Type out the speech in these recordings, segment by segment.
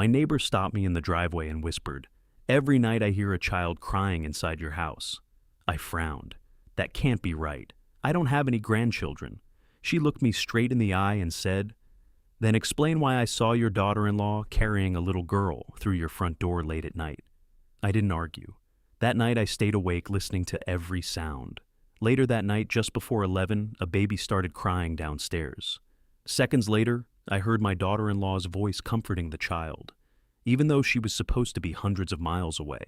My neighbor stopped me in the driveway and whispered, "Every night I hear a child crying inside your house." I frowned. That can't be right. I don't have any grandchildren. She looked me straight in the eye and said, "Then explain why I saw your daughter-in-law carrying a little girl through your front door late at night." I didn't argue. That night I stayed awake listening to every sound. Later that night, just before 11, a baby started crying downstairs. Seconds later, I heard my daughter-in-law's voice comforting the child, even though she was supposed to be hundreds of miles away.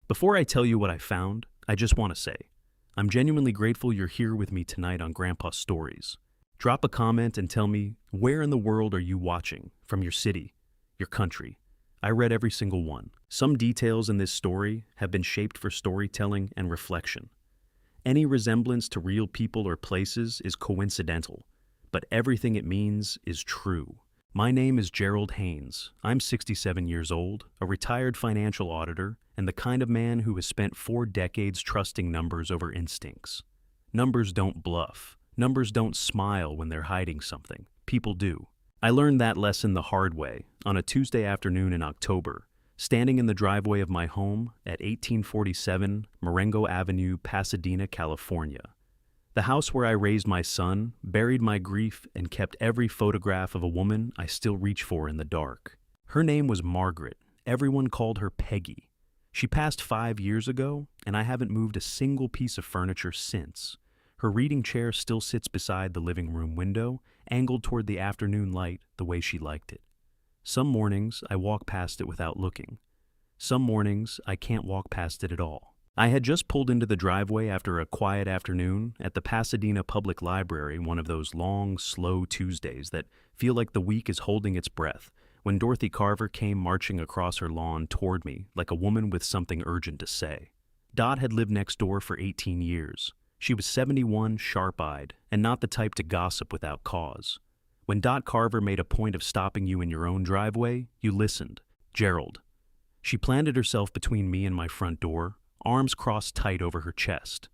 Before I tell you what I found, I just want to say, I'm genuinely grateful you're here with me tonight on Grandpa's Stories. Drop a comment and tell me, where in the world are you watching? From your city, your country? I read every single one. Some details in this story have been shaped for storytelling and reflection. Any resemblance to real people or places is coincidental, but everything it means is true. My name is Gerald Haynes. I'm 67 years old, a retired financial auditor, and the kind of man who has spent 4 decades trusting numbers over instincts. Numbers don't bluff. Numbers don't smile when they're hiding something. People do. I learned that lesson the hard way on a Tuesday afternoon in October, standing in the driveway of my home at 1847 Marengo Avenue, Pasadena, California. The house where I raised my son, buried my grief, and kept every photograph of a woman I still reach for in the dark. Her name was Margaret. Everyone called her Peggy. She passed 5 years ago, and I haven't moved a single piece of furniture since. Her reading chair still sits beside the living room window, angled toward the afternoon light the way she liked it. Some mornings, I walk past it without looking. Some mornings, I can't walk past it at all. I had just pulled into the driveway after a quiet afternoon at the Pasadena Public Library, one of those long, slow Tuesdays that feel like the week is holding its breath, when Dorothy Carver came marching across her lawn toward me like a woman with something urgent to say. Dot had lived next door for 18 years. She was 71, sharp-eyed, and not the type to gossip without cause. When Dot Carver made a point of stopping you in your own driveway, you listened. Gerald. She planted herself between me and my front door, arms crossed tight over her chest.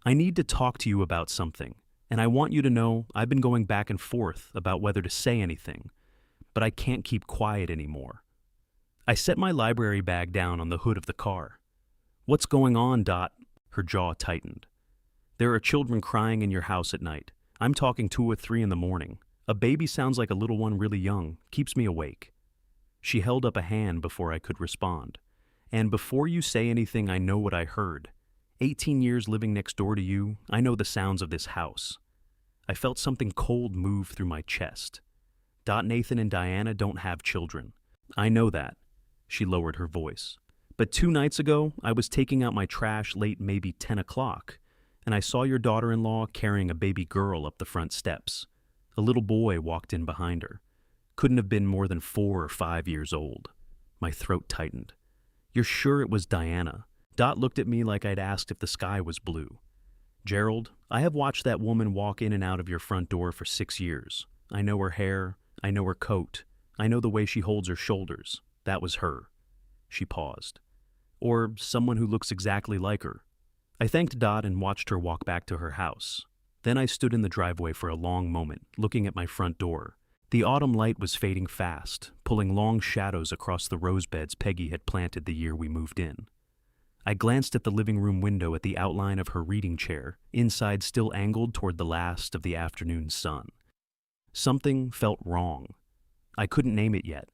"I need to talk to you about something, and I want you to know I've been going back and forth about whether to say anything, but I can't keep quiet anymore." I set my library bag down on the hood of the car. "What's going on, Dot?" Her jaw tightened. "There are children crying in your house at night. I'm talking 2 or 3 in the morning. A baby sounds like a little one really young, keeps me awake." She held up a hand before I could respond. "And before you say anything, I know what I heard. 18 years living next door to you, I know the sounds of this house." I felt something cold move through my chest. Dot, Nathan, and Diana don't have children. I know that. She lowered her voice. "But 2 nights ago, I was taking out my trash late, maybe 10 o'clock, and I saw your daughter-in-law carrying a baby girl up the front steps. A little boy walked in behind her. Couldn't have been more than 4 or 5 years old." My throat tightened. "You're sure it was Diana?" Dot looked at me like I'd asked if the sky was blue. "Gerald, I have watched that woman walk in and out of your front door for 6 years. I know her hair. I know her coat. I know the way she holds her shoulders. That was her." She paused. "Or someone who looks exactly like her." I thanked Dot and watched her walk back to her house. Then I stood in the driveway for a long moment, looking at my front door. The autumn light was fading fast, pulling long shadows across the rose beds Peggy had planted the year we moved in. I glanced at the living room window at the outline of her reading chair, inside still angled toward the last of the afternoon sun. Something felt wrong. I couldn't name it yet,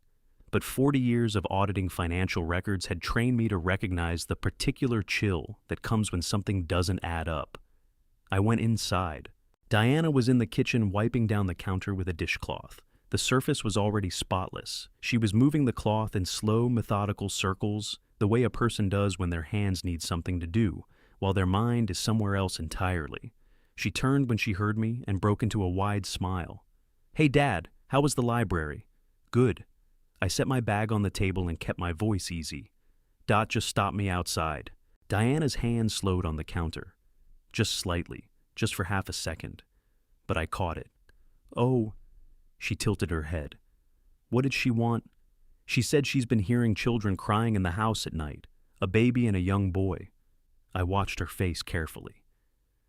but 40 years of auditing financial records had trained me to recognize the particular chill that comes when something doesn't add up. I went inside. Diana was in the kitchen wiping down the counter with a dishcloth. The surface was already spotless. She was moving the cloth in slow, methodical circles, the way a person does when their hands need something to do, while their mind is somewhere else entirely. She turned when she heard me and broke into a wide smile. "Hey, Dad, how was the library?" "Good." I set my bag on the table and kept my voice easy. Dot just stopped me outside. Diana's hand slowed on the counter. Just slightly, just for half a second. But I caught it. "Oh," she tilted her head. "What did she want?" "She said she's been hearing children crying in the house at night, a baby and a young boy." I watched her face carefully.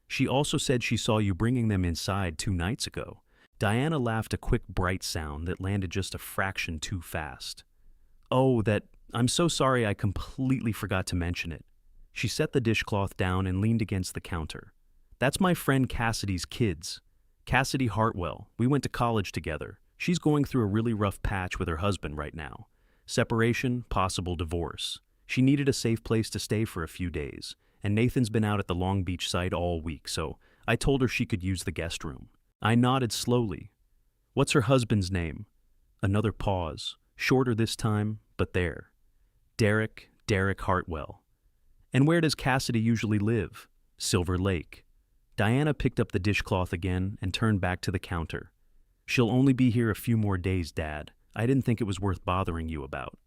"She also said she saw you bringing them inside 2 nights ago." Diana laughed a quick, bright sound that landed just a fraction too fast. Oh, I'm so sorry, I completely forgot to mention it. She set the dishcloth down and leaned against the counter. That's my friend Cassidy's kids. Cassidy Hartwell. We went to college together. She's going through a really rough patch with her husband right now. Separation, possible divorce. She needed a safe place to stay for a few days, and Nathan's been out at the Long Beach site all week, so I told her she could use the guest room. I nodded slowly. What's her husband's name? Another pause, shorter this time, but there. Derek Hartwell. And where does Cassidy usually live? Silver Lake. Diana picked up the dishcloth again and turned back to the counter. She'll only be here a few more days, Dad. I didn't think it was worth bothering you about.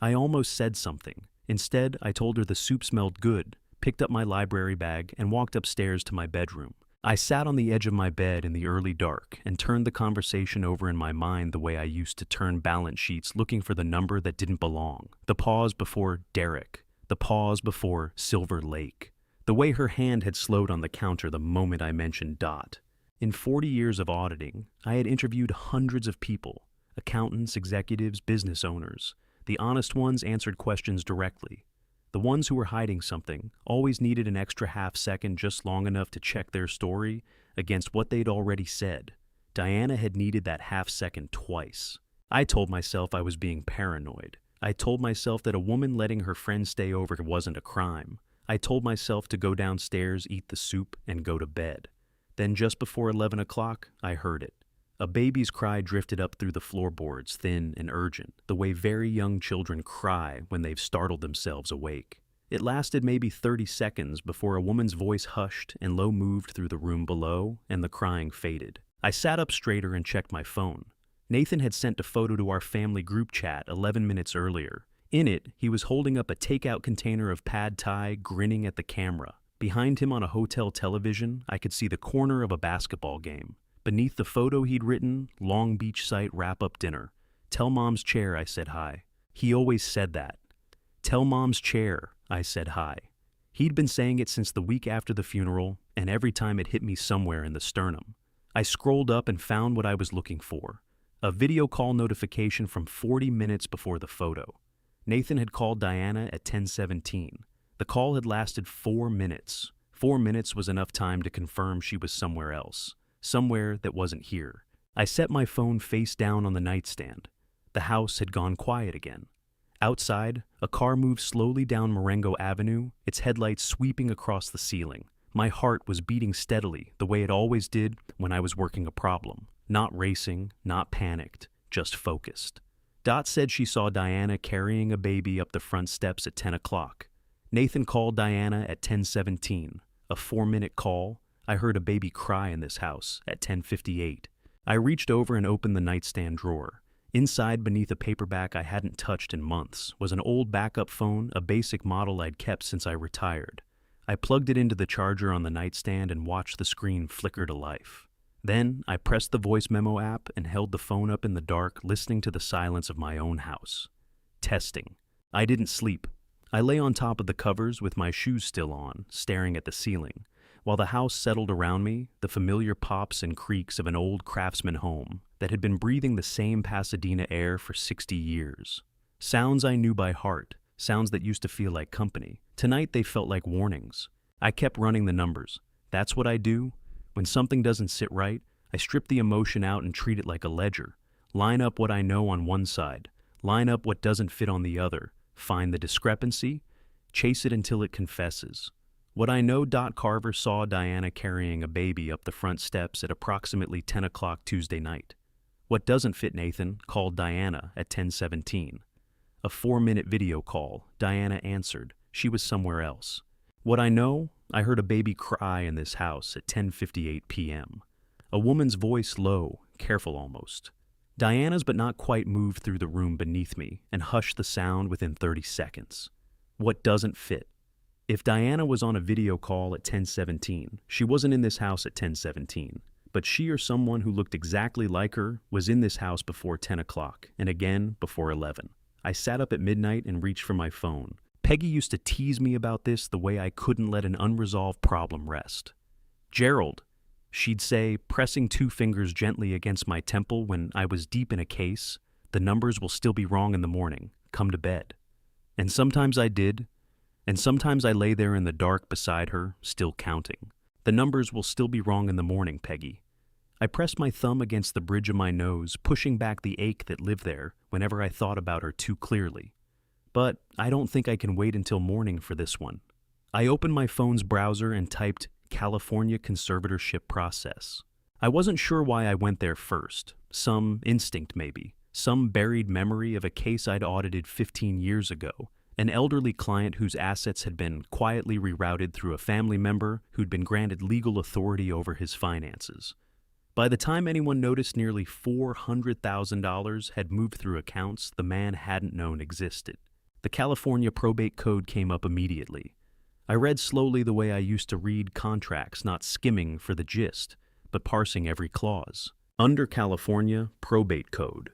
I almost said something. Instead, I told her the soup smelled good, picked up my library bag, and walked upstairs to my bedroom. I sat on the edge of my bed in the early dark and turned the conversation over in my mind the way I used to turn balance sheets looking for the number that didn't belong. The pause before Derek. The pause before Silver Lake. The way her hand had slowed on the counter the moment I mentioned Dot. In 40 years of auditing, I had interviewed hundreds of people. Accountants, executives, business owners. The honest ones answered questions directly. The ones who were hiding something always needed an extra half second, just long enough to check their story against what they'd already said. Diana had needed that half second twice. I told myself I was being paranoid. I told myself that a woman letting her friend stay over wasn't a crime. I told myself to go downstairs, eat the soup, and go to bed. Then just before 11 o'clock, I heard it. A baby's cry drifted up through the floorboards, thin and urgent, the way very young children cry when they've startled themselves awake. It lasted maybe 30 seconds before a woman's voice hushed and low moved through the room below, and the crying faded. I sat up straighter and checked my phone. Nathan had sent a photo to our family group chat 11 minutes earlier. In it, he was holding up a takeout container of pad thai, grinning at the camera. Behind him on a hotel television, I could see the corner of a basketball game. Beneath the photo he'd written, Long Beach site wrap-up dinner. Tell Mom's chair I said hi. He always said that. Tell Mom's chair I said hi. He'd been saying it since the week after the funeral, and every time it hit me somewhere in the sternum. I scrolled up and found what I was looking for. A video call notification from 40 minutes before the photo. Nathan had called Diana at 10:17. The call had lasted 4 minutes. 4 minutes was enough time to confirm she was somewhere else. Somewhere that wasn't here. I set my phone face down on the nightstand. The house had gone quiet again. Outside, a car moved slowly down Marengo Avenue, its headlights sweeping across the ceiling. My heart was beating steadily, the way it always did when I was working a problem. Not racing, not panicked, just focused. Dot said she saw Diana carrying a baby up the front steps at 10 o'clock. Nathan called Diana at 10:17. A 4-minute call. I heard a baby cry in this house at 10:58. I reached over and opened the nightstand drawer. Inside, beneath a paperback I hadn't touched in months, was an old backup phone, a basic model I'd kept since I retired. I plugged it into the charger on the nightstand and watched the screen flicker to life. Then, I pressed the voice memo app and held the phone up in the dark, listening to the silence of my own house. Testing. I didn't sleep. I lay on top of the covers with my shoes still on, staring at the ceiling. While the house settled around me, the familiar pops and creaks of an old craftsman home that had been breathing the same Pasadena air for 60 years. Sounds I knew by heart, sounds that used to feel like company. Tonight they felt like warnings. I kept running the numbers. That's what I do. When something doesn't sit right, I strip the emotion out and treat it like a ledger. Line up what I know on one side, line up what doesn't fit on the other, find the discrepancy, chase it until it confesses. What I know, Dot Carver saw Diana carrying a baby up the front steps at approximately 10 o'clock Tuesday night. What doesn't fit, Nathan called Diana at 10:17. A 4-minute video call. Diana answered. She was somewhere else. What I know, I heard a baby cry in this house at 10:58 p.m. A woman's voice low, careful almost. Diana's but not quite moved through the room beneath me and hushed the sound within 30 seconds. What doesn't fit? If Diana was on a video call at 10:17, she wasn't in this house at 10:17, but she or someone who looked exactly like her was in this house before 10 o'clock, and again before 11. I sat up at midnight and reached for my phone. Peggy used to tease me about this the way I couldn't let an unresolved problem rest. Gerald, she'd say, pressing 2 fingers gently against my temple when I was deep in a case. The numbers will still be wrong in the morning. Come to bed. And sometimes I did, and sometimes I lay there in the dark beside her, still counting. The numbers will still be wrong in the morning, Peggy. I pressed my thumb against the bridge of my nose, pushing back the ache that lived there whenever I thought about her too clearly. But I don't think I can wait until morning for this one. I opened my phone's browser and typed California conservatorship process. I wasn't sure why I went there first. Some instinct maybe. Some buried memory of a case I'd audited 15 years ago. An elderly client whose assets had been quietly rerouted through a family member who'd been granted legal authority over his finances. By the time anyone noticed nearly $400,000 had moved through accounts the man hadn't known existed. The California probate code came up immediately. I read slowly the way I used to read contracts, not skimming for the gist, but parsing every clause. Under California Probate Code.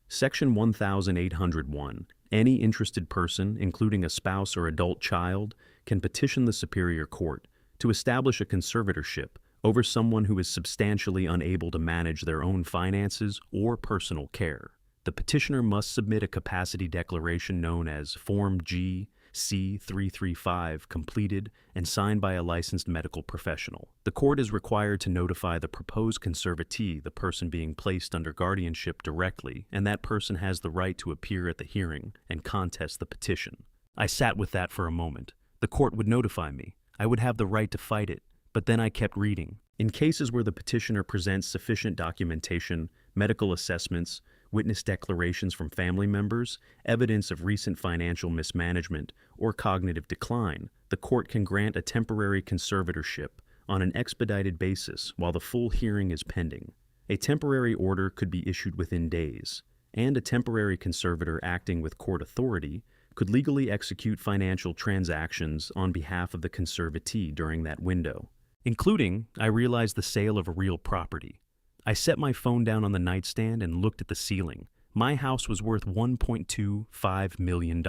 Section 1801. Any interested person, including a spouse or adult child, can petition the Superior Court to establish a conservatorship over someone who is substantially unable to manage their own finances or personal care. The petitioner must submit a capacity declaration known as Form G C-335 completed and signed by a licensed medical professional. The court is required to notify the proposed conservatee, the person being placed under guardianship, directly, and that person has the right to appear at the hearing and contest the petition. I sat with that for a moment. The court would notify me. I would have the right to fight it, but then I kept reading. In cases where the petitioner presents sufficient documentation, medical assessments, witness declarations from family members, evidence of recent financial mismanagement, or cognitive decline, the court can grant a temporary conservatorship on an expedited basis while the full hearing is pending. A temporary order could be issued within days, and a temporary conservator acting with court authority could legally execute financial transactions on behalf of the conservatee during that window, including, I realized, the sale of a real property. I set my phone down on the nightstand and looked at the ceiling. My house was worth $1.25 million.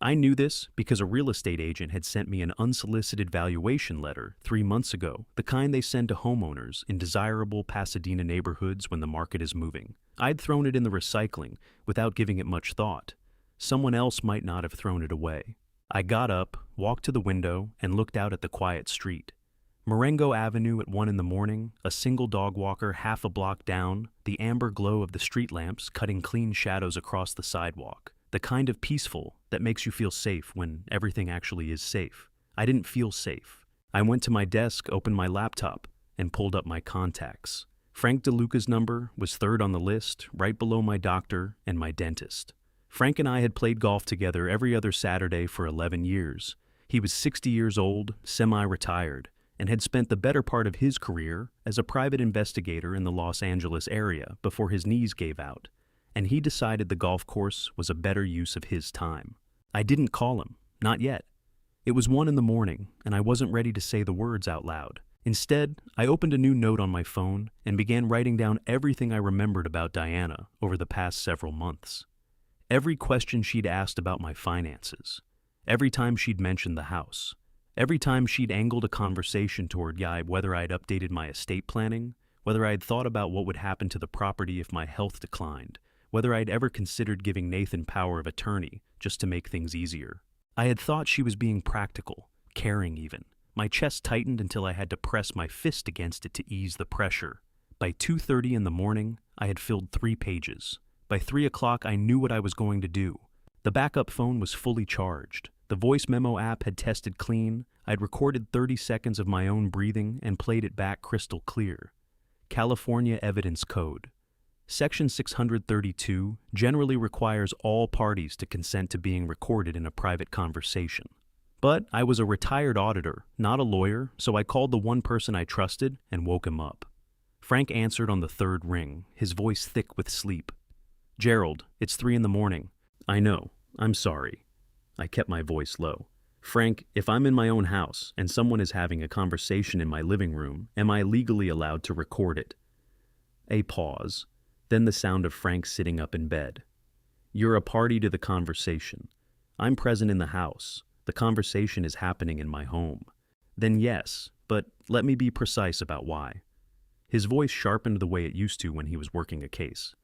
I knew this because a real estate agent had sent me an unsolicited valuation letter 3 months ago, the kind they send to homeowners in desirable Pasadena neighborhoods when the market is moving. I'd thrown it in the recycling without giving it much thought. Someone else might not have thrown it away. I got up, walked to the window, and looked out at the quiet street. Marengo Avenue at 1 in the morning, a single dog walker half a block down, the amber glow of the street lamps cutting clean shadows across the sidewalk. The kind of peaceful that makes you feel safe when everything actually is safe. I didn't feel safe. I went to my desk, opened my laptop, and pulled up my contacts. Frank DeLuca's number was third on the list, right below my doctor and my dentist. Frank and I had played golf together every other Saturday for 11 years. He was 60 years old, semi-retired, and had spent the better part of his career as a private investigator in the Los Angeles area before his knees gave out, and he decided the golf course was a better use of his time. I didn't call him, not yet. It was 1 in the morning, and I wasn't ready to say the words out loud. Instead, I opened a new note on my phone and began writing down everything I remembered about Diana over the past several months. Every question she'd asked about my finances, every time she'd mentioned the house, every time she'd angled a conversation toward whether I'd updated my estate planning, whether I'd thought about what would happen to the property if my health declined, whether I'd ever considered giving Nathan power of attorney just to make things easier. I had thought she was being practical, caring even. My chest tightened until I had to press my fist against it to ease the pressure. By 2:30 in the morning, I had filled 3 pages. By 3 o'clock, I knew what I was going to do. The backup phone was fully charged. The voice memo app had tested clean. I'd recorded 30 seconds of my own breathing and played it back crystal clear. California Evidence Code. Section 632 generally requires all parties to consent to being recorded in a private conversation. But I was a retired auditor, not a lawyer, so I called the one person I trusted and woke him up. Frank answered on the 3rd ring, his voice thick with sleep. "Gerald, it's 3 in the morning. I know. I'm sorry." I kept my voice low. "Frank, if I'm in my own house and someone is having a conversation in my living room, am I legally allowed to record it?" A pause, then the sound of Frank sitting up in bed. "You're a party to the conversation. I'm present in the house. The conversation is happening in my home." "Then yes, but let me be precise about why." His voice sharpened the way it used to when he was working a case.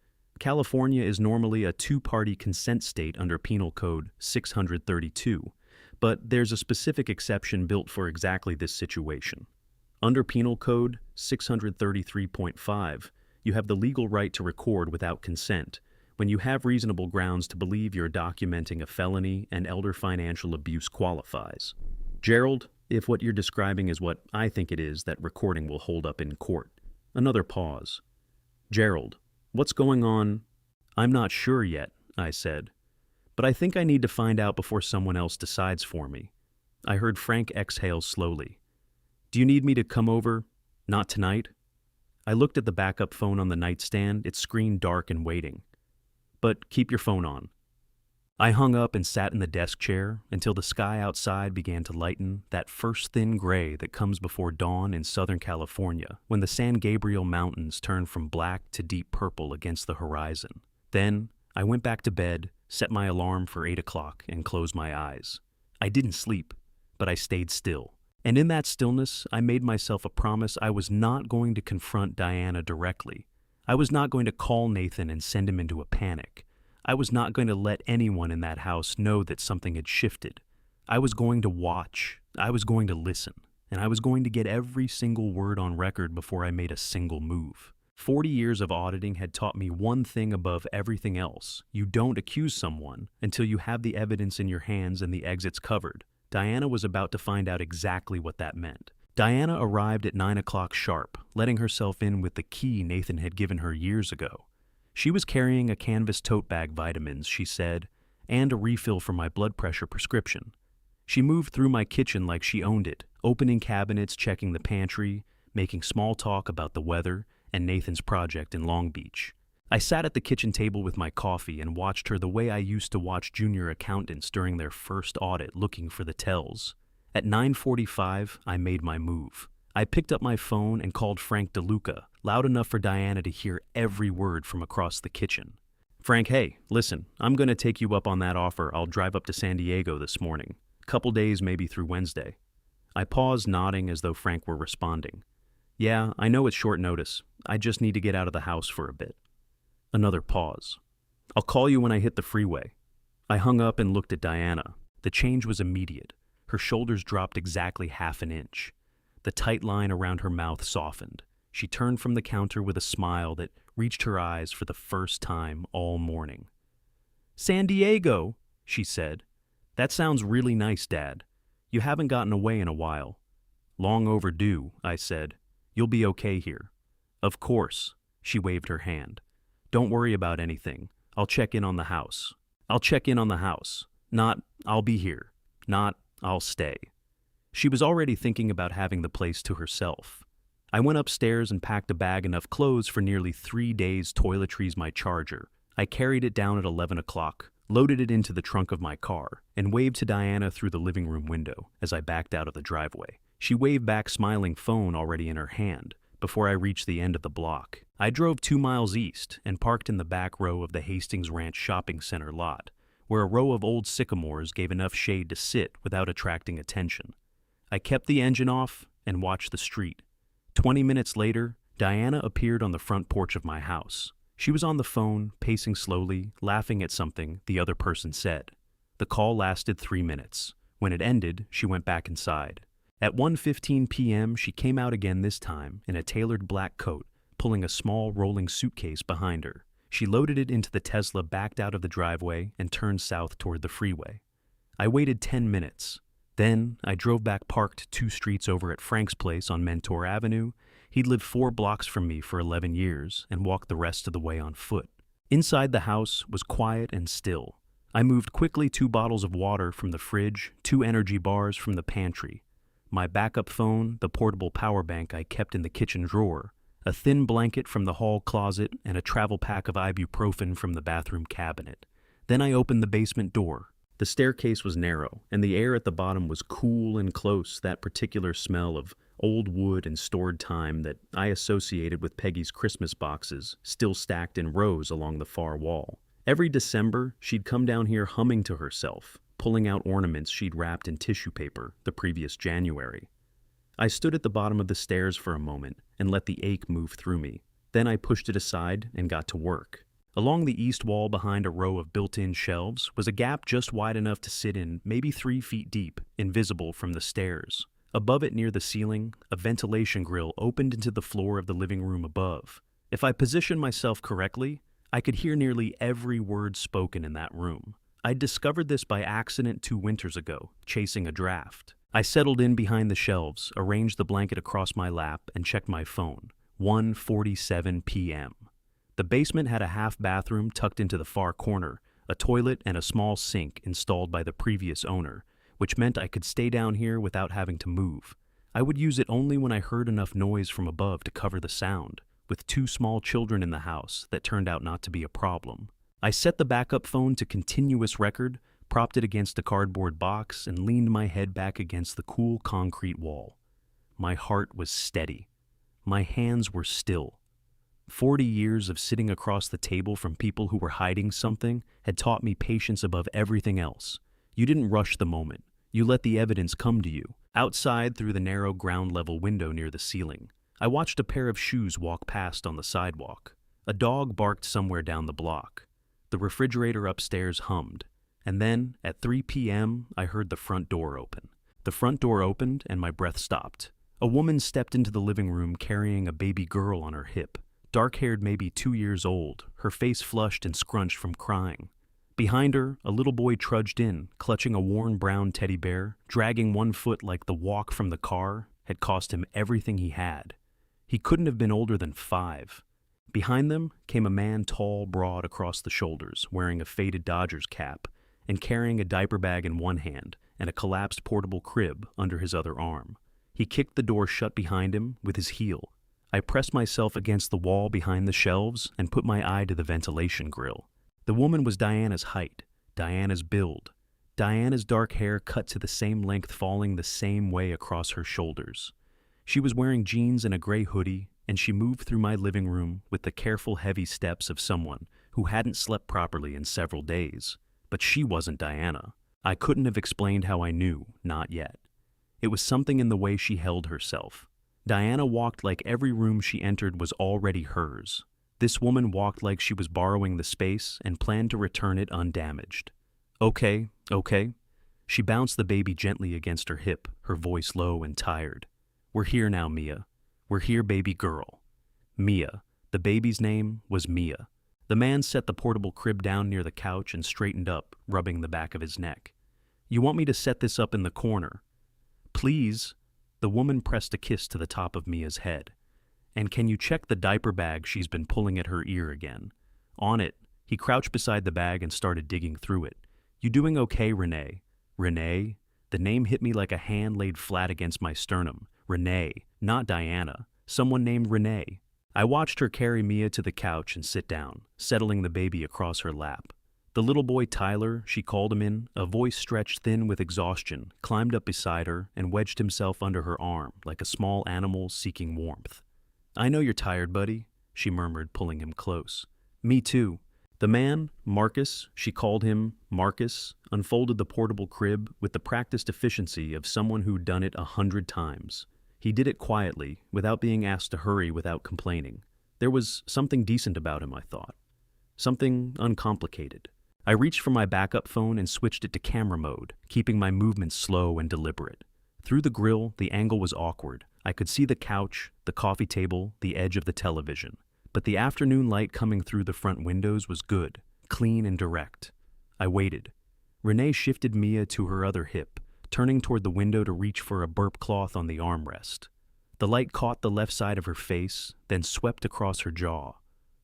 California is normally a two-party consent state under Penal Code 632, but there's a specific exception built for exactly this situation. Under Penal Code 633.5, you have the legal right to record without consent when you have reasonable grounds to believe you're documenting a felony and elder financial abuse qualifies. Gerald, if what you're describing is what I think it is, that recording will hold up in court. Another pause. Gerald, what's going on? I'm not sure yet, I said, but I think I need to find out before someone else decides for me. I heard Frank exhale slowly. Do you need me to come over? Not tonight? I looked at the backup phone on the nightstand, its screen dark and waiting. But keep your phone on. I hung up and sat in the desk chair until the sky outside began to lighten, that first thin gray that comes before dawn in Southern California when the San Gabriel Mountains turn from black to deep purple against the horizon. Then I went back to bed, set my alarm for 8 o'clock, and closed my eyes. I didn't sleep, but I stayed still. And in that stillness, I made myself a promise I was not going to confront Diana directly. I was not going to call Nathan and send him into a panic. I was not going to let anyone in that house know that something had shifted. I was going to watch. I was going to listen. And I was going to get every single word on record before I made a single move. 40 years of auditing had taught me one thing above everything else. You don't accuse someone until you have the evidence in your hands and the exits covered. Diana was about to find out exactly what that meant. Diana arrived at 9 o'clock sharp, letting herself in with the key Nathan had given her years ago. She was carrying a canvas tote bag vitamins, she said, and a refill for my blood pressure prescription. She moved through my kitchen like she owned it, opening cabinets, checking the pantry, making small talk about the weather and Nathan's project in Long Beach. I sat at the kitchen table with my coffee and watched her the way I used to watch junior accountants during their first audit looking for the tells. At 9:45, I made my move. I picked up my phone and called Frank DeLuca, loud enough for Diana to hear every word from across the kitchen. Frank, hey, listen, I'm going to take you up on that offer. I'll drive up to San Diego this morning. Couple days, maybe through Wednesday. I paused, nodding as though Frank were responding. Yeah, I know it's short notice. I just need to get out of the house for a bit. Another pause. I'll call you when I hit the freeway. I hung up and looked at Diana. The change was immediate. Her shoulders dropped exactly half an inch. The tight line around her mouth softened. She turned from the counter with a smile that reached her eyes for the first time all morning. San Diego, she said. That sounds really nice, Dad. You haven't gotten away in a while. Long overdue, I said. You'll be okay here. Of course, she waved her hand. Don't worry about anything. I'll check in on the house. I'll check in on the house. Not, I'll be here. Not, I'll stay. She was already thinking about having the place to herself. I went upstairs and packed a bag enough clothes for nearly 3 days' toiletries my charger. I carried it down at 11 o'clock, loaded it into the trunk of my car, and waved to Diana through the living room window as I backed out of the driveway. She waved back, smiling, phone already in her hand, before I reached the end of the block. I drove 2 miles east and parked in the back row of the Hastings Ranch Shopping Center lot, where a row of old sycamores gave enough shade to sit without attracting attention. I kept the engine off and watched the street. 20 minutes later, Diana appeared on the front porch of my house. She was on the phone, pacing slowly, laughing at something the other person said. The call lasted 3 minutes. When it ended, she went back inside. At 1:15 p.m., she came out again, this time in a tailored black coat, pulling a small rolling suitcase behind her. She loaded it into the Tesla, backed out of the driveway, and turned south toward the freeway. I waited 10 minutes. Then I drove back, parked 2 streets over at Frank's place on Mentor Avenue. He'd lived 4 blocks from me for 11 years and walked the rest of the way on foot. Inside the house was quiet and still. I moved quickly 2 bottles of water from the fridge, 2 energy bars from the pantry, my backup phone, the portable power bank I kept in the kitchen drawer, a thin blanket from the hall closet, and a travel pack of ibuprofen from the bathroom cabinet. Then I opened the basement door. The staircase was narrow, and the air at the bottom was cool and close, that particular smell of old wood and stored time that I associated with Peggy's Christmas boxes, still stacked in rows along the far wall. Every December, she'd come down here humming to herself, pulling out ornaments she'd wrapped in tissue paper the previous January. I stood at the bottom of the stairs for a moment and let the ache move through me. Then I pushed it aside and got to work. Along the east wall behind a row of built-in shelves was a gap just wide enough to sit in, maybe 3 feet deep, invisible from the stairs. Above it near the ceiling, a ventilation grill opened into the floor of the living room above. If I positioned myself correctly, I could hear nearly every word spoken in that room. I'd discovered this by accident 2 winters ago, chasing a draft. I settled in behind the shelves, arranged the blanket across my lap, and checked my phone. 1:47 p.m. The basement had a half bathroom tucked into the far corner, a toilet and a small sink installed by the previous owner, which meant I could stay down here without having to move. I would use it only when I heard enough noise from above to cover the sound. With 2 small children in the house, that turned out not to be a problem. I set the backup phone to continuous record, propped it against a cardboard box, and leaned my head back against the cool concrete wall. My heart was steady. My hands were still. 40 years of sitting across the table from people who were hiding something had taught me patience above everything else. You didn't rush the moment. You let the evidence come to you. Outside, through the narrow ground-level window near the ceiling, I watched a pair of shoes walk past on the sidewalk. A dog barked somewhere down the block. The refrigerator upstairs hummed. And then, at 3 p.m., I heard the front door open. The front door opened, and my breath stopped. A woman stepped into the living room carrying a baby girl on her hip. Dark-haired, maybe 2 years old, her face flushed and scrunched from crying. Behind her, a little boy trudged in, clutching a worn brown teddy bear, dragging one foot like the walk from the car had cost him everything he had. He couldn't have been older than 5. Behind them came a man tall, broad across the shoulders, wearing a faded Dodgers cap, and carrying a diaper bag in one hand and a collapsed portable crib under his other arm. He kicked the door shut behind him with his heel. I pressed myself against the wall behind the shelves and put my eye to the ventilation grill. The woman was Diana's height, Diana's build. Diana's dark hair cut to the same length, falling the same way across her shoulders. She was wearing jeans and a gray hoodie, and she moved through my living room with the careful, heavy steps of someone who hadn't slept properly in several days. But she wasn't Diana. I couldn't have explained how I knew, not yet. It was something in the way she held herself. Diana walked like every room she entered was already hers. This woman walked like she was borrowing the space and planned to return it undamaged. Okay. She bounced the baby gently against her hip, her voice low and tired. We're here now, Mia. We're here, baby girl. Mia. The baby's name was Mia. The man set the portable crib down near the couch and straightened up, rubbing the back of his neck. You want me to set this up in the corner? Please. The woman pressed a kiss to the top of Mia's head. And can you check the diaper bag she's been pulling at her ear again? On it, he crouched beside the bag and started digging through it. You doing okay, Renee? Renee? The name hit me like a hand laid flat against my sternum. Renee, not Diana. Someone named Renee. I watched her carry Mia to the couch and sit down, settling the baby across her lap. The little boy Tyler, she called him in, a voice stretched thin with exhaustion, climbed up beside her and wedged himself under her arm like a small animal seeking warmth. I know you're tired, buddy, she murmured, pulling him close. Me too. The man, Marcus, she called him Marcus, unfolded the portable crib with the practiced efficiency of someone who'd done it 100 times. He did it quietly, without being asked to hurry, without complaining. There was something decent about him, I thought. Something uncomplicated. I reached for my backup phone and switched it to camera mode, keeping my movements slow and deliberate. Through the grill, the angle was awkward. I could see the couch, the coffee table, the edge of the television. But the afternoon light coming through the front windows was good, clean and direct. I waited. Renee shifted Mia to her other hip, turning toward the window to reach for a burp cloth on the armrest. The light caught the left side of her face, then swept across her jaw,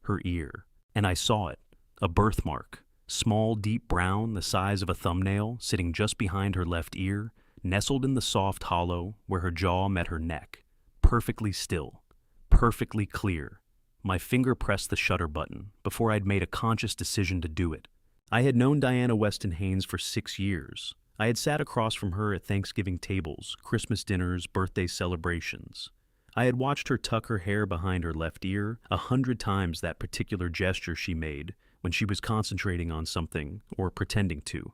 her ear. And I saw it, a birthmark. Small, deep brown, the size of a thumbnail, sitting just behind her left ear, nestled in the soft hollow where her jaw met her neck. Perfectly still. Perfectly clear. My finger pressed the shutter button before I'd made a conscious decision to do it. I had known Diana Weston Haynes for 6 years. I had sat across from her at Thanksgiving tables, Christmas dinners, birthday celebrations. I had watched her tuck her hair behind her left ear 100 times that particular gesture she made when she was concentrating on something or pretending to.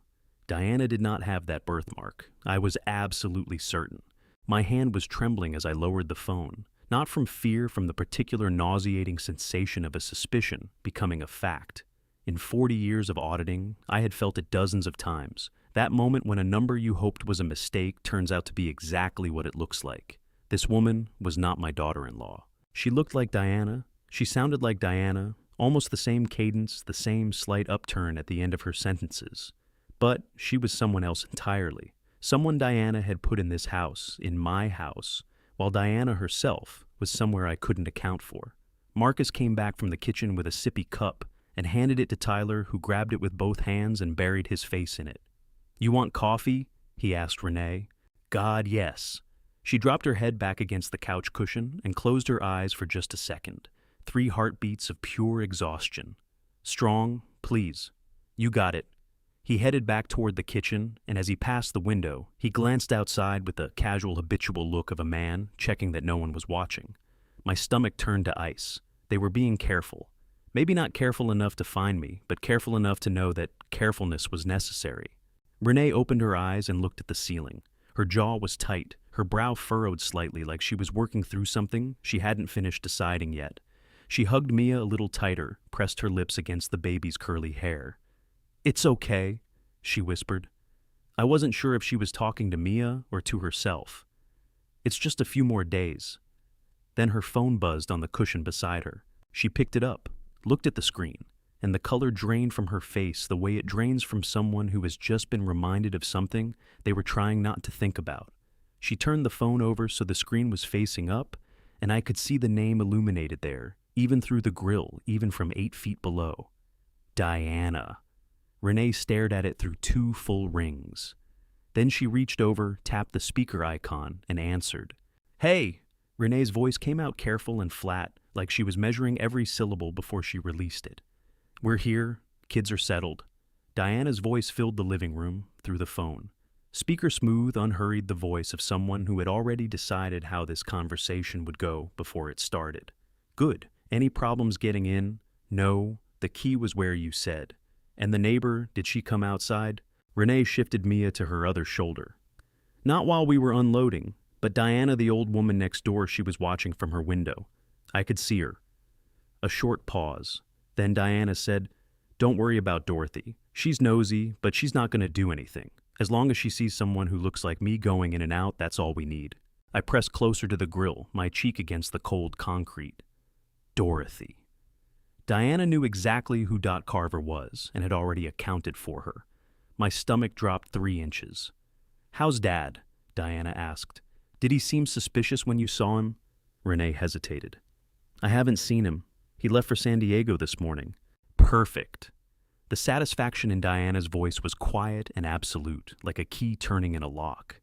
Diana did not have that birthmark. I was absolutely certain. My hand was trembling as I lowered the phone, Not from fear, from the particular nauseating sensation of a suspicion becoming a fact. In 40 years of auditing, I had felt it dozens of times. That moment when a number you hoped was a mistake turns out to be exactly what it looks like. This woman was not my daughter-in-law. She looked like Diana. She sounded like Diana, almost the same cadence, the same slight upturn at the end of her sentences. But she was someone else entirely. Someone Diana had put in this house, in my house, while Diana herself was somewhere I couldn't account for. Marcus came back from the kitchen with a sippy cup and handed it to Tyler, who grabbed it with both hands and buried his face in it. "You want coffee?" he asked Renee. "God, yes." She dropped her head back against the couch cushion and closed her eyes for just a second. 3 heartbeats of pure exhaustion. "Strong, please." "You got it." He headed back toward the kitchen, and as he passed the window, he glanced outside with the casual, habitual look of a man checking that no one was watching. My stomach turned to ice. They were being careful. Maybe not careful enough to find me, but careful enough to know that carefulness was necessary. Renee opened her eyes and looked at the ceiling. Her jaw was tight, her brow furrowed slightly like she was working through something she hadn't finished deciding yet. She hugged Mia a little tighter, pressed her lips against the baby's curly hair. "It's okay," she whispered. I wasn't sure if she was talking to Mia or to herself. "It's just a few more days." Then her phone buzzed on the cushion beside her. She picked it up, looked at the screen, and the color drained from her face the way it drains from someone who has just been reminded of something they were trying not to think about. She turned the phone over so the screen was facing up, and I could see the name illuminated there, even through the grill, even from 8 feet below. Diana. Renee stared at it through 2 full rings. Then she reached over, tapped the speaker icon, and answered. "Hey!" Renee's voice came out careful and flat, like she was measuring every syllable before she released it. "We're here. Kids are settled." Diana's voice filled the living room, through the phone. Speaker smooth, unhurried, the voice of someone who had already decided how this conversation would go before it started. "Good. Any problems getting in?" "No. The key was where you said." "And the neighbor, did she come outside?" Renee shifted Mia to her other shoulder. "Not while we were unloading, but Diana, the old woman next door, she was watching from her window. I could see her." A short pause. Then Diana said, "Don't worry about Dorothy. She's nosy, but she's not going to do anything. As long as she sees someone who looks like me going in and out, that's all we need." I pressed closer to the grill, my cheek against the cold concrete. Dorothy. Diana knew exactly who Dot Carver was and had already accounted for her. My stomach dropped 3 inches. "How's Dad?" Diana asked. "Did he seem suspicious when you saw him?" Renee hesitated. "I haven't seen him. He left for San Diego this morning." "Perfect." The satisfaction in Diana's voice was quiet and absolute, like a key turning in a lock.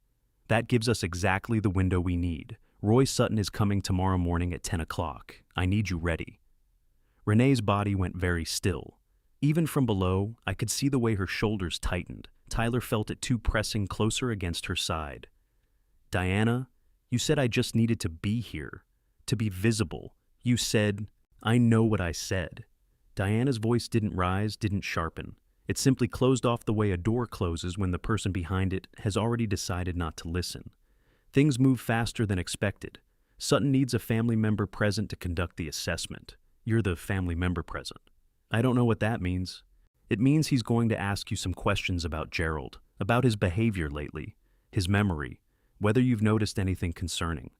"That gives us exactly the window we need. Roy Sutton is coming tomorrow morning at 10 o'clock. I need you ready." Renee's body went very still. Even from below, I could see the way her shoulders tightened. Tyler felt it too, pressing closer against her side. "Diana, you said I just needed to be here, to be visible. You said..." "I know what I said." Diana's voice didn't rise, didn't sharpen. It simply closed off the way a door closes when the person behind it has already decided not to listen. Things move faster than expected. Sutton needs a family member present to conduct the assessment. You're the family member present. I don't know what that means. It means he's going to ask you some questions about Gerald, about his behavior lately, his memory, whether you've noticed anything concerning.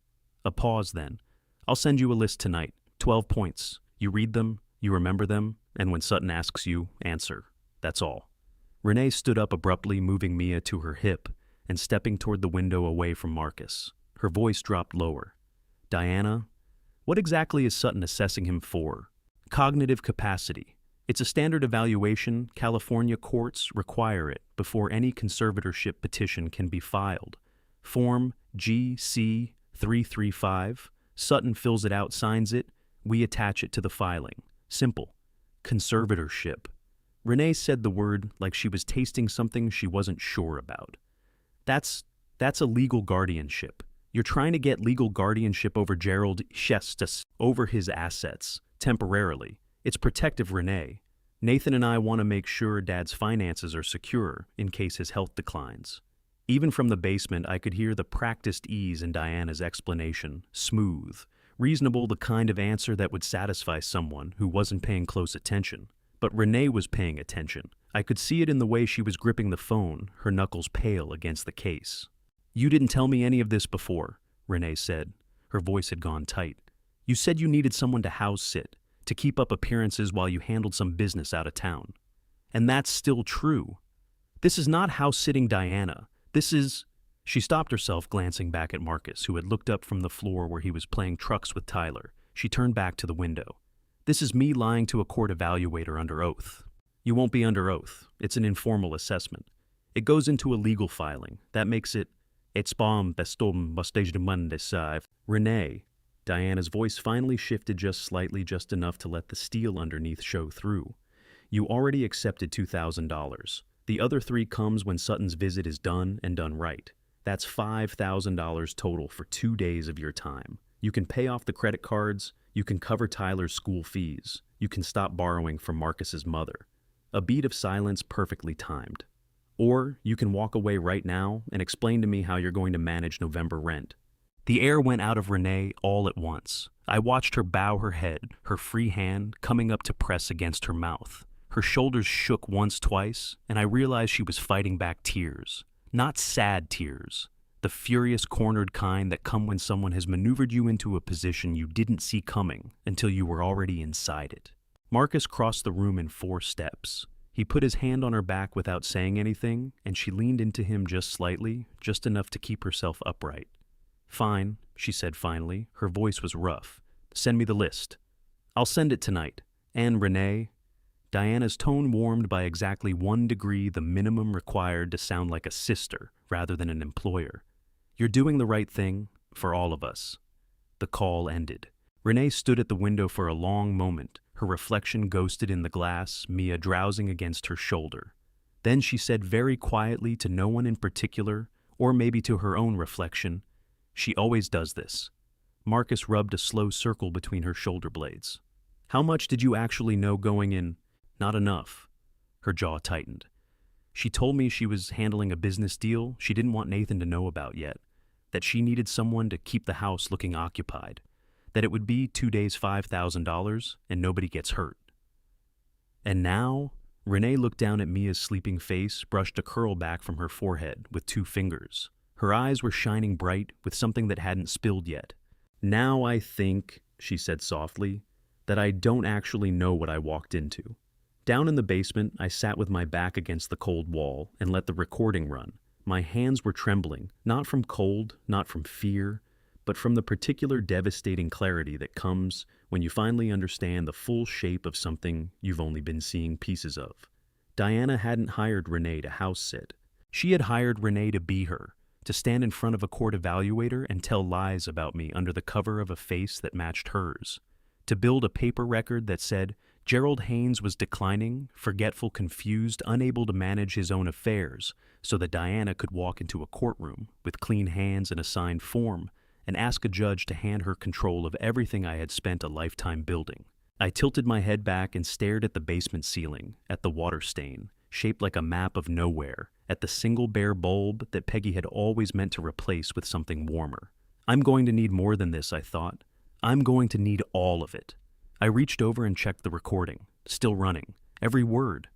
A pause then. "I'll send you a list tonight, 12 points. You read them, you remember them, and when Sutton asks you, answer. That's all." Renee stood up abruptly, moving Mia to her hip and stepping toward the window away from Marcus. Her voice dropped lower. "Diana, what exactly is Sutton assessing him for?" "Cognitive capacity. It's a standard evaluation. California courts require it before any conservatorship petition can be filed. Form GC335. Sutton fills it out, signs it. We attach it to the filing. Simple. Conservatorship." Renee said the word like she was tasting something she wasn't sure about. That's a legal guardianship. You're trying to get legal guardianship over Gerald Chestus, over his assets, temporarily. It's protective, Renee. Nathan and I want to make sure Dad's finances are secure in case his health declines. Even from the basement, I could hear the practiced ease in Diana's explanation, smooth, Reasonable, the kind of answer that would satisfy someone who wasn't paying close attention. But Renee was paying attention. I could see it in the way she was gripping the phone, her knuckles pale against the case. "You didn't tell me any of this before," Renee said. Her voice had gone tight. "You said you needed someone to house sit, to keep up appearances while you handled some business out of town. And that's still true. This is not house-sitting Diana. This is—" She stopped herself, glancing back at Marcus, who had looked up from the floor where he was playing trucks with Tyler. She turned back to the window. "This is me lying to a court evaluator under oath." "You won't be under oath. It's an informal assessment. It goes into a legal filing. That makes it spam bestom bastage. Renee." Diana's voice finally shifted just slightly, just enough to let the steel underneath show through. "You already accepted $2,000. The other $3,000 comes when Sutton's visit is done and done right. That's $5,000 total for 2 days of your time. You can pay off the credit cards, you can cover Tyler's school fees, you can stop borrowing from Marcus's mother." A beat of silence perfectly timed. "Or you can walk away right now and explain to me how you're going to manage November rent." The air went out of Renee all at once. I watched her bow her head, her free hand coming up to press against her mouth. Her shoulders shook once, twice, and I realized she was fighting back tears. Not sad tears, the furious, cornered kind that come when someone has maneuvered you into a position you didn't see coming until you were already inside it. Marcus crossed the room in 4 steps. He put his hand on her back without saying anything, and she leaned into him just slightly, just enough to keep herself upright. "Fine," she said finally. Her voice was rough. "Send me the list." "I'll send it tonight. And Renee—" Diana's tone warmed by exactly 1 degree, the minimum required to sound like a sister rather than an employer. "You're doing the right thing for all of us." The call ended. Renee stood at the window for a long moment, her reflection ghosted in the glass, Mia drowsing against her shoulder. Then she said very quietly, to no one in particular, or maybe to her own reflection, "She always does this." Marcus rubbed a slow circle between her shoulder blades. "How much did you actually know going in?" "Not enough." Her jaw tightened. "She told me she was handling a business deal she didn't want Nathan to know about yet, that she needed someone to keep the house looking occupied, that it would be 2 days $5,000 and nobody gets hurt." And now, Renee looked down at Mia's sleeping face, brushed a curl back from her forehead with 2 fingers. Her eyes were shining bright with something that hadn't spilled yet. "Now I think," she said softly, "that I don't actually know what I walked into." Down in the basement, I sat with my back against the cold wall and let the recording run. My hands were trembling, not from cold, not from fear, but from the particular devastating clarity that comes when you finally understand the full shape of something you've only been seeing pieces of. Diana hadn't hired Renee to house sit. She had hired Renee to be her, to stand in front of a court evaluator and tell lies about me under the cover of a face that matched hers, to build a paper record that said Gerald Haynes was declining, forgetful, confused, unable to manage his own affairs, so that Diana could walk into a courtroom with clean hands and a signed form and ask a judge to hand her control of everything I had spent a lifetime building. I tilted my head back and stared at the basement ceiling, at the water stain, shaped like a map of nowhere, at the single bare bulb that Peggy had always meant to replace with something warmer. I'm going to need more than this, I thought. I'm going to need all of it. I reached over and checked the recording, still running, every word.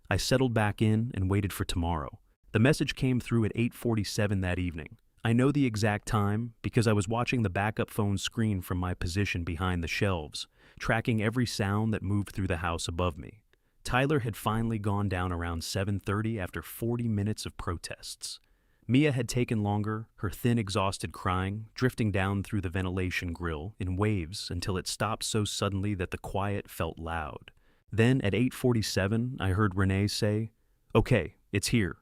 I settled back in and waited for tomorrow. The message came through at 8:47 that evening. I know the exact time because I was watching the backup phone screen from my position behind the shelves, tracking every sound that moved through the house above me. Tyler had finally gone down around 7:30 after 40 minutes of protests. Mia had taken longer, her thin, exhausted crying drifting down through the ventilation grill in waves until it stopped so suddenly that the quiet felt loud. Then at 8:47, I heard Renee say, "Okay, it's here."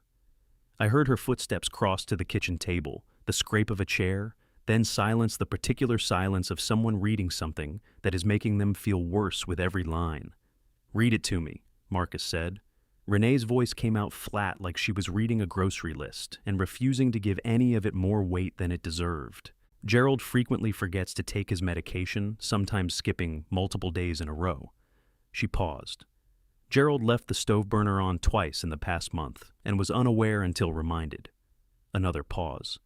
I heard her footsteps cross to the kitchen table, the scrape of a chair, then silence, the particular silence of someone reading something that is making them feel worse with every line. "Read it to me," Marcus said. Renee's voice came out flat, like she was reading a grocery list and refusing to give any of it more weight than it deserved. Gerald frequently forgets to take his medication, sometimes skipping multiple days in a row. She paused. Gerald left the stove burner on twice in the past month and was unaware until reminded. Another pause.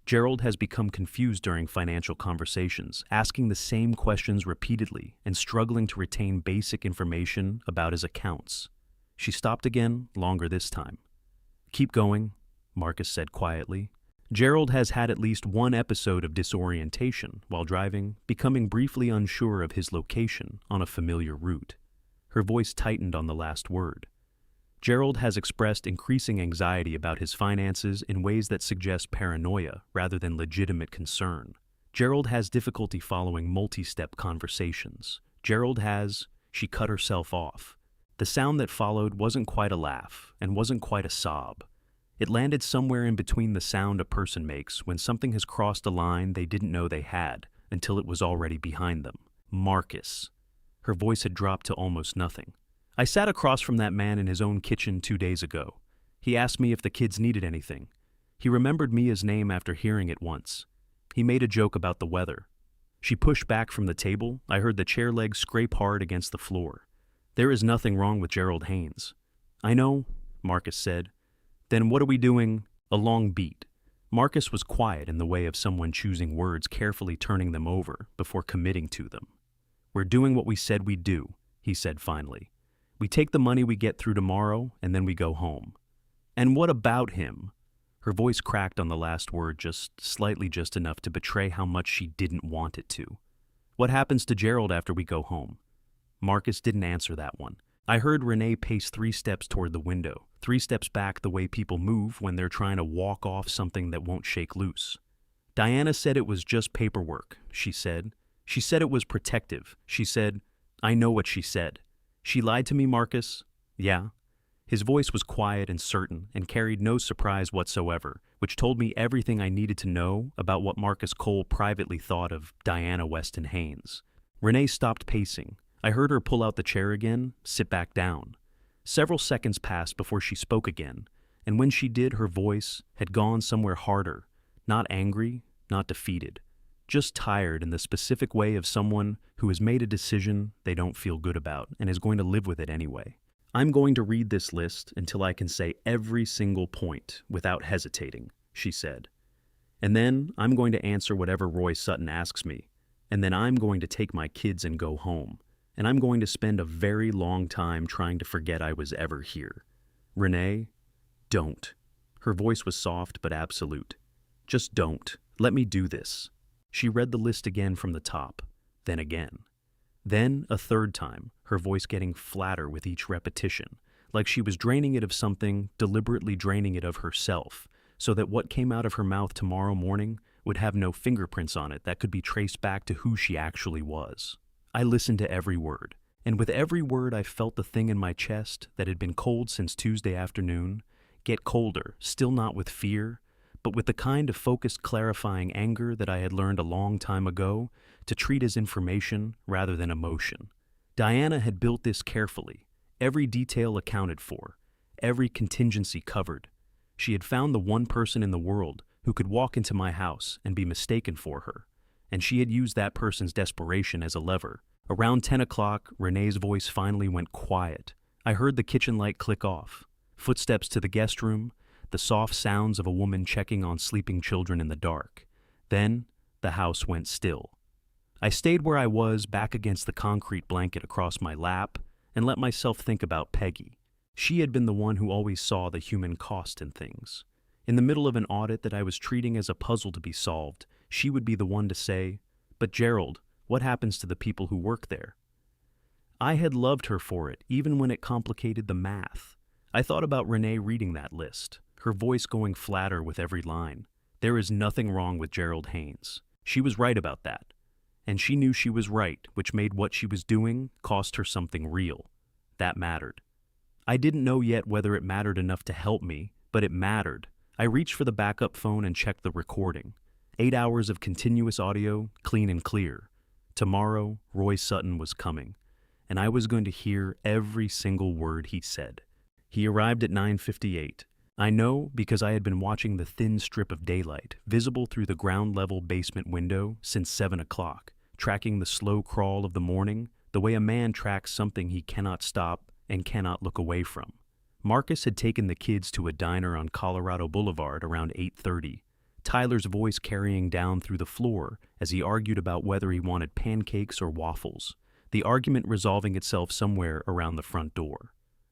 Gerald has become confused during financial conversations, asking the same questions repeatedly and struggling to retain basic information about his accounts. She stopped again, longer this time. "Keep going," Marcus said quietly. Gerald has had at least one episode of disorientation while driving, becoming briefly unsure of his location on a familiar route. Her voice tightened on the last word. Gerald has expressed increasing anxiety about his finances in ways that suggest paranoia rather than legitimate concern. Gerald has difficulty following multi-step conversations. She cut herself off. The sound that followed wasn't quite a laugh and wasn't quite a sob. It landed somewhere in between the sound a person makes when something has crossed a line they didn't know they had until it was already behind them. Marcus. Her voice had dropped to almost nothing. "I sat across from that man in his own kitchen 2 days ago. He asked me if the kids needed anything. He remembered Mia's name after hearing it once. He made a joke about the weather." She pushed back from the table. I heard the chair legs scrape hard against the floor. "There is nothing wrong with Gerald Haynes." "I know," Marcus said. "Then what are we doing?" A long beat. Marcus was quiet in the way of someone choosing words, carefully turning them over before committing to them. "We're doing what we said we'd do," he said finally. "We take the money we get through tomorrow, and then we go home." "And what about him?" Her voice cracked on the last word just enough to betray how much she didn't want it to. "What happens to Gerald after we go home?" Marcus didn't answer that one. I heard Renee pace 3 steps toward the window, 3 steps back the way people move when they're trying to walk off something that won't shake loose. "Diana said it was just paperwork," she said. "She said it was protective. She said, I know what she said. She lied to me, Marcus?" "Yeah." His voice was quiet and certain and carried no surprise whatsoever, which told me everything I needed to know about what Marcus Cole privately thought of Diana Weston Haynes. Renee stopped pacing. I heard her pull out the chair again, sit back down. Several seconds passed before she spoke again, and when she did, her voice had gone somewhere harder, not angry, not defeated, just tired in the specific way of someone who has made a decision they don't feel good about and is going to live with it anyway. "I'm going to read this list until I can say every single point without hesitating," she said. "And then I'm going to answer whatever Roy Sutton asks me. And then I'm going to take my kids and go home. And I'm going to spend a very long time trying to forget I was ever here. Renee, don't." Her voice was soft but absolute. "Just don't. Let me do this." She read the list again from the top, then again. Then a third time, her voice getting flatter with each repetition, like she was draining it of something, deliberately draining it of herself, so that what came out of her mouth tomorrow morning would have no fingerprints on it that could be traced back to who she actually was. I listened to every word, and with every word I felt the thing in my chest that had been cold since Tuesday afternoon get colder, still not with fear, but with the kind of focused, clarifying anger that I had learned a long time ago to treat as information rather than emotion. Diana had built this carefully, every detail accounted for, every contingency covered. She had found the one person in the world who could walk into my house and be mistaken for her, and she had used that person's desperation as a lever. Around 10 o'clock, Renee's voice finally went quiet. I heard the kitchen light click off, footsteps to the guest room, the soft sounds of a woman checking on sleeping children in the dark. Then, the house went still. I stayed where I was, back against the concrete blanket across my lap, and let myself think about Peggy. She had been the one who always saw the human cost in things. In the middle of an audit that I was treating as a puzzle to be solved, she would be the one to say, "But Gerald, what happens to the people who work there?" I had loved her for it, even when it complicated the math. I thought about Renee reading that list, her voice going flatter with every line. There is nothing wrong with Gerald Haynes. She was right about that. And she knew she was right, which made what she was doing cost her something real. That mattered. I didn't know yet whether it mattered enough to help me, but it mattered. I reached for the backup phone and checked the recording. 8 hours of continuous audio, clean and clear. Tomorrow, Roy Sutton was coming, and I was going to hear every single word he said. He arrived at 9:58. I know because I had been watching the thin strip of daylight visible through the ground-level basement window since 7 o'clock, tracking the slow crawl of the morning the way a man tracks something he cannot stop and cannot look away from. Marcus had taken the kids to a diner on Colorado Boulevard around 8:30. Tyler's voice carrying down through the floor as he argued about whether he wanted pancakes or waffles, the argument resolving itself somewhere around the front door.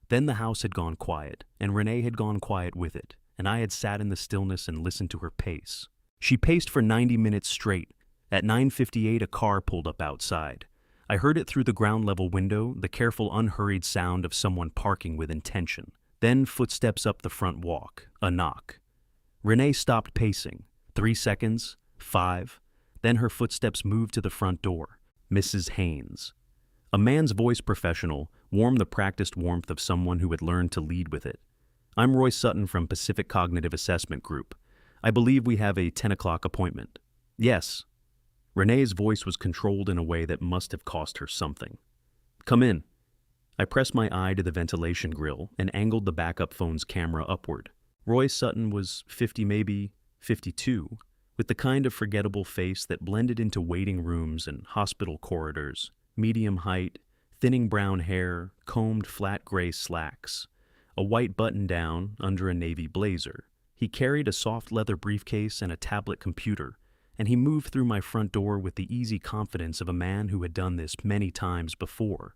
Then the house had gone quiet, and Renee had gone quiet with it, and I had sat in the stillness and listened to her pace. She paced for 90 minutes straight. At 9:58, a car pulled up outside. I heard it through the ground-level window, the careful, unhurried sound of someone parking with intention. Then footsteps up the front walk, a knock. Renee stopped pacing. 3 seconds, 5. Then her footsteps moved to the front door. Mrs. Haynes. A man's voice, professional, warmed the practiced warmth of someone who had learned to lead with it. I'm Roy Sutton from Pacific Cognitive Assessment Group. I believe we have a 10 o'clock appointment. Yes. Renee's voice was controlled in a way that must have cost her something. Come in. I pressed my eye to the ventilation grill and angled the backup phone's camera upward. Roy Sutton was 50, maybe 52, with the kind of forgettable face that blended into waiting rooms and hospital corridors, medium height, thinning brown hair, combed flat gray slacks, a white button-down under a navy blazer. He carried a soft leather briefcase and a tablet computer, and he moved through my front door with the easy confidence of a man who had done this many times before,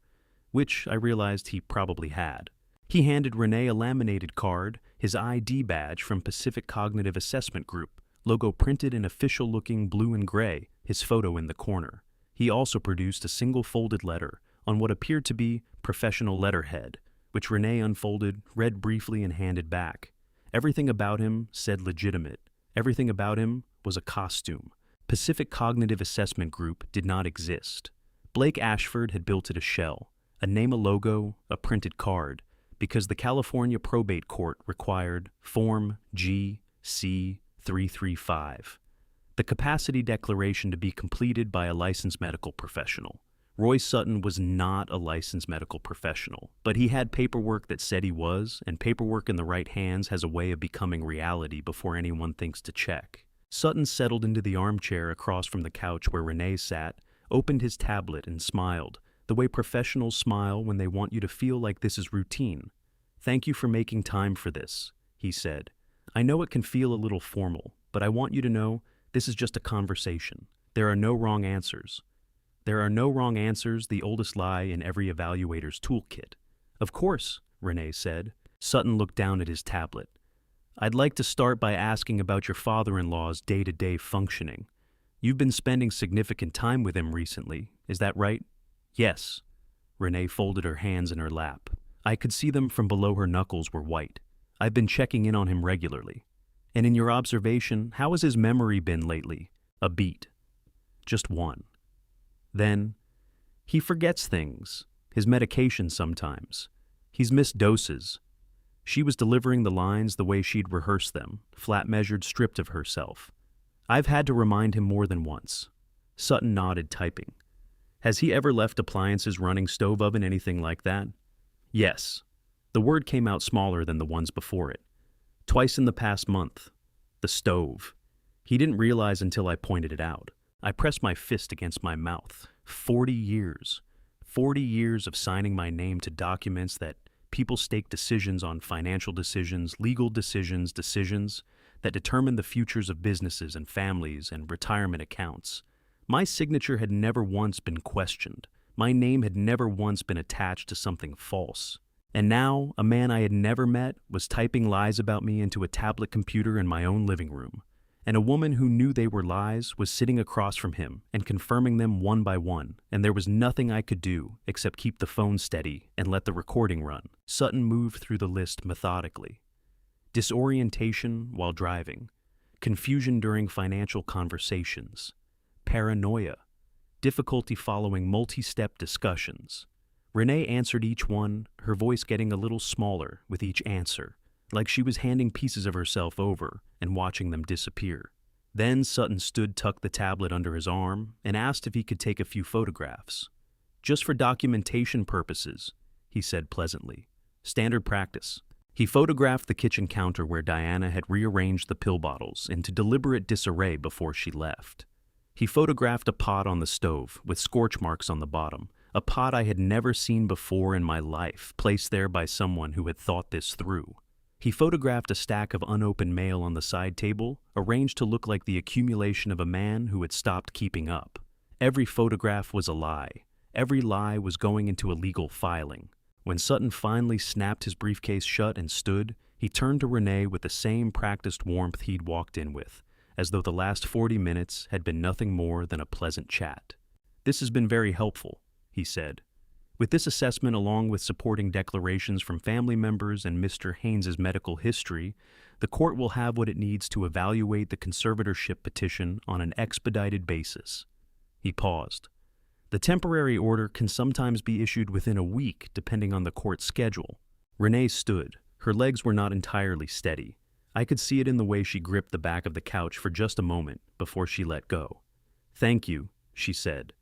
which I realized he probably had. He handed Renee a laminated card, his ID badge from Pacific Cognitive Assessment Group, logo printed in official-looking blue and gray, his photo in the corner. He also produced a single folded letter on what appeared to be professional letterhead, which Renee unfolded, read briefly, and handed back. Everything about him said legitimate. Everything about him was a costume. Pacific Cognitive Assessment Group did not exist. Blake Ashford had built it a shell, a name, a logo, a printed card, because the California Probate Court required Form GC335, the capacity declaration to be completed by a licensed medical professional. Roy Sutton was not a licensed medical professional, but he had paperwork that said he was, and paperwork in the right hands has a way of becoming reality before anyone thinks to check. Sutton settled into the armchair across from the couch where Renee sat, opened his tablet, and smiled, the way professionals smile when they want you to feel like this is routine. Thank you for making time for this, he said. I know it can feel a little formal, but I want you to know this is just a conversation. There are no wrong answers. There are no wrong answers, the oldest lie in every evaluator's toolkit. Of course, Renee said. Sutton looked down at his tablet. I'd like to start by asking about your father-in-law's day-to-day functioning. You've been spending significant time with him recently, is that right? Yes. Renee folded her hands in her lap. I could see them from below her knuckles were white. I've been checking in on him regularly. And in your observation, how has his memory been lately? A beat. Just one. Then, he forgets things, his medication sometimes. He's missed doses. She was delivering the lines the way she'd rehearsed them, flat-measured, stripped of herself. I've had to remind him more than once. Sutton nodded, typing. Has he ever left appliances running, stove, oven, anything like that? Yes. The word came out smaller than the ones before it. Twice in the past month. The stove. He didn't realize until I pointed it out. I pressed my fist against my mouth. 40 years. 40 years of signing my name to documents that people stake decisions on, financial decisions, legal decisions, decisions that determine the futures of businesses and families and retirement accounts. My signature had never once been questioned. My name had never once been attached to something false. And now, a man I had never met was typing lies about me into a tablet computer in my own living room. And a woman who knew they were lies was sitting across from him and confirming them one by one, and there was nothing I could do except keep the phone steady and let the recording run. Sutton moved through the list methodically. Disorientation while driving, confusion during financial conversations, paranoia, difficulty following multi-step discussions. Renee answered each one, her voice getting a little smaller with each answer, like she was handing pieces of herself over and watching them disappear. Then Sutton tucked the tablet under his arm, and asked if he could take a few photographs. Just for documentation purposes, he said pleasantly. Standard practice. He photographed the kitchen counter where Diana had rearranged the pill bottles into deliberate disarray before she left. He photographed a pot on the stove with scorch marks on the bottom, a pot I had never seen before in my life, placed there by someone who had thought this through. He photographed a stack of unopened mail on the side table, arranged to look like the accumulation of a man who had stopped keeping up. Every photograph was a lie. Every lie was going into a legal filing. When Sutton finally snapped his briefcase shut and stood, he turned to Renee with the same practiced warmth he'd walked in with, as though the last 40 minutes had been nothing more than a pleasant chat. "This has been very helpful," he said. "With this assessment, along with supporting declarations from family members and Mr. Haynes's medical history, the court will have what it needs to evaluate the conservatorship petition on an expedited basis." He paused. "The temporary order can sometimes be issued within a week, depending on the court's schedule." Renee stood. Her legs were not entirely steady. I could see it in the way she gripped the back of the couch for just a moment before she let go. "Thank you," she said.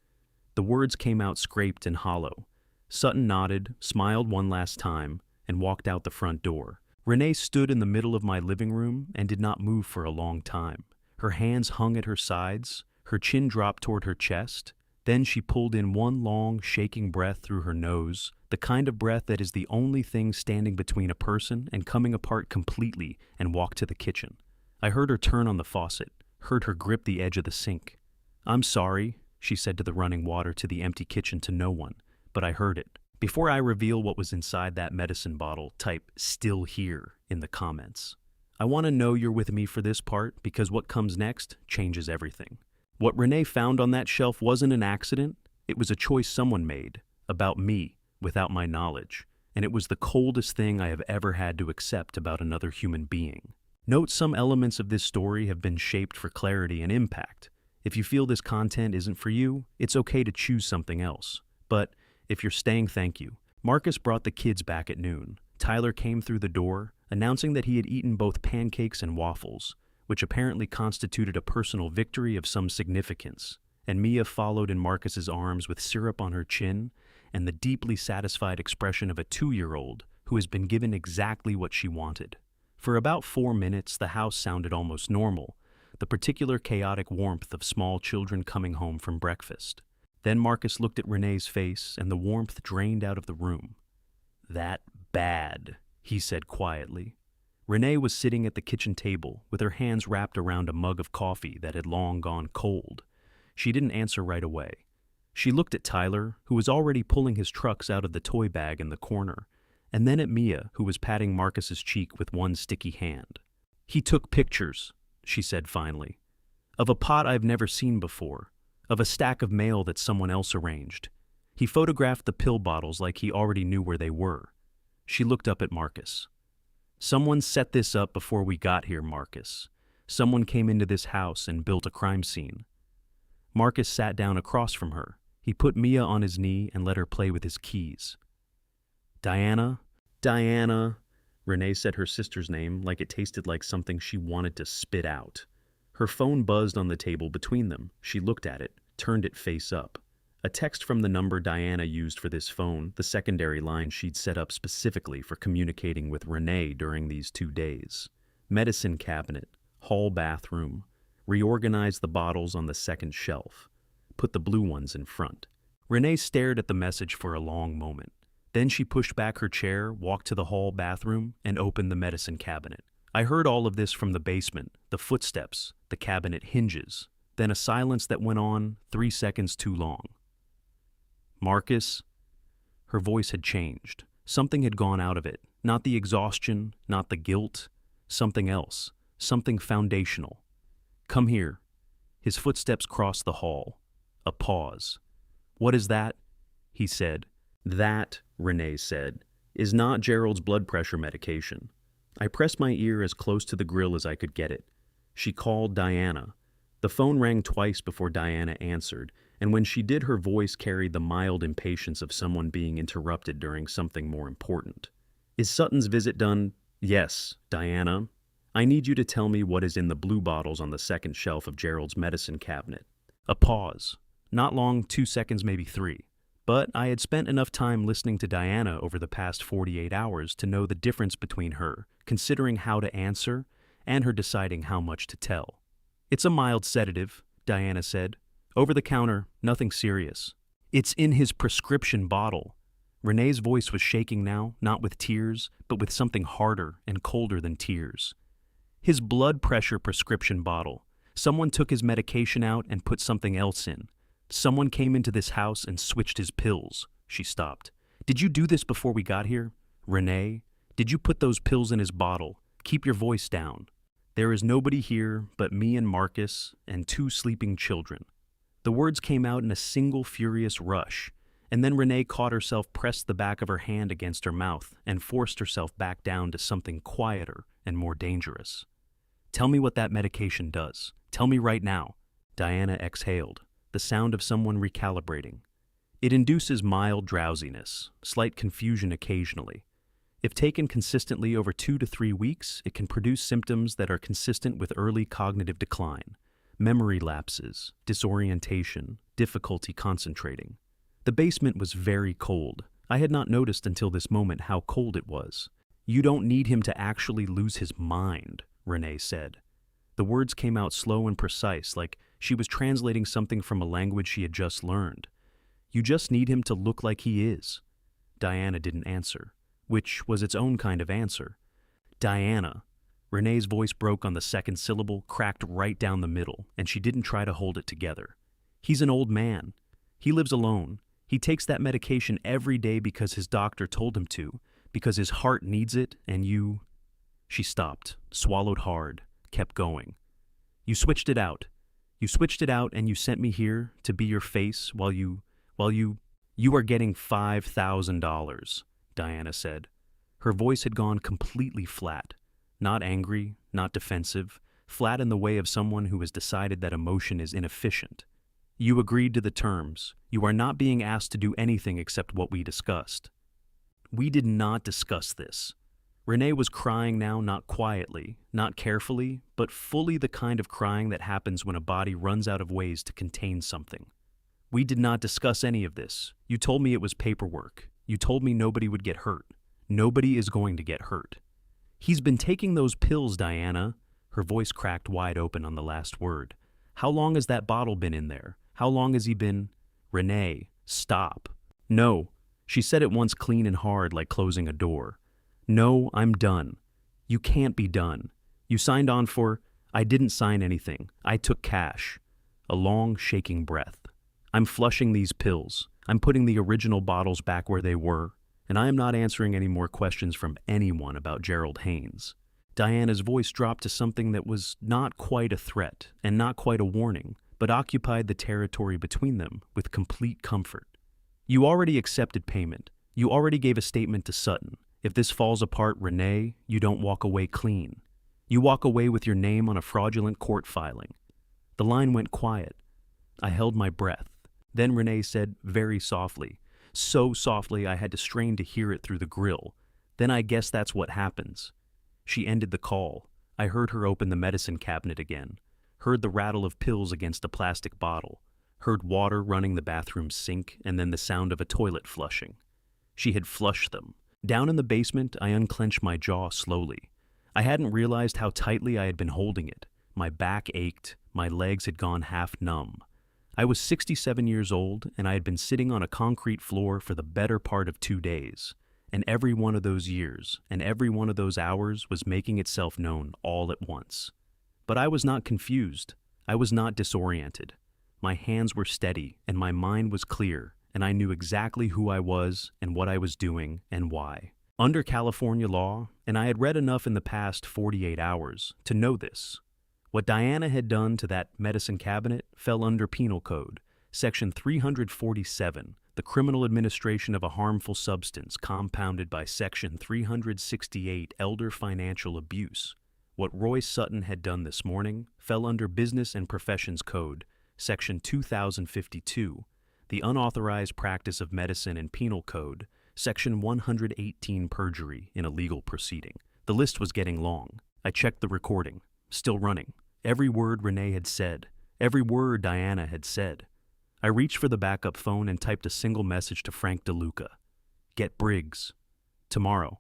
The words came out scraped and hollow. Sutton nodded, smiled one last time, and walked out the front door. Renee stood in the middle of my living room and did not move for a long time. Her hands hung at her sides, her chin dropped toward her chest. Then she pulled in one long, shaking breath through her nose, the kind of breath that is the only thing standing between a person and coming apart completely, and walked to the kitchen. I heard her turn on the faucet, heard her grip the edge of the sink. "I'm sorry," she said to the running water to the empty kitchen to no one, but I heard it. Before I reveal what was inside that medicine bottle, type "still here" in the comments. I want to know you're with me for this part because what comes next changes everything. What Renee found on that shelf wasn't an accident. It was a choice someone made, about me, without my knowledge, and it was the coldest thing I have ever had to accept about another human being. Note some elements of this story have been shaped for clarity and impact. If you feel this content isn't for you, it's okay to choose something else. But if you're staying, thank you. Marcus brought the kids back at noon. Tyler came through the door, announcing that he had eaten both pancakes and waffles, which apparently constituted a personal victory of some significance, and Mia followed in Marcus's arms with syrup on her chin and the deeply satisfied expression of a 2-year-old who has been given exactly what she wanted. For about 4 minutes, the house sounded almost normal, the particular chaotic warmth of small children coming home from breakfast. Then Marcus looked at Renee's face, and the warmth drained out of the room. "That bad," he said quietly. Renee was sitting at the kitchen table, with her hands wrapped around a mug of coffee that had long gone cold. She didn't answer right away. She looked at Tyler, who was already pulling his trucks out of the toy bag in the corner, and then at Mia, who was patting Marcus's cheek with one sticky hand. "He took pictures," she said finally, "of a pot I've never seen before, of a stack of mail that someone else arranged. He photographed the pill bottles like he already knew where they were." She looked up at Marcus. "Someone set this up before we got here, Marcus. Someone came into this house and built a crime scene." Marcus sat down across from her. He put Mia on his knee and let her play with his keys. "Diana?" "Diana," Renee said her sister's name like it tasted like something she wanted to spit out. Her phone buzzed on the table between them. She looked at it, turned it face up. A text from the number Diana used for this phone, the secondary line she'd set up specifically for communicating with Renee during these 2 days. Medicine cabinet, hall bathroom, reorganize the bottles on the second shelf. Put the blue ones in front. Renee stared at the message for a long moment. Then she pushed back her chair, walked to the hall bathroom, and opened the medicine cabinet. I heard all of this from the basement, the footsteps, the cabinet hinges, then a silence that went on 3 seconds too long. "Marcus?" Her voice had changed. Something had gone out of it. Not the exhaustion, not the guilt. Something else. Something foundational. "Come here." His footsteps crossed the hall. A pause. "What is that?" he said. "That," Renee said, "is not Gerald's blood pressure medication." I pressed my ear as close to the grill as I could get it. She called Diana. The phone rang twice before Diana answered, and when she did, her voice carried the mild impatience of someone being interrupted during something more important. "Is Sutton's visit done?" "Yes, Diana. I need you to tell me what is in the blue bottles on the second shelf of Gerald's medicine cabinet." A pause. Not long, 2 seconds, maybe 3. But I had spent enough time listening to Diana over the past 48 hours to know the difference between her, considering how to answer, and her deciding how much to tell. "It's a mild sedative," Diana said. "Over the counter, nothing serious." "It's in his prescription bottle." Renee's voice was shaking now, not with tears, but with something harder and colder than tears. His blood pressure prescription bottle. Someone took his medication out and put something else in. Someone came into this house and switched his pills. She stopped. Did you do this before we got here? Renee, did you put those pills in his bottle? Keep your voice down. There is nobody here but me and Marcus and 2 sleeping children. The words came out in a single furious rush, and then Renee caught herself, pressed the back of her hand against her mouth, and forced herself back down to something quieter and more dangerous. Tell me what that medication does. Tell me right now. Diana exhaled, the sound of someone recalibrating. It induces mild drowsiness, slight confusion occasionally. If taken consistently over 2 to 3 weeks, it can produce symptoms that are consistent with early cognitive decline, memory lapses, disorientation, difficulty concentrating. The basement was very cold. I had not noticed until this moment how cold it was. You don't need him to actually lose his mind, Renee said. The words came out slow and precise, like she was translating something from a language she had just learned. You just need him to look like he is. Diana didn't answer, which was its own kind of answer. Diana. Renee's voice broke on the second syllable, cracked right down the middle, and she didn't try to hold it together. He's an old man. He lives alone. He takes that medication every day because his doctor told him to, because his heart needs it, and you... She stopped, swallowed hard, kept going. You switched it out. You switched it out and you sent me here to be your face while you are getting $5,000, Diana said. Her voice had gone completely flat. Not angry, not defensive, flat in the way of someone who has decided that emotion is inefficient. You agreed to the terms. You are not being asked to do anything except what we discussed. We did not discuss this. Renee was crying now, not quietly, not carefully, but fully the kind of crying that happens when a body runs out of ways to contain something. We did not discuss any of this. You told me it was paperwork. You told me nobody would get hurt. Nobody is going to get hurt. He's been taking those pills, Diana. Her voice cracked wide open on the last word. How long has that bottle been in there? How long has he been... Renee, stop. No. She said it once clean and hard, like closing a door. No, I'm done. You can't be done. You signed on for... I didn't sign anything. I took cash. A long, shaking breath. I'm flushing these pills. I'm putting the original bottles back where they were, and I am not answering any more questions from anyone about Gerald Haynes. Diana's voice dropped to something that was not quite a threat and not quite a warning, but occupied the territory between them with complete comfort. You already accepted payment. You already gave a statement to Sutton. If this falls apart, Renee, you don't walk away clean. You walk away with your name on a fraudulent court filing. The line went quiet. I held my breath. Then Renee said very softly, so softly I had to strain to hear it through the grill. Then I guess that's what happens. She ended the call. I heard her open the medicine cabinet again, heard the rattle of pills against a plastic bottle, heard water running the bathroom sink, and then the sound of a toilet flushing. She had flushed them. Down in the basement, I unclenched my jaw slowly. I hadn't realized how tightly I had been holding it. My back ached, my legs had gone half numb. I was 67 years old, and I had been sitting on a concrete floor for the better part of 2 days. And every one of those years, and every one of those hours was making itself known all at once. But I was not confused. I was not disoriented. My hands were steady, and my mind was clear, and I knew exactly who I was and what I was doing and why. Under California law, and I had read enough in the past 48 hours to know this. What Diana had done to that medicine cabinet fell under Penal Code, Section 347, the criminal administration of a harmful substance compounded by Section 368, elder financial abuse. What Roy Sutton had done this morning fell under Business and Professions Code, Section 2052, the unauthorized practice of medicine and Penal Code, Section 118, perjury in a legal proceeding. The list was getting long. I checked the recording. Still running. Every word Renee had said. Every word Diana had said. I reached for the backup phone and typed a single message to Frank DeLuca. Get Briggs. Tomorrow.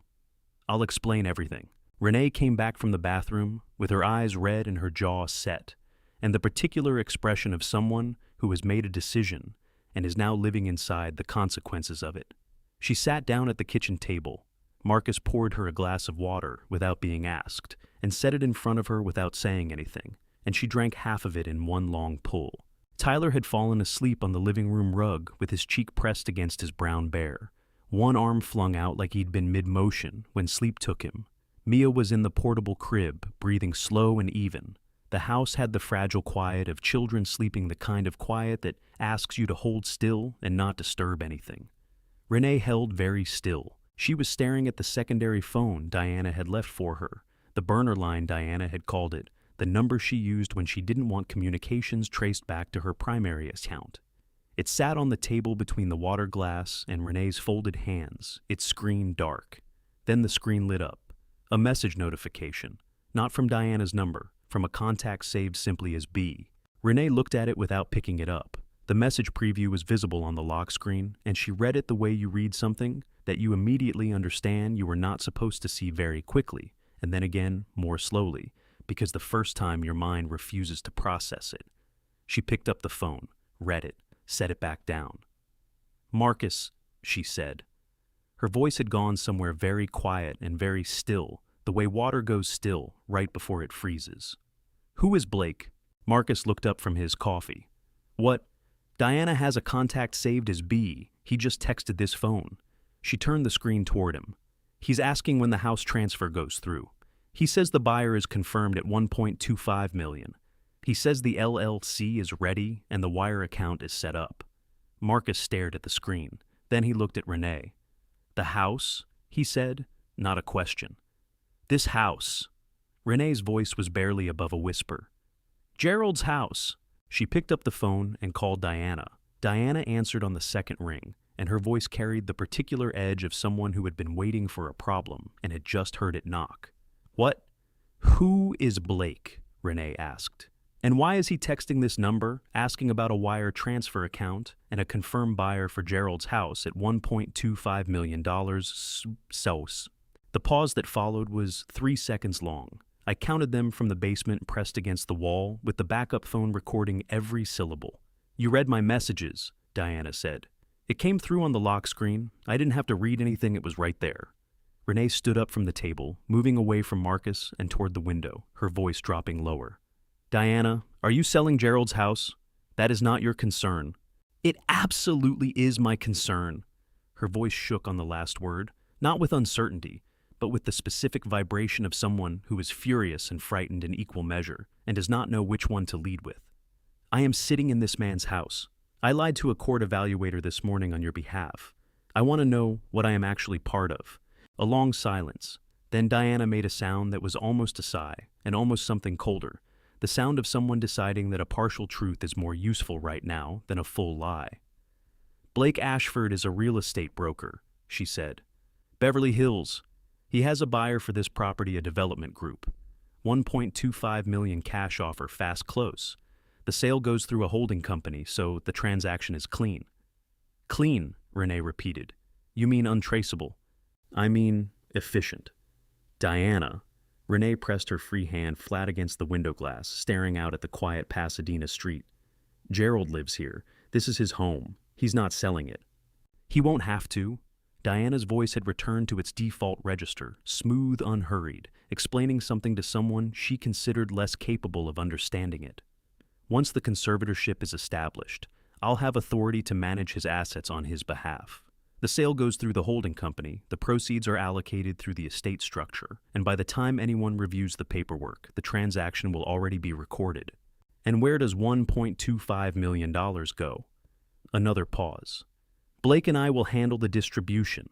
I'll explain everything. Renee came back from the bathroom with her eyes red and her jaw set, and the particular expression of someone who has made a decision and is now living inside the consequences of it. She sat down at the kitchen table. Marcus poured her a glass of water without being asked and set it in front of her without saying anything, and she drank half of it in one long pull. Tyler had fallen asleep on the living room rug with his cheek pressed against his brown bear, one arm flung out like he'd been mid-motion when sleep took him. Mia was in the portable crib, breathing slow and even. The house had the fragile quiet of children sleeping, the kind of quiet that asks you to hold still and not disturb anything. Renee held very still. She was staring at the secondary phone Diana had left for her, the burner line Diana had called it, the number she used when she didn't want communications traced back to her primary account. It sat on the table between the water glass and Renee's folded hands, its screen dark. Then the screen lit up. A message notification, not from Diana's number, from a contact saved simply as B. Renee looked at it without picking it up. The message preview was visible on the lock screen, and she read it the way you read something that you immediately understand you were not supposed to see very quickly, and then again more slowly, because the first time your mind refuses to process it. She picked up the phone, read it, set it back down. "Marcus," she said. Her voice had gone somewhere very quiet and very still, the way water goes still right before it freezes. "Who is Blake?" Marcus looked up from his coffee. "What? Diana has a contact saved as B. He just texted this phone." She turned the screen toward him. "He's asking when the house transfer goes through. He says the buyer is confirmed at $1.25 million. He says the LLC is ready and the wire account is set up." Marcus stared at the screen. Then he looked at Renee. "The house?" he said, not a question. "This house." Renee's voice was barely above a whisper. "Gerald's house." She picked up the phone and called Diana. Diana answered on the second ring, and her voice carried the particular edge of someone who had been waiting for a problem and had just heard it knock. "What? Who is Blake?" Renee asked. "And why is he texting this number, asking about a wire transfer account and a confirmed buyer for Gerald's house at $1.25 million? The pause that followed was 3 seconds long. I counted them from the basement pressed against the wall, with the backup phone recording every syllable. "You read my messages," Diana said. "It came through on the lock screen. I didn't have to read anything, it was right there." Renee stood up from the table, moving away from Marcus and toward the window, her voice dropping lower. "Diana, are you selling Gerald's house? That is not your concern." "It absolutely is my concern." Her voice shook on the last word, not with uncertainty, but with the specific vibration of someone who is furious and frightened in equal measure and does not know which one to lead with. "I am sitting in this man's house. I lied to a court evaluator this morning on your behalf. I want to know what I am actually part of." A long silence. Then Diana made a sound that was almost a sigh and almost something colder, the sound of someone deciding that a partial truth is more useful right now than a full lie. "Blake Ashford is a real estate broker," she said. "Beverly Hills. He has a buyer for this property, a development group. $1.25 million cash offer, fast close. The sale goes through a holding company, so the transaction is clean." "Clean," Renee repeated. "You mean untraceable?" "I mean efficient." "Diana." Renee pressed her free hand flat against the window glass, staring out at the quiet Pasadena street. "Gerald lives here. This is his home. He's not selling it." "He won't have to." Diana's voice had returned to its default register, smooth, unhurried, explaining something to someone she considered less capable of understanding it. "Once the conservatorship is established, I'll have authority to manage his assets on his behalf. The sale goes through the holding company, the proceeds are allocated through the estate structure, and by the time anyone reviews the paperwork, the transaction will already be recorded." "And where does $1.25 million go?" Another pause. "Blake and I will handle the distribution."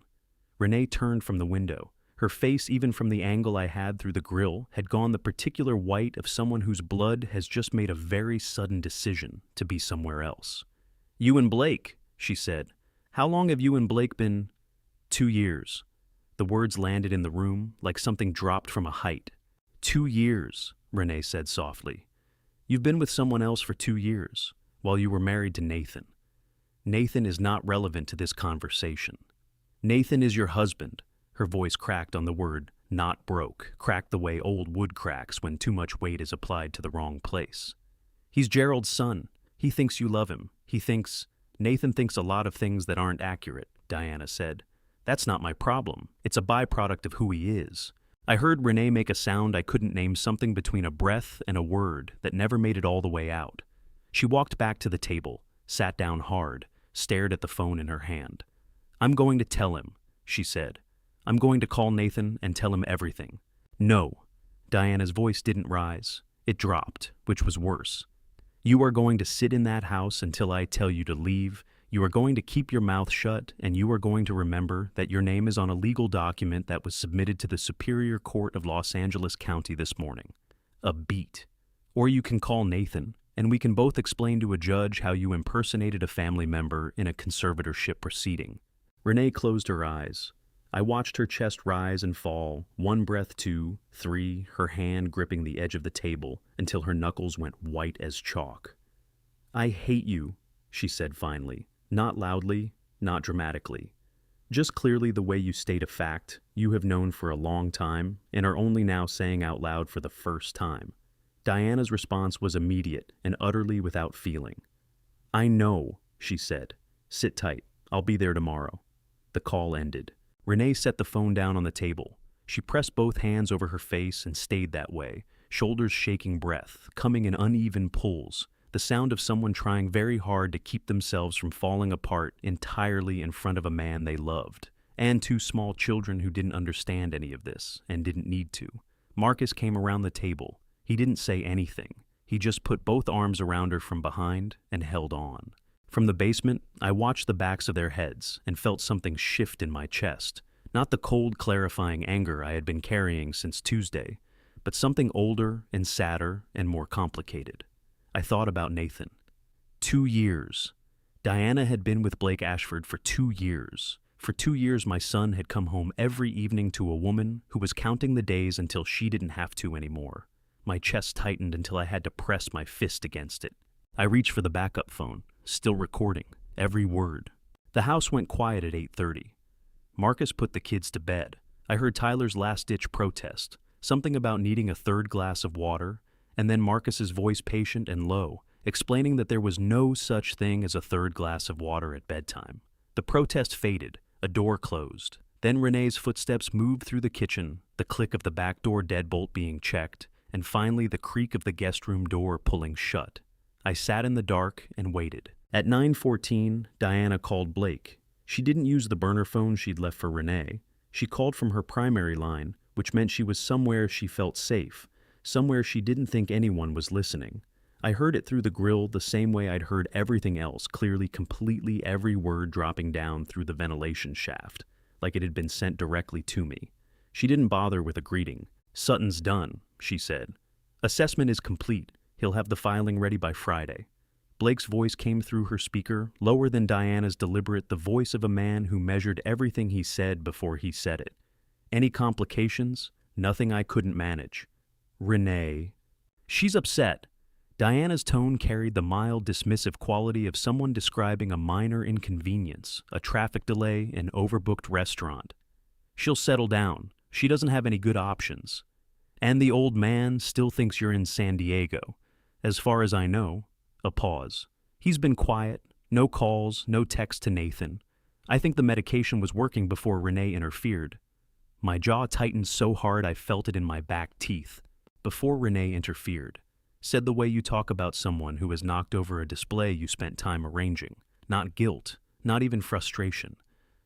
Renee turned from the window. Her face, even from the angle I had through the grill, had gone the particular white of someone whose blood has just made a very sudden decision to be somewhere else. "You and Blake," she said. "How long have you and Blake been—" "2 years." The words landed in the room like something dropped from a height. 2 years, Renee said softly. "You've been with someone else for 2 years, while you were married to Nathan. Nathan is not relevant to this conversation. Nathan is your husband." Her voice cracked on the word, not broke, cracked the way old wood cracks when too much weight is applied to the wrong place. "He's Gerald's son. He thinks you love him. Nathan thinks a lot of things that aren't accurate," Diana said. That's not my problem. It's a byproduct of who he is. I heard Renee make a sound I couldn't name, something between a breath and a word that never made it all the way out. She walked back to the table, sat down hard, stared at the phone in her hand. "I'm going to tell him," she said. "I'm going to call Nathan and tell him everything." "No." Diana's voice didn't rise. It dropped, which was worse. "You are going to sit in that house until I tell you to leave. You are going to keep your mouth shut, and you are going to remember that your name is on a legal document that was submitted to the Superior Court of Los Angeles County this morning. A beat. Or you can call Nathan, and we can both explain to a judge how you impersonated a family member in a conservatorship proceeding." Renee closed her eyes. I watched her chest rise and fall, one breath, two, three, her hand gripping the edge of the table until her knuckles went white as chalk. "I hate you," she said finally. Not loudly, not dramatically. Just clearly the way you state a fact you have known for a long time and are only now saying out loud for the first time. Diana's response was immediate and utterly without feeling. "I know," she said. "Sit tight. I'll be there tomorrow." The call ended. Renee set the phone down on the table. She pressed both hands over her face and stayed that way, shoulders shaking, breath coming in uneven pulls, the sound of someone trying very hard to keep themselves from falling apart entirely in front of a man they loved, and two small children who didn't understand any of this and didn't need to. Marcus came around the table. He didn't say anything. He just put both arms around her from behind and held on. From the basement, I watched the backs of their heads and felt something shift in my chest. Not the cold, clarifying anger I had been carrying since Tuesday, but something older and sadder and more complicated. I thought about Nathan. 2 years. Diana had been with Blake Ashford for 2 years. For 2 years, my son had come home every evening to a woman who was counting the days until she didn't have to anymore. My chest tightened until I had to press my fist against it. I reached for the backup phone, still recording, every word. The house went quiet at 8:30. Marcus put the kids to bed. I heard Tyler's last-ditch protest, something about needing a third glass of water, and then Marcus's voice patient and low, explaining that there was no such thing as a third glass of water at bedtime. The protest faded, a door closed. Then Renee's footsteps moved through the kitchen, the click of the back door deadbolt being checked, and finally the creak of the guest room door pulling shut. I sat in the dark and waited. At 9:14, Diana called Blake. She didn't use the burner phone she'd left for Renee. She called from her primary line, which meant she was somewhere she felt safe, somewhere she didn't think anyone was listening. I heard it through the grill the same way I'd heard everything else, clearly, completely, every word dropping down through the ventilation shaft, like it had been sent directly to me. She didn't bother with a greeting. "Sutton's done," she said. "Assessment is complete. He'll have the filing ready by Friday." Blake's voice came through her speaker, lower than Diana's, deliberate, the voice of a man who measured everything he said before he said it. "Any complications? Nothing I couldn't manage." "Renee." "She's upset." Diana's tone carried the mild, dismissive quality of someone describing a minor inconvenience, a traffic delay, an overbooked restaurant. "She'll settle down. She doesn't have any good options. And the old man still thinks you're in San Diego. As far as I know." A pause. "He's been quiet. No calls, no text to Nathan. I think the medication was working before Renee interfered." My jaw tightened so hard I felt it in my back teeth. "Before Renee interfered." Said the way you talk about someone who has knocked over a display you spent time arranging. Not guilt, not even frustration.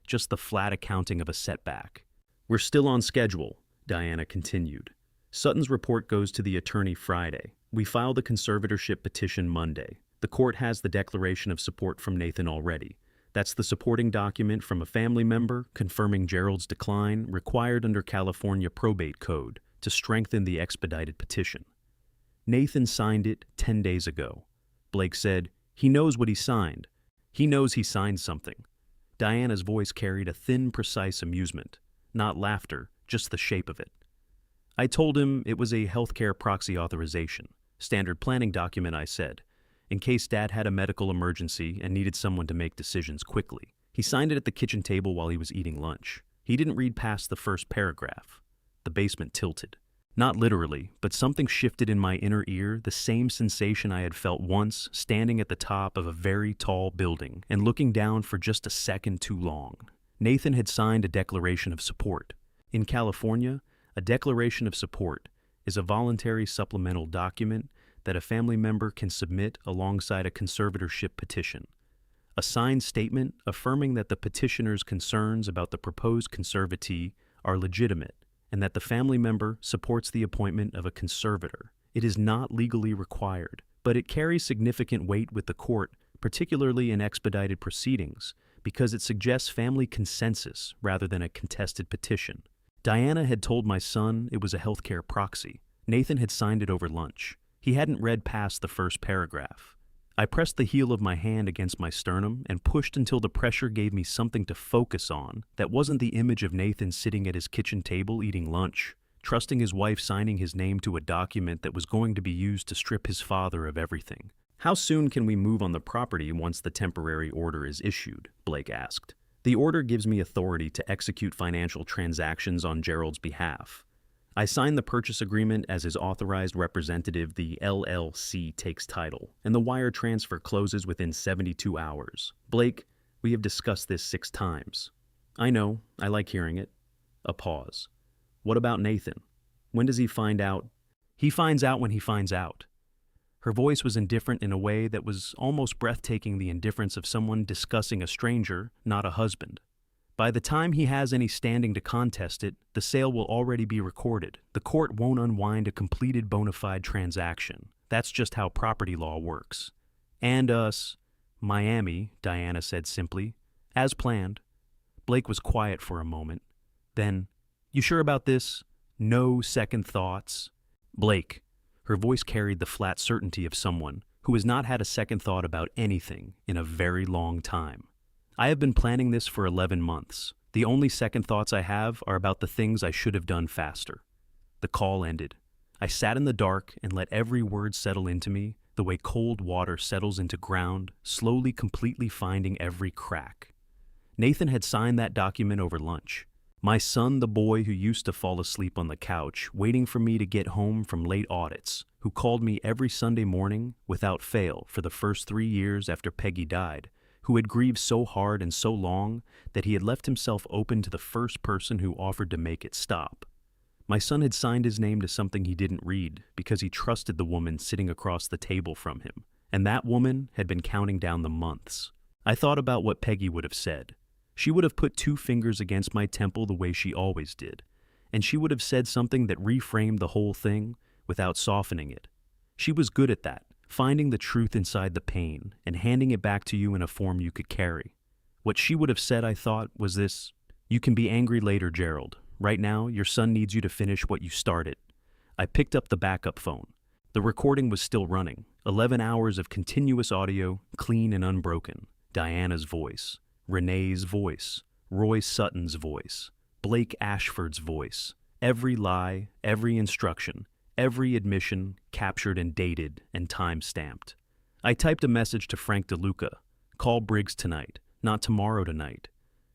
Just the flat accounting of a setback. "We're still on schedule," Diana continued. "Sutton's report goes to the attorney Friday. We file the conservatorship petition Monday. The court has the declaration of support from Nathan already. That's the supporting document from a family member confirming Gerald's decline, required under California probate code to strengthen the expedited petition. Nathan signed it 10 days ago. Blake said, he knows what he signed. He knows he signed something. Diana's voice carried a thin, precise amusement. Not laughter, just the shape of it. I told him it was a healthcare proxy authorization. Standard planning document, I said, in case Dad had a medical emergency and needed someone to make decisions quickly. He signed it at the kitchen table while he was eating lunch. He didn't read past the first paragraph. The basement tilted. Not literally, but something shifted in my inner ear, the same sensation I had felt once standing at the top of a very tall building and looking down for just a second too long. Nathan had signed a declaration of support. In California, a declaration of support is a voluntary supplemental document that a family member can submit alongside a conservatorship petition. A signed statement affirming that the petitioner's concerns about the proposed conservatee are legitimate and that the family member supports the appointment of a conservator. It is not legally required, but it carries significant weight with the court, particularly in expedited proceedings, because it suggests family consensus rather than a contested petition. Diana had told my son it was a healthcare proxy. Nathan had signed it over lunch. He hadn't read past the first paragraph. I pressed the heel of my hand against my sternum and pushed until the pressure gave me something to focus on that wasn't the image of Nathan sitting at his kitchen table eating lunch, trusting his wife signing his name to a document that was going to be used to strip his father of everything. "How soon can we move on the property once the temporary order is issued?" Blake asked. "The order gives me authority to execute financial transactions on Gerald's behalf. I signed the purchase agreement as his authorized representative. The LLC takes title, and the wire transfer closes within 72 hours. Blake, we have discussed this 6 times. I know, I like hearing it." A pause. "What about Nathan? When does he find out?" "He finds out when he finds out." Her voice was indifferent in a way that was almost breathtaking, the indifference of someone discussing a stranger, not a husband. "By the time he has any standing to contest it, the sale will already be recorded. The court won't unwind a completed bona fide transaction. That's just how property law works." "And us." "Miami," Diana said simply. "As planned." Blake was quiet for a moment. Then, "You sure about this? No second thoughts?" "Blake." Her voice carried the flat certainty of someone who has not had a second thought about anything in a very long time. "I have been planning this for 11 months. The only second thoughts I have are about the things I should have done faster." The call ended. I sat in the dark and let every word settle into me, the way cold water settles into ground, slowly, completely finding every crack. Nathan had signed that document over lunch. My son, the boy who used to fall asleep on the couch, waiting for me to get home from late audits, who called me every Sunday morning, without fail, for the first 3 years after Peggy died, who had grieved so hard and so long that he had left himself open to the first person who offered to make it stop. My son had signed his name to something he didn't read because he trusted the woman sitting across the table from him, and that woman had been counting down the months. I thought about what Peggy would have said. She would have put 2 fingers against my temple the way she always did, and she would have said something that reframed the whole thing without softening it. She was good at that, finding the truth inside the pain and handing it back to you in a form you could carry. What she would have said, I thought, was this: "You can be angry later, Gerald. Right now, your son needs you to finish what you started." I picked up the backup phone. The recording was still running. 11 hours of continuous audio, clean and unbroken. Diana's voice. Renee's voice, Roy Sutton's voice, Blake Ashford's voice, every lie, every instruction, every admission captured and dated and time-stamped. I typed a message to Frank DeLuca: "Call Briggs tonight, not tomorrow tonight.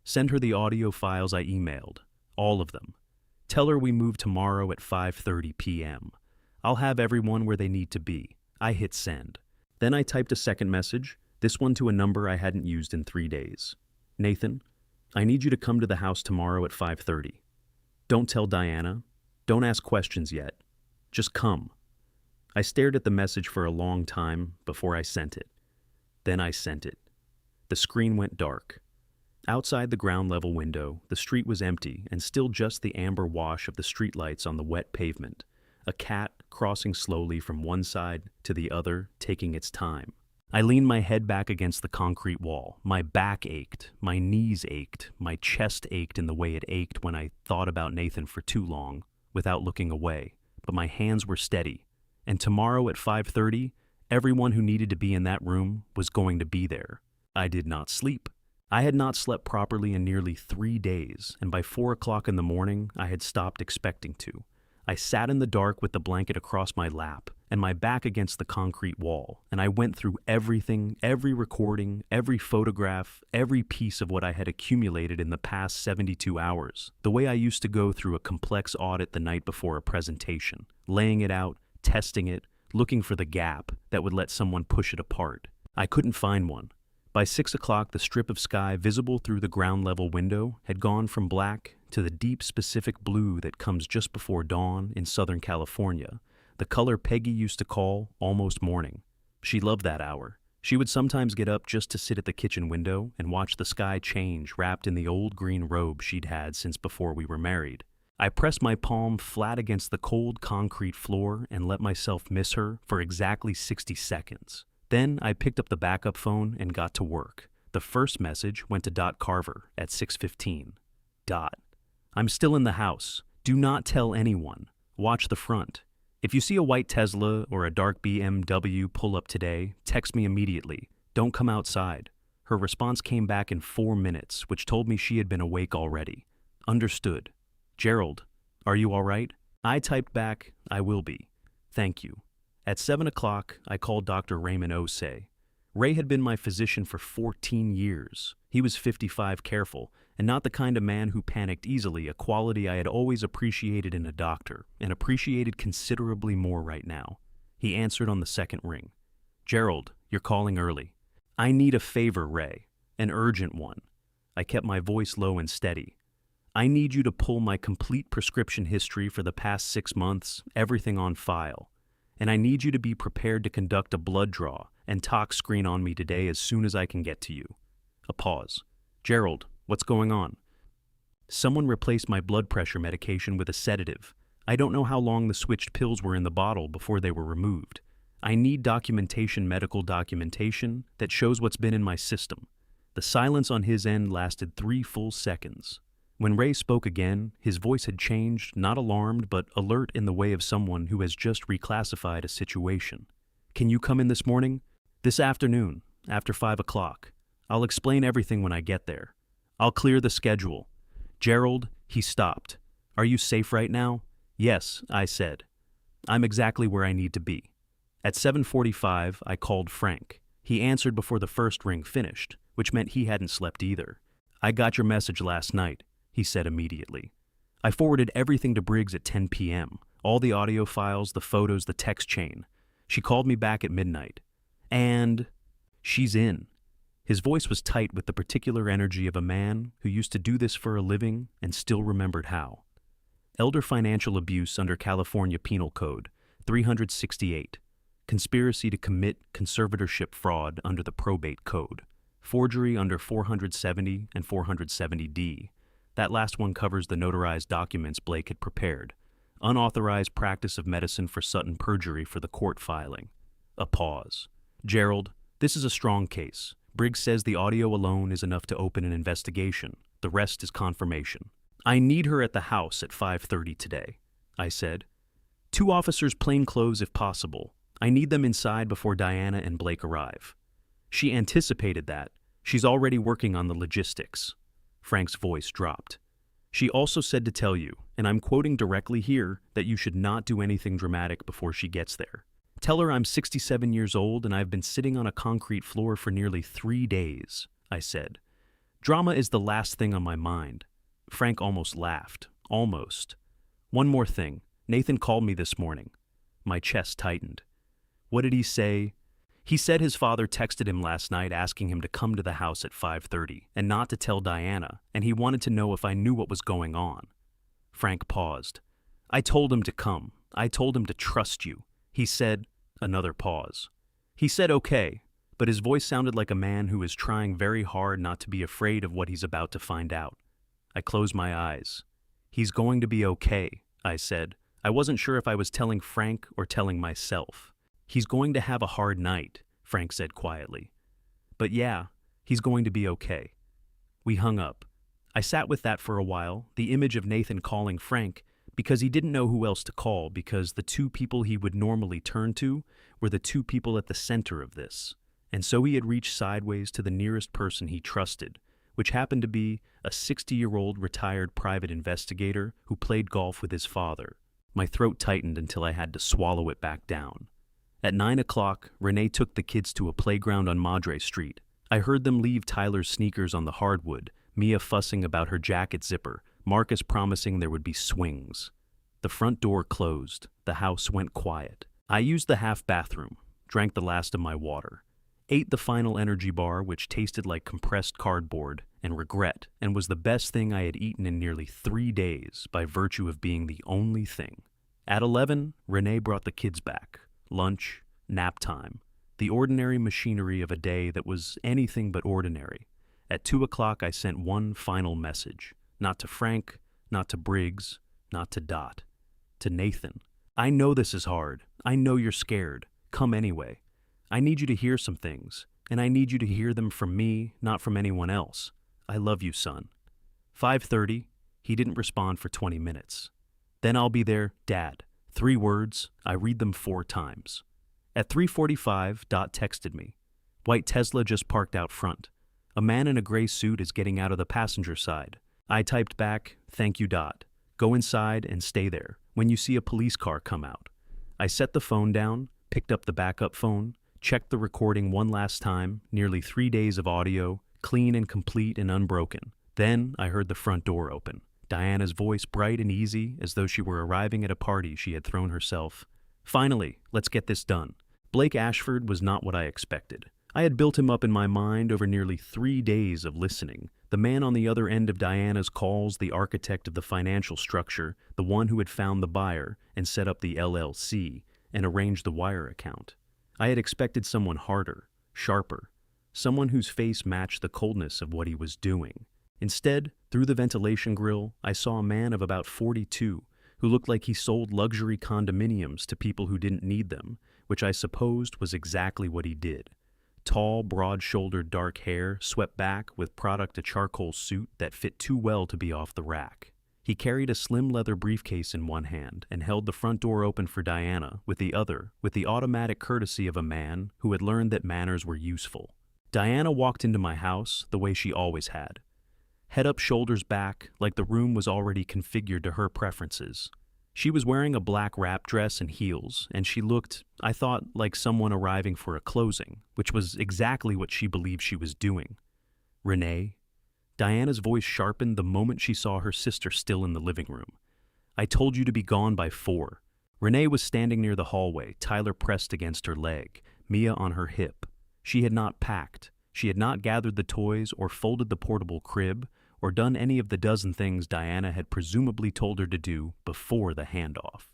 Send her the audio files I emailed, all of them. Tell her we move tomorrow at 5:30 p.m. I'll have everyone where they need to be." I hit send. Then I typed a second message, this one to a number I hadn't used in 3 days. "Nathan, I need you to come to the house tomorrow at 5:30. Don't tell Diana. Don't ask questions yet. Just come." I stared at the message for a long time before I sent it. Then I sent it. The screen went dark. Outside the ground level window, the street was empty and still just the amber wash of the streetlights on the wet pavement. A cat crossing slowly from one side to the other, taking its time. I leaned my head back against the concrete wall. My back ached, my knees ached, my chest ached in the way it ached when I thought about Nathan for too long, without looking away. But my hands were steady. And tomorrow at 5:30, everyone who needed to be in that room was going to be there. I did not sleep. I had not slept properly in nearly 3 days, and by 4 o'clock in the morning, I had stopped expecting to. I sat in the dark with the blanket across my lap and my back against the concrete wall, and I went through everything, every recording, every photograph, every piece of what I had accumulated in the past 72 hours, the way I used to go through a complex audit the night before a presentation, laying it out, testing it, looking for the gap that would let someone push it apart. I couldn't find one, By 6 o'clock, the strip of sky visible through the ground-level window had gone from black to the deep specific blue that comes just before dawn in Southern California, the color Peggy used to call almost morning. She loved that hour. She would sometimes get up just to sit at the kitchen window and watch the sky change wrapped in the old green robe she'd had since before we were married. I pressed my palm flat against the cold concrete floor and let myself miss her for exactly 60 seconds. Then I picked up the backup phone and got to work. The first message went to Dot Carver at 6:15. Dot. I'm still in the house. Do not tell anyone. Watch the front. If you see a white Tesla or a dark BMW pull up today, text me immediately. Don't come outside. Her response came back in 4 minutes, which told me she had been awake already. Understood. Gerald, are you all right? I typed back, I will be. Thank you. At 7 o'clock, I called Dr. Raymond Osei. Ray had been my physician for 14 years. He was 55 careful, and not the kind of man who panicked easily, a quality I had always appreciated in a doctor, and appreciated considerably more right now. He answered on the second ring. Gerald, you're calling early. I need a favor, Ray. An urgent one. I kept my voice low and steady. I need you to pull my complete prescription history for the past 6 months, everything on file. And I need you to be prepared to conduct a blood draw and tox screen on me today as soon as I can get to you. A pause. Gerald, what's going on? Someone replaced my blood pressure medication with a sedative. I don't know how long the switched pills were in the bottle before they were removed. I need documentation, medical documentation, that shows what's been in my system. The silence on his end lasted 3 full seconds. When Ray spoke again, his voice had changed, not alarmed, but alert in the way of someone who has just reclassified a situation. Can you come in this morning? This afternoon, after 5 o'clock. I'll explain everything when I get there. I'll clear the schedule. Gerald, he stopped. Are you safe right now? Yes, I said. I'm exactly where I need to be. At 7:45, I called Frank. He answered before the first ring finished, which meant he hadn't slept either. I got your message last night, he said immediately. I forwarded everything to Briggs at 10 p.m., all the audio files, the photos, the text chain. She called me back at midnight. And she's in. His voice was tight with the particular energy of a man who used to do this for a living and still remembered how. Elder financial abuse under California Penal Code 368. Conspiracy to commit conservatorship fraud under the probate code. Forgery under 470 and 470D. That last one covers the notarized documents Blake had prepared. Unauthorized practice of medicine for Sutton perjury for the court filing. A pause. Gerald, this is a strong case. Briggs says the audio alone is enough to open an investigation. The rest is confirmation. I need her at the house at 5:30 today, I said. 2 officers plainclothes if possible. I need them inside before Diana and Blake arrive. She anticipated that. She's already working on the logistics. Frank's voice dropped. She also said to tell you, and I'm quoting directly here, that you should not do anything dramatic before she gets there. Tell her I'm 67 years old and I've been sitting on a concrete floor for nearly 3 days, I said. Drama is the last thing on my mind. Frank almost laughed. Almost. One more thing. Nathan called me this morning. My chest tightened. What did he say? He said his father texted him last night asking him to come to the house at 5:30 and not to tell Diana, and he wanted to know if I knew what was going on. Frank paused. I told him to come. I told him to trust you. He said, another pause. He said okay, but his voice sounded like a man who is trying very hard not to be afraid of what he's about to find out. I closed my eyes. He's going to be okay, I said. I wasn't sure if I was telling Frank or telling myself. He's going to have a hard night, Frank said quietly. But yeah, he's going to be okay. We hung up. I sat with that for a while, the image of Nathan calling Frank, because he didn't know who else to call, because the 2 people he would normally turn to were the 2 people at the center of this. And so he had reached sideways to the nearest person he trusted, which happened to be a 60-year-old retired private investigator who played golf with his father. My throat tightened until I had to swallow it back down. At 9 o'clock, Renee took the kids to a playground on Madre Street. I heard them leave Tyler's sneakers on the hardwood, Mia fussing about her jacket zipper, Marcus promising there would be swings. The front door closed. The house went quiet. I used the half bathroom, drank the last of my water. ate the final energy bar, which tasted like compressed cardboard and regret, and was the best thing I had eaten in nearly 3 days by virtue of being the only thing. At 11, Renee brought the kids back. Lunch, nap time, the ordinary machinery of a day that was anything but ordinary. At 2 o'clock, I sent one final message. Not to Frank, not to Briggs, not to Dot. To Nathan. I know this is hard. I know you're scared. Come anyway. I need you to hear some things, and I need you to hear them from me, not from anyone else. I love you, son. 5:30, he didn't respond for 20 minutes. Then I'll be there, Dad. 3 words, I read them 4 times. At 3:45, Dot texted me. White Tesla just parked out front. A man in a gray suit is getting out of the passenger side. I typed back, thank you, Dot. Go inside and stay there when you see a police car come out. I set the phone down, picked up the backup phone, checked the recording one last time, nearly 3 days of audio, clean and complete and unbroken. Then I heard the front door open. Diana's voice bright and easy, as though she were arriving at a party she had thrown herself. Finally, let's get this done. Blake Ashford was not what I expected. I had built him up in my mind over nearly 3 days of listening. The man on the other end of Diana's calls, the architect of the financial structure, the one who had found the buyer and set up the LLC and arranged the wire account. I had expected someone harder, sharper, someone whose face matched the coldness of what he was doing. Instead, through the ventilation grill, I saw a man of about 42 who looked like he sold luxury condominiums to people who didn't need them, which I supposed was exactly what he did. Tall, broad-shouldered dark hair swept back with product a charcoal suit that fit too well to be off the rack. He carried a slim leather briefcase in one hand and held the front door open for Diana with the other, with the automatic courtesy of a man who had learned that manners were useful. Diana walked into my house the way she always had. Head up, shoulders back, like the room was already configured to her preferences. She was wearing a black wrap dress and heels, and she looked, I thought, like someone arriving for a closing, which was exactly what she believed she was doing. Renee? Diana's voice sharpened the moment she saw her sister still in the living room. I told you to be gone by 4. Renee was standing near the hallway, Tyler pressed against her leg, Mia on her hip. She had not packed. She had not gathered the toys or folded the portable crib or done any of the dozen things Diana had presumably told her to do before the handoff.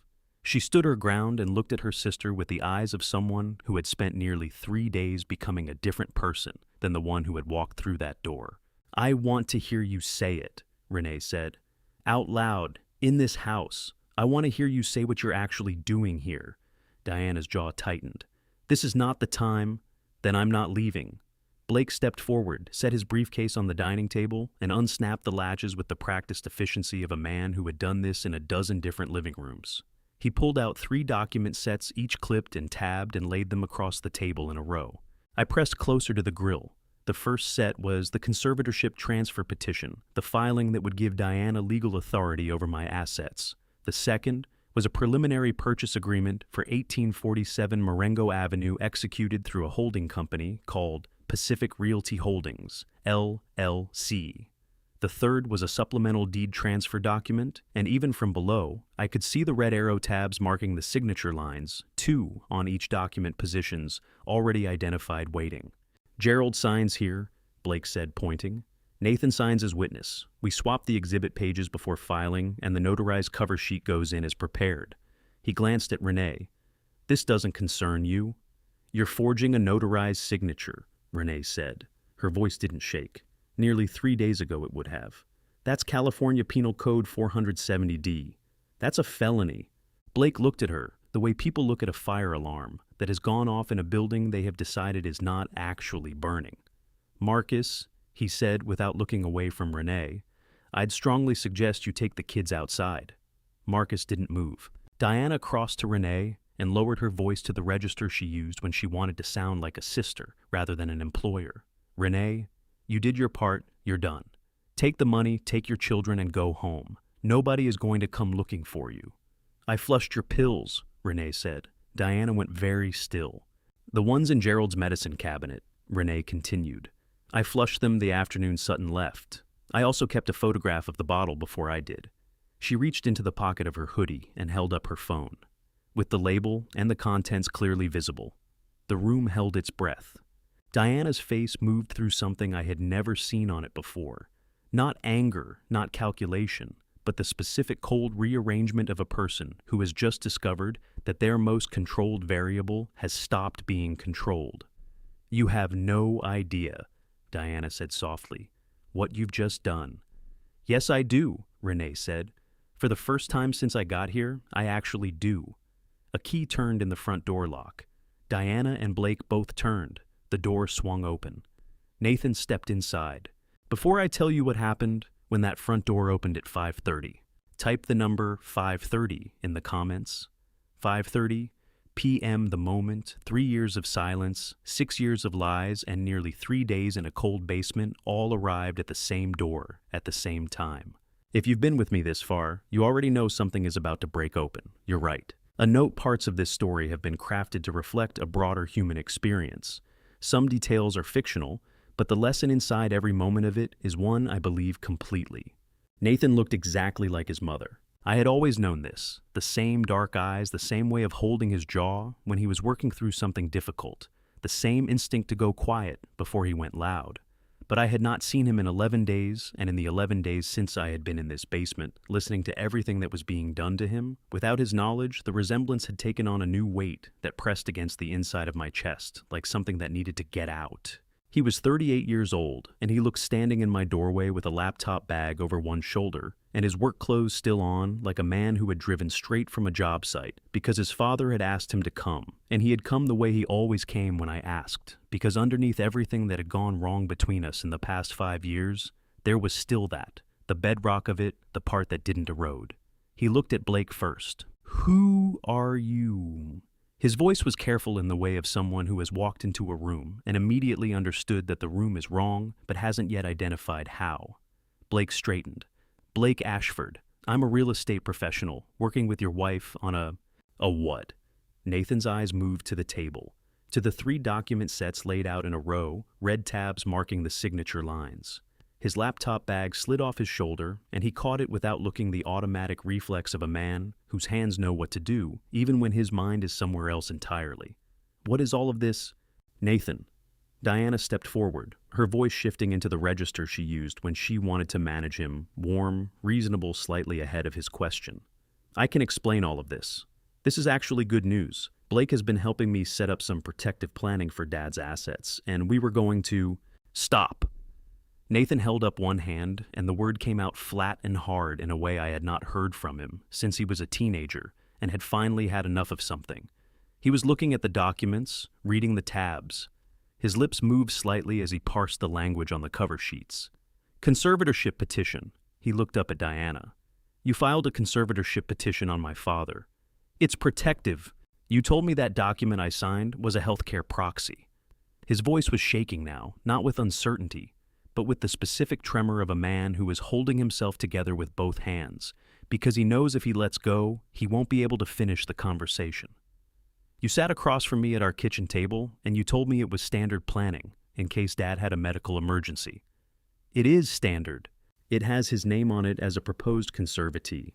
She stood her ground and looked at her sister with the eyes of someone who had spent nearly 3 days becoming a different person than the one who had walked through that door. I want to hear you say it, Renee said. Out loud, in this house. I want to hear you say what you're actually doing here. Diana's jaw tightened. This is not the time. Then I'm not leaving. Blake stepped forward, set his briefcase on the dining table, and unsnapped the latches with the practiced efficiency of a man who had done this in a dozen different living rooms. He pulled out 3 document sets, each clipped and tabbed, and laid them across the table in a row. I pressed closer to the grill. The first set was the conservatorship transfer petition, the filing that would give Diana legal authority over my assets. The second was a preliminary purchase agreement for 1847 Marengo Avenue executed through a holding company called Pacific Realty Holdings, LLC. The third was a supplemental deed transfer document, and even from below, I could see the red arrow tabs marking the signature lines, 2 on each document positions, already identified waiting. Gerald signs here, Blake said, pointing. Nathan signs as witness. We swap the exhibit pages before filing, and the notarized cover sheet goes in as prepared. He glanced at Renee. This doesn't concern you. You're forging a notarized signature, Renee said. Her voice didn't shake. Nearly 3 days ago it would have. That's California Penal Code 470D. That's a felony. Blake looked at her, the way people look at a fire alarm that has gone off in a building they have decided is not actually burning. Marcus, he said without looking away from Renee, I'd strongly suggest you take the kids outside. Marcus didn't move. Diana crossed to Renee and lowered her voice to the register she used when she wanted to sound like a sister rather than an employer. Renee, you did your part, you're done. Take the money, take your children, and go home. Nobody is going to come looking for you. I flushed your pills, Renee said. Diana went very still. The ones in Gerald's medicine cabinet, Renee continued. I flushed them the afternoon Sutton left. I also kept a photograph of the bottle before I did. She reached into the pocket of her hoodie and held up her phone. With the label and the contents clearly visible, the room held its breath. Diana's face moved through something I had never seen on it before. Not anger, not calculation, but the specific cold rearrangement of a person who has just discovered that their most controlled variable has stopped being controlled. "You have no idea," Diana said softly, "what you've just done." "Yes, I do," Renee said. "For the first time since I got here, I actually do." A key turned in the front door lock. Diana and Blake both turned. The door swung open. Nathan stepped inside. "Before I tell you what happened when that front door opened at 5:30, type the number 5:30 in the comments. 5:30 p.m. the moment, 3 years of silence, 6 years of lies, and nearly 3 days in a cold basement all arrived at the same door at the same time. If you've been with me this far, you already know something is about to break open. You're right. A note: parts of this story have been crafted to reflect a broader human experience. Some details are fictional, but the lesson inside every moment of it is one I believe completely. Nathan looked exactly like his mother. I had always known this. The same dark eyes, the same way of holding his jaw when he was working through something difficult, the same instinct to go quiet before he went loud. But I had not seen him in 11 days, and in the 11 days since I had been in this basement, listening to everything that was being done to him, without his knowledge, the resemblance had taken on a new weight that pressed against the inside of my chest, like something that needed to get out. He was 38 years old, and he looked standing in my doorway with a laptop bag over one shoulder, and his work clothes still on, like a man who had driven straight from a job site, because his father had asked him to come, and he had come the way he always came when I asked, because underneath everything that had gone wrong between us in the past 5 years, there was still that, the bedrock of it, the part that didn't erode. He looked at Blake first. "Who are you?" His voice was careful in the way of someone who has walked into a room and immediately understood that the room is wrong, but hasn't yet identified how. Blake straightened. "Blake Ashford. I'm a real estate professional, working with your wife on a what?" Nathan's eyes moved to the table, to the 3 document sets laid out in a row, red tabs marking the signature lines. His laptop bag slid off his shoulder, and he caught it without looking, the automatic reflex of a man whose hands know what to do, even when his mind is somewhere else entirely. "What is all of this?" "Nathan." Diana stepped forward, her voice shifting into the register she used when she wanted to manage him, warm, reasonable, slightly ahead of his question. "I can explain all of this. This is actually good news. Blake has been helping me set up some protective planning for Dad's assets, and we were going to—" "Stop!" Nathan held up one hand, and the word came out flat and hard in a way I had not heard from him since he was a teenager and had finally had enough of something. He was looking at the documents, reading the tabs. His lips moved slightly as he parsed the language on the cover sheets. "Conservatorship petition." He looked up at Diana. "You filed a conservatorship petition on my father. It's protective. You told me that document I signed was a healthcare proxy." His voice was shaking now, not with uncertainty, but with the specific tremor of a man who is holding himself together with both hands, because he knows if he lets go, he won't be able to finish the conversation. "You sat across from me at our kitchen table, and you told me it was standard planning, in case Dad had a medical emergency." "It is standard. It has his name on it as a proposed conservatee."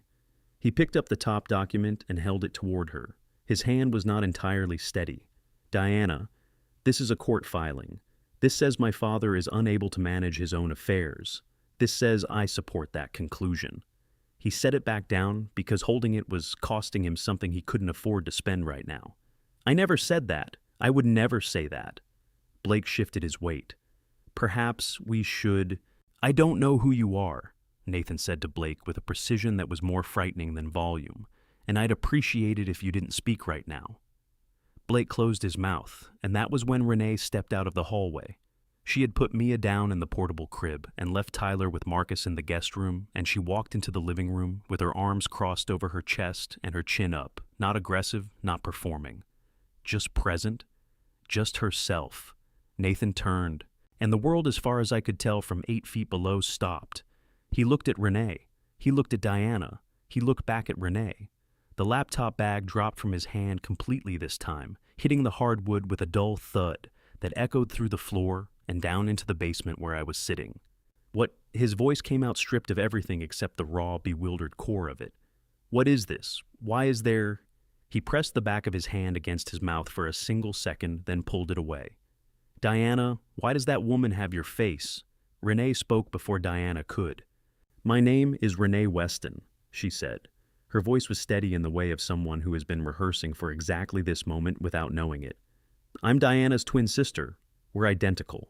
He picked up the top document and held it toward her. His hand was not entirely steady. "Diana, this is a court filing. This says my father is unable to manage his own affairs. This says I support that conclusion." He set it back down because holding it was costing him something he couldn't afford to spend right now. "I never said that. I would never say that." Blake shifted his weight. "Perhaps we should—" "I don't know who you are," Nathan said to Blake with a precision that was more frightening than volume, "and I'd appreciate it if you didn't speak right now." Blake closed his mouth, and that was when Renee stepped out of the hallway. She had put Mia down in the portable crib and left Tyler with Marcus in the guest room, and she walked into the living room with her arms crossed over her chest and her chin up, not aggressive, not performing. Just present, just herself. Nathan turned, and the world, as far as I could tell from 8 feet below, stopped. He looked at Renee. He looked at Diana. He looked back at Renee. The laptop bag dropped from his hand completely this time, hitting the hardwood with a dull thud that echoed through the floor and down into the basement where I was sitting. His voice came out stripped of everything except the raw, bewildered core of it. "What is this? Why is there—" He pressed the back of his hand against his mouth for a single second, then pulled it away. Diana, why does that woman have your face? Renee spoke before Diana could. My name is Renee Weston, she said. Her voice was steady in the way of someone who has been rehearsing for exactly this moment without knowing it. I'm Diana's twin sister. We're identical.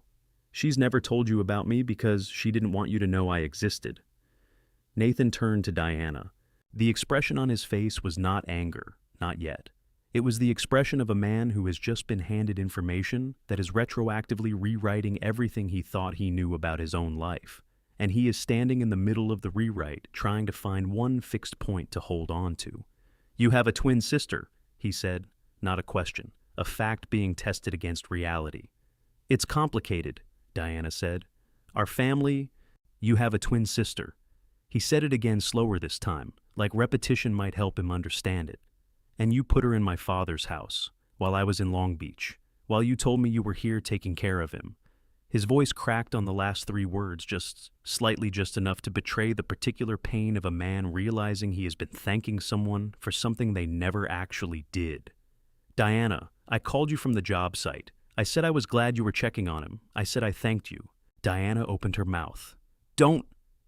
She's never told you about me because she didn't want you to know I existed. Nathan turned to Diana. The expression on his face was not anger, not yet. It was the expression of a man who has just been handed information that is retroactively rewriting everything he thought he knew about his own life. And he is standing in the middle of the rewrite, trying to find one fixed point to hold on to. You have a twin sister, he said, not a question, a fact being tested against reality. It's complicated, Diana said. Our family, you have a twin sister. He said it again slower this time, like repetition might help him understand it. And you put her in my father's house, while I was in Long Beach, while you told me you were here taking care of him. His voice cracked on the last three words, just enough to betray the particular pain of a man realizing he has been thanking someone for something they never actually did. Diana, I called you from the job site. I said I was glad you were checking on him. I said I thanked you. Diana opened her mouth. Don't,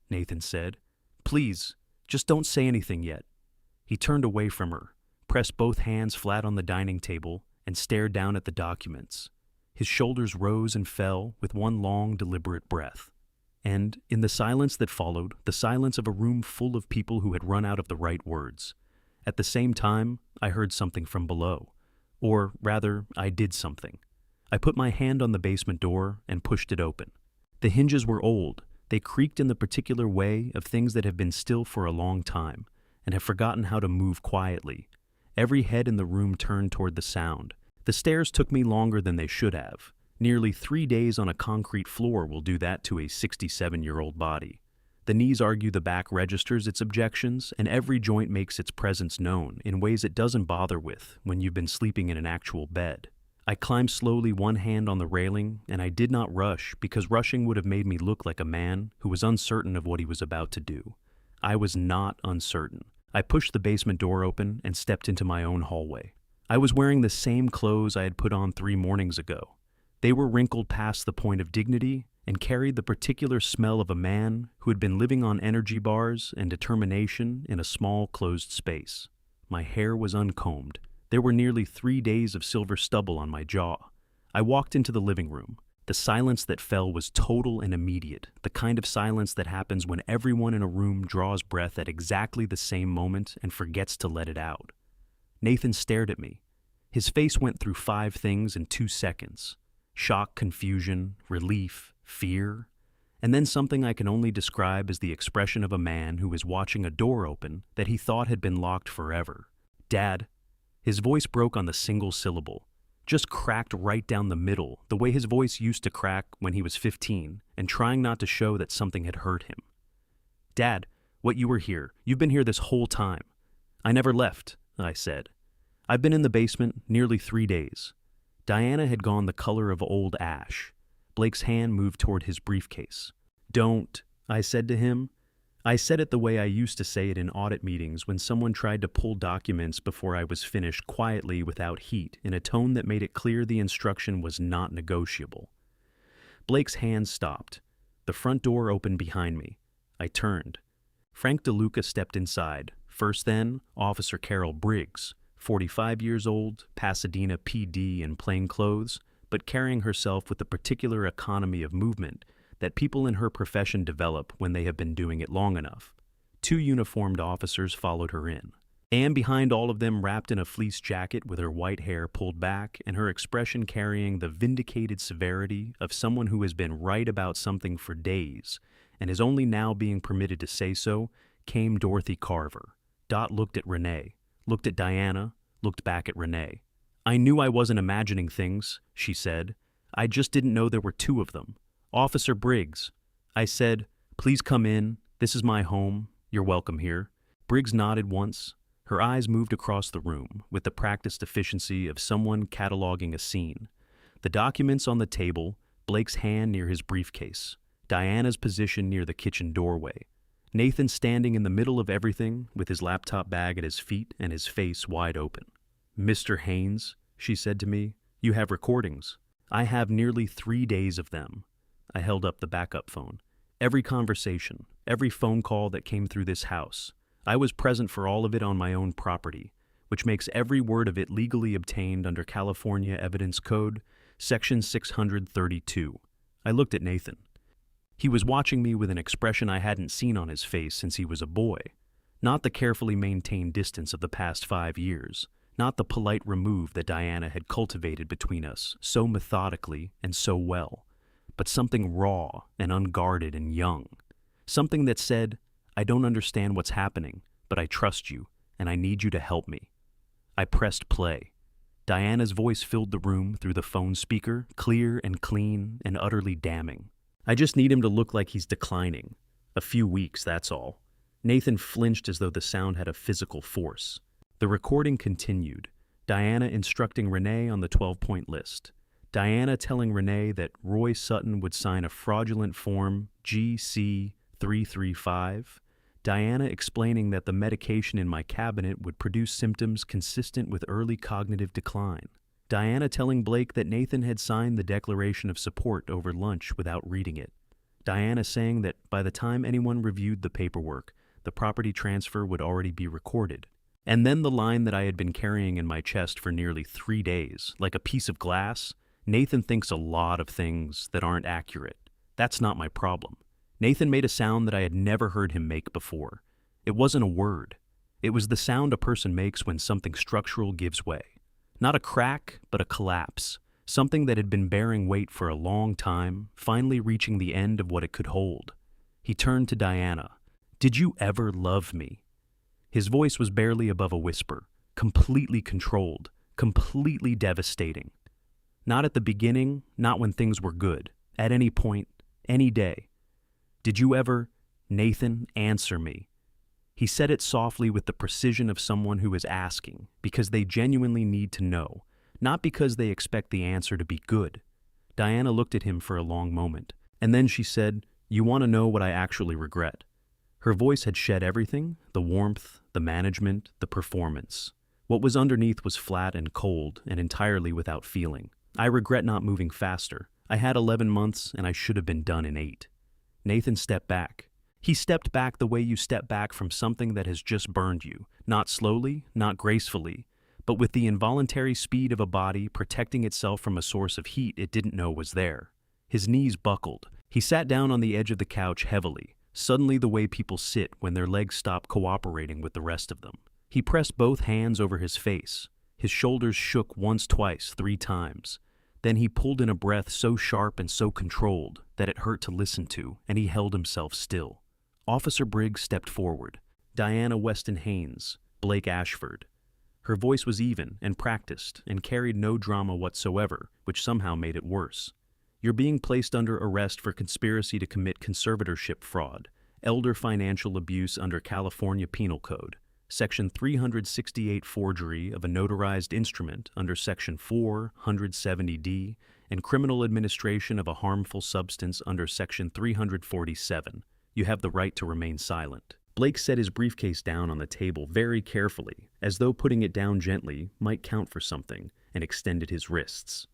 Nathan said. Please, just don't say anything yet. He turned away from her, pressed both hands flat on the dining table, and stared down at the documents. His shoulders rose and fell with one long, deliberate breath. And, in the silence that followed, the silence of a room full of people who had run out of the right words. At the same time, I heard something from below. Or, rather, I did something. I put my hand on the basement door and pushed it open. The hinges were old. They creaked in the particular way of things that have been still for a long time, and have forgotten how to move quietly. Every head in the room turned toward the sound. The stairs took me longer than they should have. Nearly 3 days on a concrete floor will do that to a 67-year-old body. The knees argue the back registers its objections, and every joint makes its presence known in ways it doesn't bother with when you've been sleeping in an actual bed. I climbed slowly, one hand on the railing, and I did not rush because rushing would have made me look like a man who was uncertain of what he was about to do. I was not uncertain. I pushed the basement door open and stepped into my own hallway. I was wearing the same clothes I had put on 3 mornings ago. They were wrinkled past the point of dignity and carried the particular smell of a man who had been living on energy bars and determination in a small, closed space. My hair was uncombed. There were nearly 3 days of silver stubble on my jaw. I walked into the living room. The silence that fell was total and immediate, the kind of silence that happens when everyone in a room draws breath at exactly the same moment and forgets to let it out. Nathan stared at me. His face went through 5 things in 2 seconds. Shock, confusion, relief, fear, and then something I can only describe as the expression of a man who is watching a door open that he thought had been locked forever. Dad. His voice broke on the single syllable, just cracked right down the middle, the way his voice used to crack when he was 15, and trying not to show that something had hurt him. Dad, what you were here. You've been here this whole time. I never left, I said. I've been in the basement nearly 3 days. Diana had gone the color of old ash. Blake's hand moved toward his briefcase. Don't, I said to him. I said it the way I used to say it in audit meetings when someone tried to pull documents before I was finished quietly without heat, in a tone that made it clear the instruction was not negotiable. Blake's hand stopped. The front door opened behind me. I turned. Frank DeLuca stepped inside. First then, Officer Carol Briggs, 45 years old, Pasadena PD in plain clothes, but carrying herself with the particular economy of movement that people in her profession develop when they have been doing it long enough. 2 uniformed officers followed her in. And behind all of them, wrapped in a fleece jacket with her white hair pulled back and her expression carrying the vindicated severity of someone who has been right about something for days and is only now being permitted to say so, came Dorothy Carver. Dot looked at Renee, looked at Diana, looked back at Renee. I knew I wasn't imagining things, she said. I just didn't know there were 2 of them. Officer Briggs. I said, please come in. This is my home. You're welcome here. Briggs nodded once. Her eyes moved across the room with the practiced efficiency of someone cataloging a scene. The documents on the table, Blake's hand near his briefcase, Diana's position near the kitchen doorway, Nathan standing in the middle of everything with his laptop bag at his feet and his face wide open. Mr. Haynes, she said to me, you have recordings. I have nearly 3 days of them. I held up the backup phone. Every conversation, every phone call that came through this house, I was present for all of it on my own property, which makes every word of it legally obtained under California Evidence Code, Section 632. I looked at Nathan. He was watching me with an expression I hadn't seen on his face since he was a boy. Not the carefully maintained distance of the past 5 years, not the polite remove that Diana had cultivated between us so methodically and so well, but something raw and unguarded and young. Something that said, I don't understand what's happening, but I trust you, and I need you to help me. I pressed play. Diana's voice filled the room through the phone speaker, clear and clean and utterly damning. I just need him to look like he's declining. A few weeks, that's all. Nathan flinched as though the sound had a physical force. The recording continued, Diana instructing Renee on the 12-point list. Diana telling Renee that Roy Sutton would sign a fraudulent form GC335. Diana explaining that the medication in my cabinet would produce symptoms consistent with early cognitive decline. Diana telling Blake that Nathan had signed the declaration of support over lunch without reading it. Diana saying that by the time anyone reviewed the paperwork, the property transfer would already be recorded. And then the line that I had been carrying in my chest for nearly 3 days, like a piece of glass, Nathan thinks a lot of things that aren't accurate. That's not my problem. Nathan made a sound that I had never heard him make before. It wasn't a word. It was the sound a person makes when something structural gives way. Not a crack, but a collapse. Something that had been bearing weight for a long time, finally reaching the end of what it could hold. He turned to Diana. Did you ever love me? His voice was barely above a whisper, completely controlled, completely devastating. Not at the beginning, not when things were good, at any point, any day. Did you ever, Nathan, answer me? He said it softly with the precision of someone who is asking, because they genuinely need to know, not because they expect the answer to be good. Diana looked at him for a long moment, and then she said, You want to know what I actually regret? Her voice had shed everything, the warmth, the management, the performance. What was underneath was flat and cold and entirely without feeling. I regret not moving faster. I had 11 months and I should have been done in 8. Nathan stepped back. He stepped back the way you step back from something that has just burned you, not slowly, not gracefully, but with the involuntary speed of a body protecting itself from a source of heat it didn't know was there. His knees buckled. He sat down on the edge of the couch heavily, suddenly the way people sit when their legs stop cooperating with the rest of them. He pressed both hands over his face. His shoulders shook once, twice, 3 times. Then he pulled in a breath so sharp and so controlled that it hurt to listen to, and he held himself still. Officer Briggs stepped forward. Diana Weston Haynes, Blake Ashford. Her voice was even and practiced and carried no drama whatsoever, which somehow made it worse. You're being placed under arrest for conspiracy to commit conservatorship fraud, elder financial abuse under California Penal Code, Section 368 forgery of a notarized instrument under Section 470D, and criminal administration of a harmful substance under Section 347. You have the right to remain silent. Blake set his briefcase down on the table very carefully, as though putting it down gently might count for something, and extended his wrists.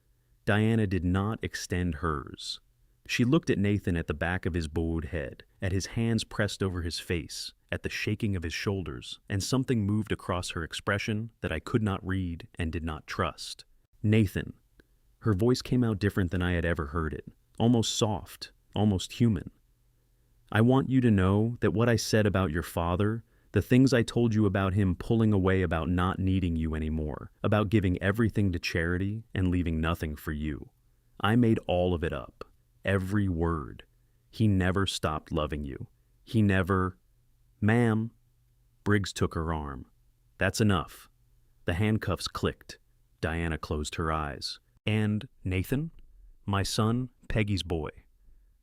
Diana did not extend hers. She looked at Nathan at the back of his bowed head, at his hands pressed over his face, at the shaking of his shoulders, and something moved across her expression that I could not read and did not trust. Nathan. Her voice came out different than I had ever heard it, almost soft, almost human. I want you to know that what I said about your father, the things I told you about him pulling away, about not needing you anymore, about giving everything to charity and leaving nothing for you. I made all of it up. Every word. He never stopped loving you. He never... Ma'am. Briggs took her arm. That's enough. The handcuffs clicked. Diana closed her eyes. And Nathan? My son, Peggy's boy.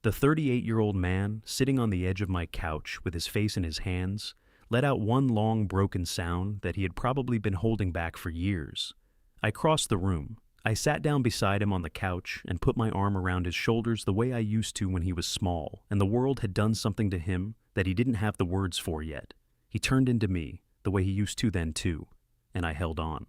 The 38-year-old man, sitting on the edge of my couch with his face in his hands, let out one long broken sound that he had probably been holding back for years. I crossed the room. I sat down beside him on the couch and put my arm around his shoulders the way I used to when he was small and the world had done something to him that he didn't have the words for yet. He turned into me, the way he used to then too, and I held on.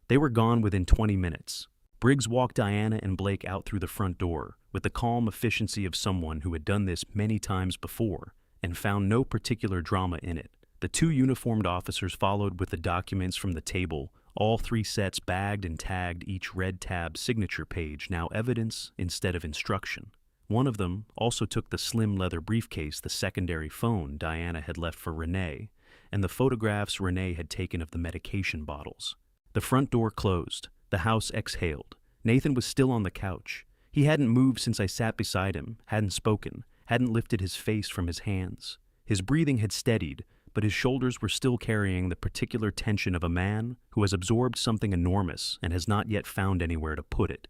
They were gone within 20 minutes. Briggs walked Diana and Blake out through the front door with the calm efficiency of someone who had done this many times before and found no particular drama in it. The two uniformed officers followed with the documents from the table, all three sets bagged and tagged, each red tab signature page now evidence instead of instruction. One of them also took the slim leather briefcase, the secondary phone Diana had left for Renee, and the photographs Renee had taken of the medication bottles. The front door closed. The house exhaled. Nathan was still on the couch. He hadn't moved since I sat beside him, hadn't spoken, hadn't lifted his face from his hands. His breathing had steadied, but his shoulders were still carrying the particular tension of a man who has absorbed something enormous and has not yet found anywhere to put it.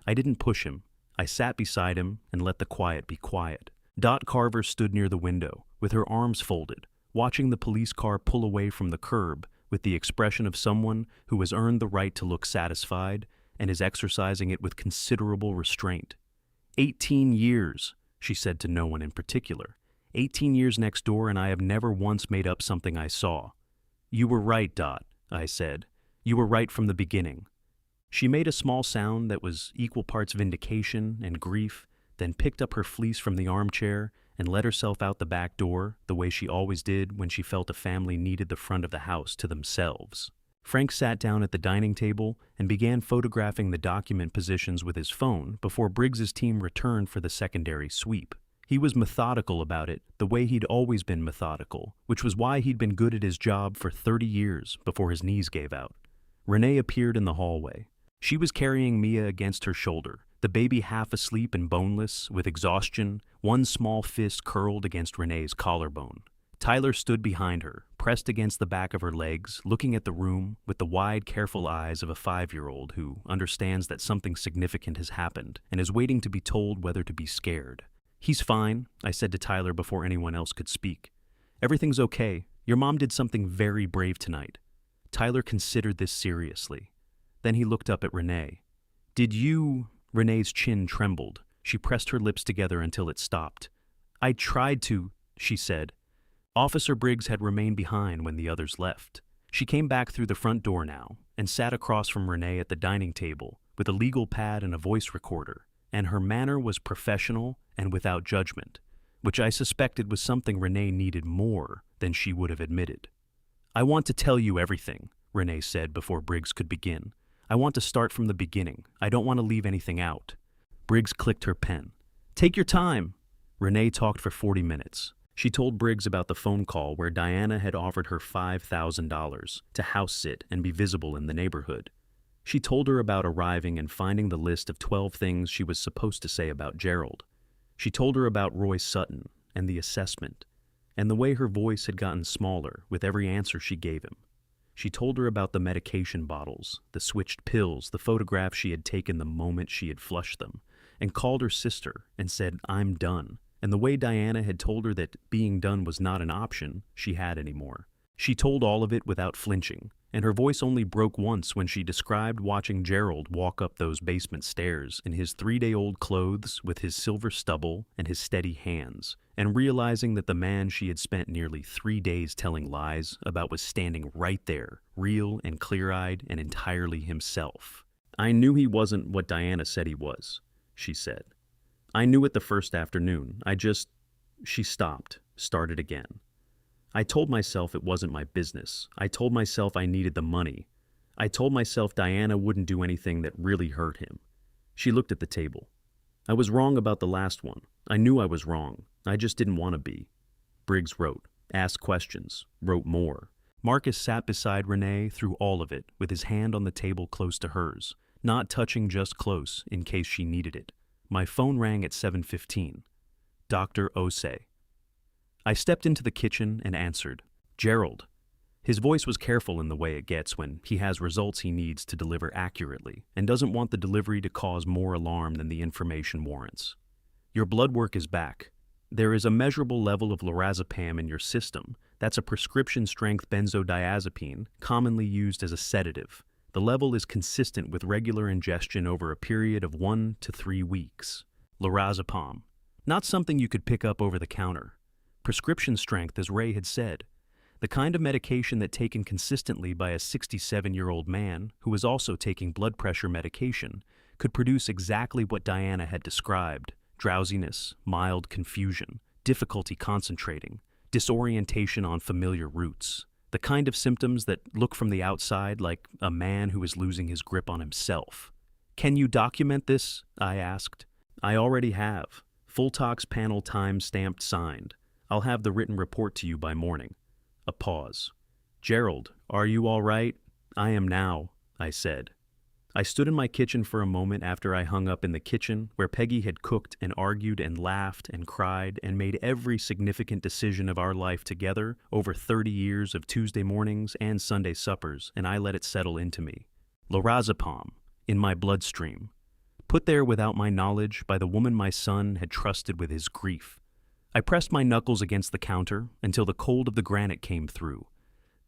I didn't push him. I sat beside him and let the quiet be quiet. Dot Carver stood near the window, with her arms folded, watching the police car pull away from the curb with the expression of someone who has earned the right to look satisfied and is exercising it with considerable restraint. 18 years, she said to no one in particular. 18 years next door, and I have never once made up something I saw. You were right, Dot, I said. You were right from the beginning. She made a small sound that was equal parts vindication and grief, then picked up her fleece from the armchair and let herself out the back door the way she always did when she felt a family needed the front of the house to themselves. Frank sat down at the dining table and began photographing the document positions with his phone before Briggs's team returned for the secondary sweep. He was methodical about it, the way he'd always been methodical, which was why he'd been good at his job for 30 years before his knees gave out. Renee appeared in the hallway. She was carrying Mia against her shoulder, the baby half asleep and boneless, with exhaustion, one small fist curled against Renee's collarbone. Tyler stood behind her, pressed against the back of her legs, looking at the room with the wide, careful eyes of a 5-year-old who understands that something significant has happened and is waiting to be told whether to be scared. He's fine, I said to Tyler before anyone else could speak. Everything's okay. Your mom did something very brave tonight. Tyler considered this seriously. Then he looked up at Renee. Did you... Renee's chin trembled. She pressed her lips together until it stopped. I tried to, she said. Officer Briggs had remained behind when the others left. She came back through the front door now and sat across from Renee at the dining table with a legal pad and a voice recorder, and her manner was professional and without judgment, which I suspected was something Renee needed more than she would have admitted. I want to tell you everything, Renee said before Briggs could begin. I want to start from the beginning. I don't want to leave anything out. Briggs clicked her pen. Take your time. Renee talked for 40 minutes. She told Briggs about the phone call where Diana had offered her $5,000 to house sit and be visible in the neighborhood. She told her about arriving and finding the list of 12 things she was supposed to say about Gerald. She told her about Roy Sutton and the assessment, and the way her voice had gotten smaller with every answer she gave him. She told her about the medication bottles, the switched pills, the photographs she had taken the moment she had flushed them, and called her sister and said, I'm done, and the way Diana had told her that being done was not an option she had anymore. She told all of it without flinching, and her voice only broke once when she described watching Gerald walk up those basement stairs in his 3-day-old clothes with his silver stubble and his steady hands, and realizing that the man she had spent nearly 3 days telling lies about was standing right there, real and clear-eyed and entirely himself. I knew he wasn't what Diana said he was, she said. I knew it the first afternoon. She stopped, started again. I told myself it wasn't my business. I told myself I needed the money. I told myself Diana wouldn't do anything that really hurt him. She looked at the table. I was wrong about the last one. I knew I was wrong. I just didn't want to be. Briggs wrote, asked questions, wrote more. Marcus sat beside Renee through all of it, with his hand on the table close to hers, not touching, just close in case she needed it. My phone rang at 7:15. Dr. Osei. I stepped into the kitchen and answered. Gerald. His voice was careful in the way it gets when he has results he needs to deliver accurately and doesn't want the delivery to cause more alarm than the information warrants. Your blood work is back. There is a measurable level of lorazepam in your system. That's a prescription-strength benzodiazepine commonly used as a sedative. The level is consistent with regular ingestion over a period of 1 to 3 weeks. Lorazepam. Not something you could pick up over the counter. Prescription strength, as Ray had said. The kind of medication that taken consistently by a 67-year-old man who was also taking blood pressure medication could produce exactly what Diana had described: drowsiness, mild confusion, difficulty concentrating, disorientation on familiar routes. The kind of symptoms that look from the outside like a man who is losing his grip on himself. "Can you document this?" I asked. "I already have. Full talks panel time stamped signed. I'll have the written report to you by morning." A pause. "Gerald, are you all right?" "I am now," I said. I stood in my kitchen for a moment after I hung up in the kitchen, where Peggy had cooked and argued and laughed and cried and made every significant decision of our life together over 30 years of Tuesday mornings and Sunday suppers, and I let it settle into me. Lorazepam, in my bloodstream, put there without my knowledge by the woman my son had trusted with his grief. I pressed my knuckles against the counter until the cold of the granite came through.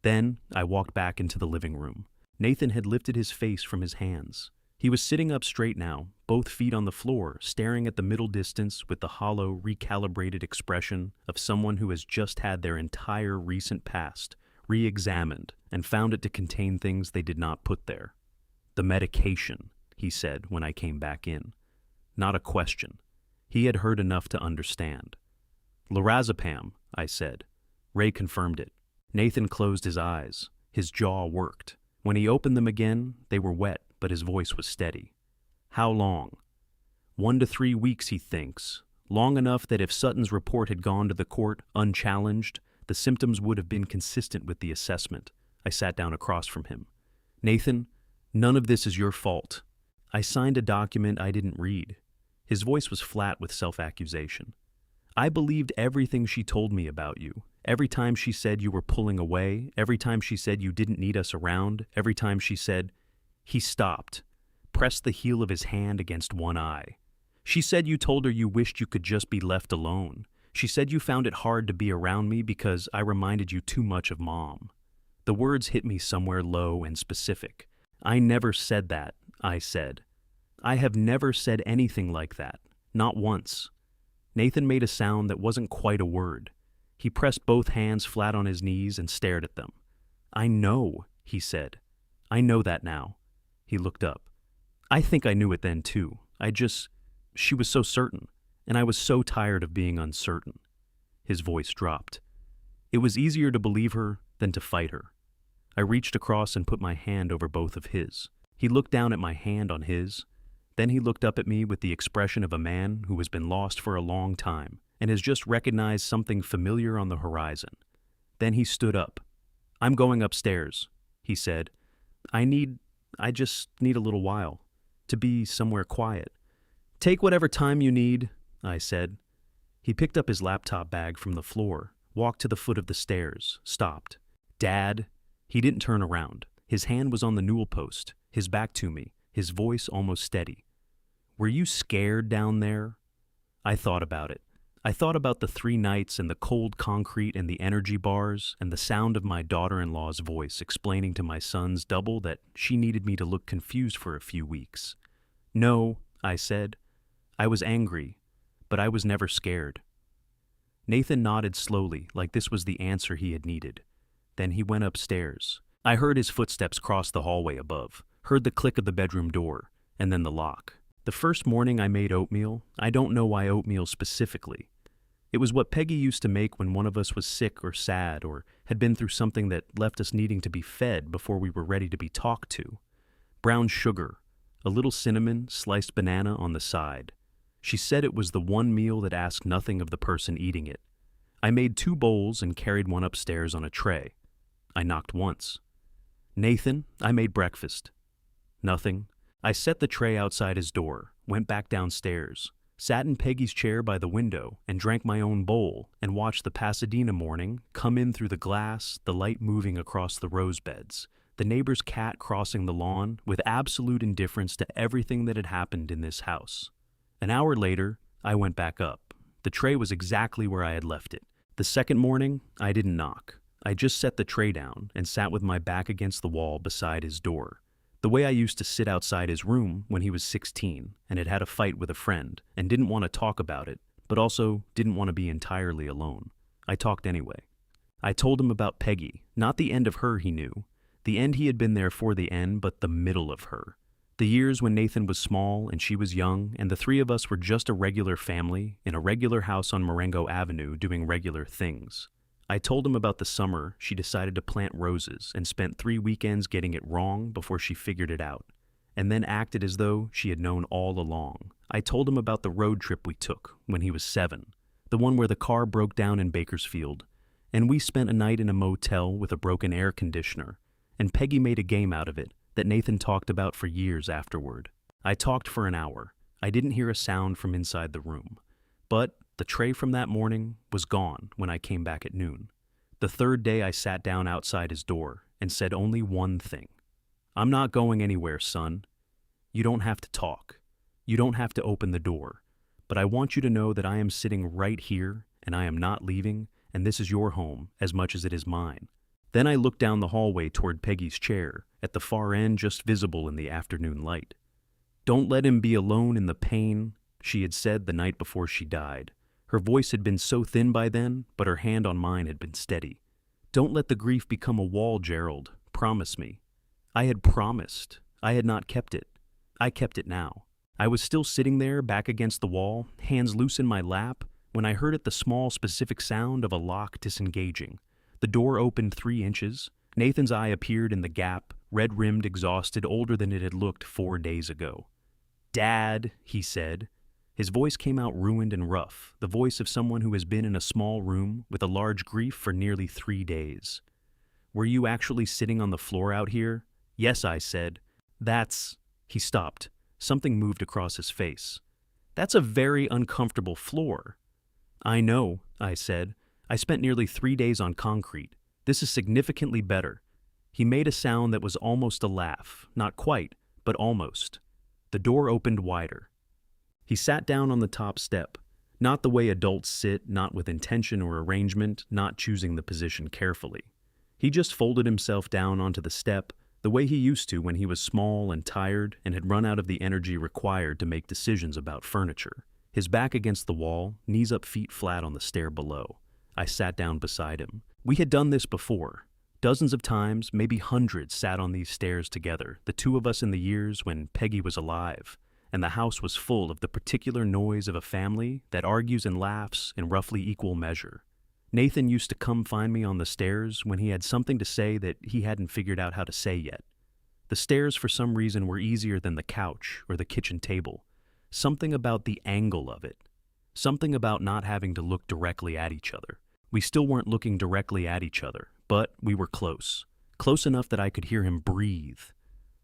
Then I walked back into the living room. Nathan had lifted his face from his hands. He was sitting up straight now, both feet on the floor, staring at the middle distance with the hollow, recalibrated expression of someone who has just had their entire recent past re-examined and found it to contain things they did not put there. "The medication," he said when I came back in. Not a question. He had heard enough to understand. "Lorazepam," I said. Ray confirmed it. Nathan closed his eyes. His jaw worked. When he opened them again, they were wet, but his voice was steady. "How long?" 1 to 3 weeks, he thinks. Long enough that if Sutton's report had gone to the court unchallenged, the symptoms would have been consistent with the assessment. I sat down across from him. "Nathan, none of this is your fault. I signed a document I didn't read." His voice was flat with self-accusation. "I believed everything she told me about you. Every time she said you were pulling away, every time she said you didn't need us around, every time she said—" He stopped, pressed the heel of his hand against one eye. "She said you told her you wished you could just be left alone. She said you found it hard to be around me because I reminded you too much of Mom." The words hit me somewhere low and specific. "I never said that," I said. "I have never said anything like that. Not once." Nathan made a sound that wasn't quite a word. He pressed both hands flat on his knees and stared at them. "I know," he said. "I know that now." He looked up. "I think I knew it then too. She was so certain, and I was so tired of being uncertain." His voice dropped. It was easier to believe her than to fight her. I reached across and put my hand over both of his. He looked down at my hand on his. Then he looked up at me with the expression of a man who has been lost for a long time and has just recognized something familiar on the horizon. Then he stood up. "I'm going upstairs," he said. I just need a little while, to be somewhere quiet." "Take whatever time you need," I said. He picked up his laptop bag from the floor, walked to the foot of the stairs, stopped. "Dad?" He didn't turn around. His hand was on the newel post, his back to me, his voice almost steady. "Were you scared down there?" I thought about it. I thought about the 3 nights and the cold concrete and the energy bars and the sound of my daughter-in-law's voice explaining to my son's double that she needed me to look confused for a few weeks. "No," I said. "I was angry, but I was never scared." Nathan nodded slowly, like this was the answer he had needed. Then he went upstairs. I heard his footsteps cross the hallway above, heard the click of the bedroom door, and then the lock. The first morning I made oatmeal, I don't know why oatmeal specifically. It was what Peggy used to make when one of us was sick or sad or had been through something that left us needing to be fed before we were ready to be talked to. Brown sugar, a little cinnamon, sliced banana on the side. She said it was the one meal that asked nothing of the person eating it. I made 2 bowls and carried one upstairs on a tray. I knocked once. "Nathan, I made breakfast." Nothing. I set the tray outside his door, went back downstairs, sat in Peggy's chair by the window and drank my own bowl and watched the Pasadena morning come in through the glass, the light moving across the rose beds, the neighbor's cat crossing the lawn with absolute indifference to everything that had happened in this house. An hour later, I went back up. The tray was exactly where I had left it. The second morning, I didn't knock. I just set the tray down and sat with my back against the wall beside his door, the way I used to sit outside his room when he was 16 and had had a fight with a friend and didn't want to talk about it, but also didn't want to be entirely alone. I talked anyway. I told him about Peggy, not the end of her he knew, the end he had been there for the end, but the middle of her. The years when Nathan was small and she was young, and the three of us were just a regular family in a regular house on Marengo Avenue doing regular things. I told him about the summer she decided to plant roses and spent 3 weekends getting it wrong before she figured it out, and then acted as though she had known all along. I told him about the road trip we took when he was 7, the one where the car broke down in Bakersfield, and we spent a night in a motel with a broken air conditioner, and Peggy made a game out of it that Nathan talked about for years afterward. I talked for an hour. I didn't hear a sound from inside the room, but the tray from that morning was gone when I came back at noon. The third day I sat down outside his door and said only one thing. "I'm not going anywhere, son. You don't have to talk. You don't have to open the door. But I want you to know that I am sitting right here and I am not leaving, and this is your home as much as it is mine." Then I looked down the hallway toward Peggy's chair, at the far end just visible in the afternoon light. "Don't let him be alone in the pain," she had said the night before she died. Her voice had been so thin by then, but her hand on mine had been steady. "Don't let the grief become a wall, Gerald. Promise me." I had promised. I had not kept it. I kept it now. I was still sitting there, back against the wall, hands loose in my lap, when I heard the small, specific sound of a lock disengaging. The door opened 3 inches. Nathan's eye appeared in the gap, red-rimmed, exhausted, older than it had looked 4 days ago. "Dad," he said. His voice came out ruined and rough, the voice of someone who has been in a small room with a large grief for nearly 3 days. "Were you actually sitting on the floor out here?" "Yes," I said. "That's—" He stopped. Something moved across his face. "That's a very uncomfortable floor." "I know," I said. "I spent nearly 3 days on concrete. This is significantly better." He made a sound that was almost a laugh. Not quite, but almost. The door opened wider. He sat down on the top step, not the way adults sit, not with intention or arrangement, not choosing the position carefully. He just folded himself down onto the step, the way he used to when he was small and tired and had run out of the energy required to make decisions about furniture. His back against the wall, knees up, feet flat on the stair below. I sat down beside him. We had done this before. Dozens of times, maybe hundreds, sat on these stairs together, the two of us in the years when Peggy was alive, and the house was full of the particular noise of a family that argues and laughs in roughly equal measure. Nathan used to come find me on the stairs when he had something to say that he hadn't figured out how to say yet. The stairs, for some reason, were easier than the couch or the kitchen table. Something about the angle of it. Something about not having to look directly at each other. We still weren't looking directly at each other, but we were close. Close enough that I could hear him breathe.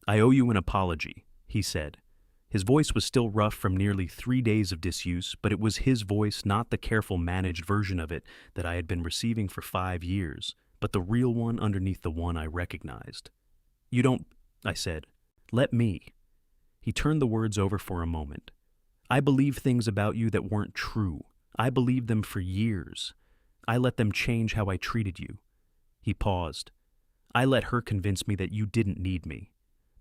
"I owe you an apology," he said. His voice was still rough from nearly 3 days of disuse, but it was his voice, not the careful, managed version of it that I had been receiving for 5 years, but the real one underneath the one I recognized. "You don't," I said. "Let me." He turned the words over for a moment. "I believed things about you that weren't true. I believed them for years. I let them change how I treated you." He paused. "I let her convince me that you didn't need me.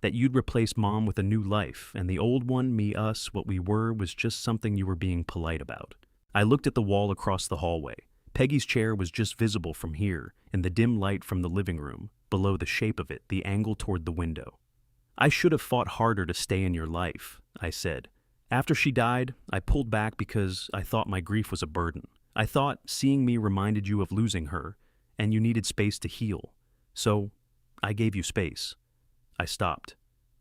That you'd replace Mom with a new life, and the old one, me, us, what we were, was just something you were being polite about." I looked at the wall across the hallway. Peggy's chair was just visible from here, in the dim light from the living room, below the shape of it, the angle toward the window. "I should have fought harder to stay in your life," I said. "After she died, I pulled back because I thought my grief was a burden. I thought seeing me reminded you of losing her, and you needed space to heal. So, I gave you space." I stopped.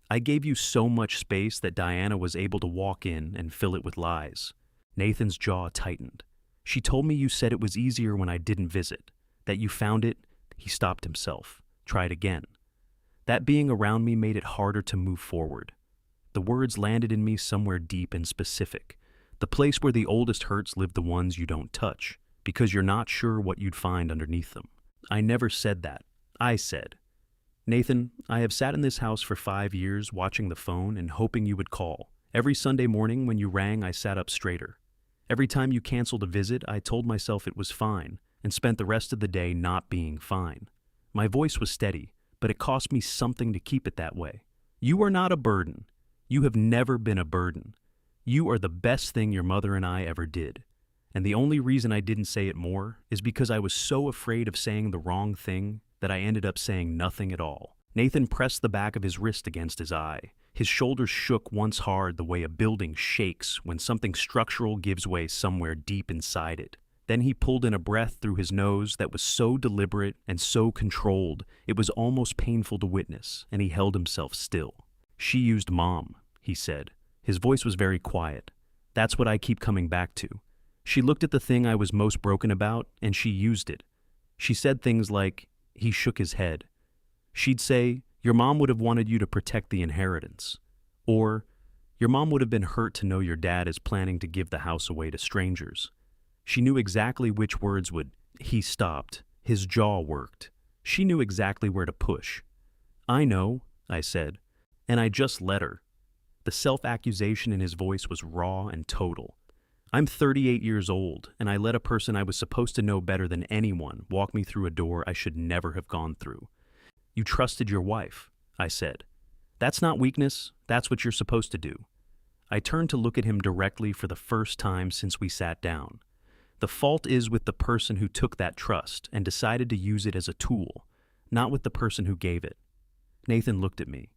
"I gave you so much space that Diana was able to walk in and fill it with lies." Nathan's jaw tightened. "She told me you said it was easier when I didn't visit, that you found it—" He stopped himself, tried again. "That being around me made it harder to move forward." The words landed in me somewhere deep and specific. The place where the oldest hurts live, the ones you don't touch, because you're not sure what you'd find underneath them. I never said that. I said, "Nathan, I have sat in this house for 5 years watching the phone and hoping you would call. Every Sunday morning when you rang, I sat up straighter. Every time you canceled a visit, I told myself it was fine and spent the rest of the day not being fine. My voice was steady, but it cost me something to keep it that way. You are not a burden. You have never been a burden. You are the best thing your mother and I ever did. And the only reason I didn't say it more is because I was so afraid of saying the wrong thing that I ended up saying nothing at all." Nathan pressed the back of his wrist against his eye. His shoulders shook once hard the way a building shakes when something structural gives way somewhere deep inside it. Then he pulled in a breath through his nose that was so deliberate and so controlled, it was almost painful to witness, and he held himself still. "She used Mom," he said. His voice was very quiet. "That's what I keep coming back to. She looked at the thing I was most broken about, and she used it. She said things like," he shook his head. She'd say, "Your mom would have wanted you to protect the inheritance." Or, "Your mom would have been hurt to know your dad is planning to give the house away to strangers." She knew exactly which words would. He stopped. His jaw worked. She knew exactly where to push. "I know," I said, "and I just let her." The self-accusation in his voice was raw and total. "I'm 38 years old, and I let a person I was supposed to know better than anyone walk me through a door I should never have gone through." "You trusted your wife," I said. "That's not weakness, that's what you're supposed to do." I turned to look at him directly for the first time since we sat down. The fault is with the person who took that trust and decided to use it as a tool, not with the person who gave it. Nathan looked at me.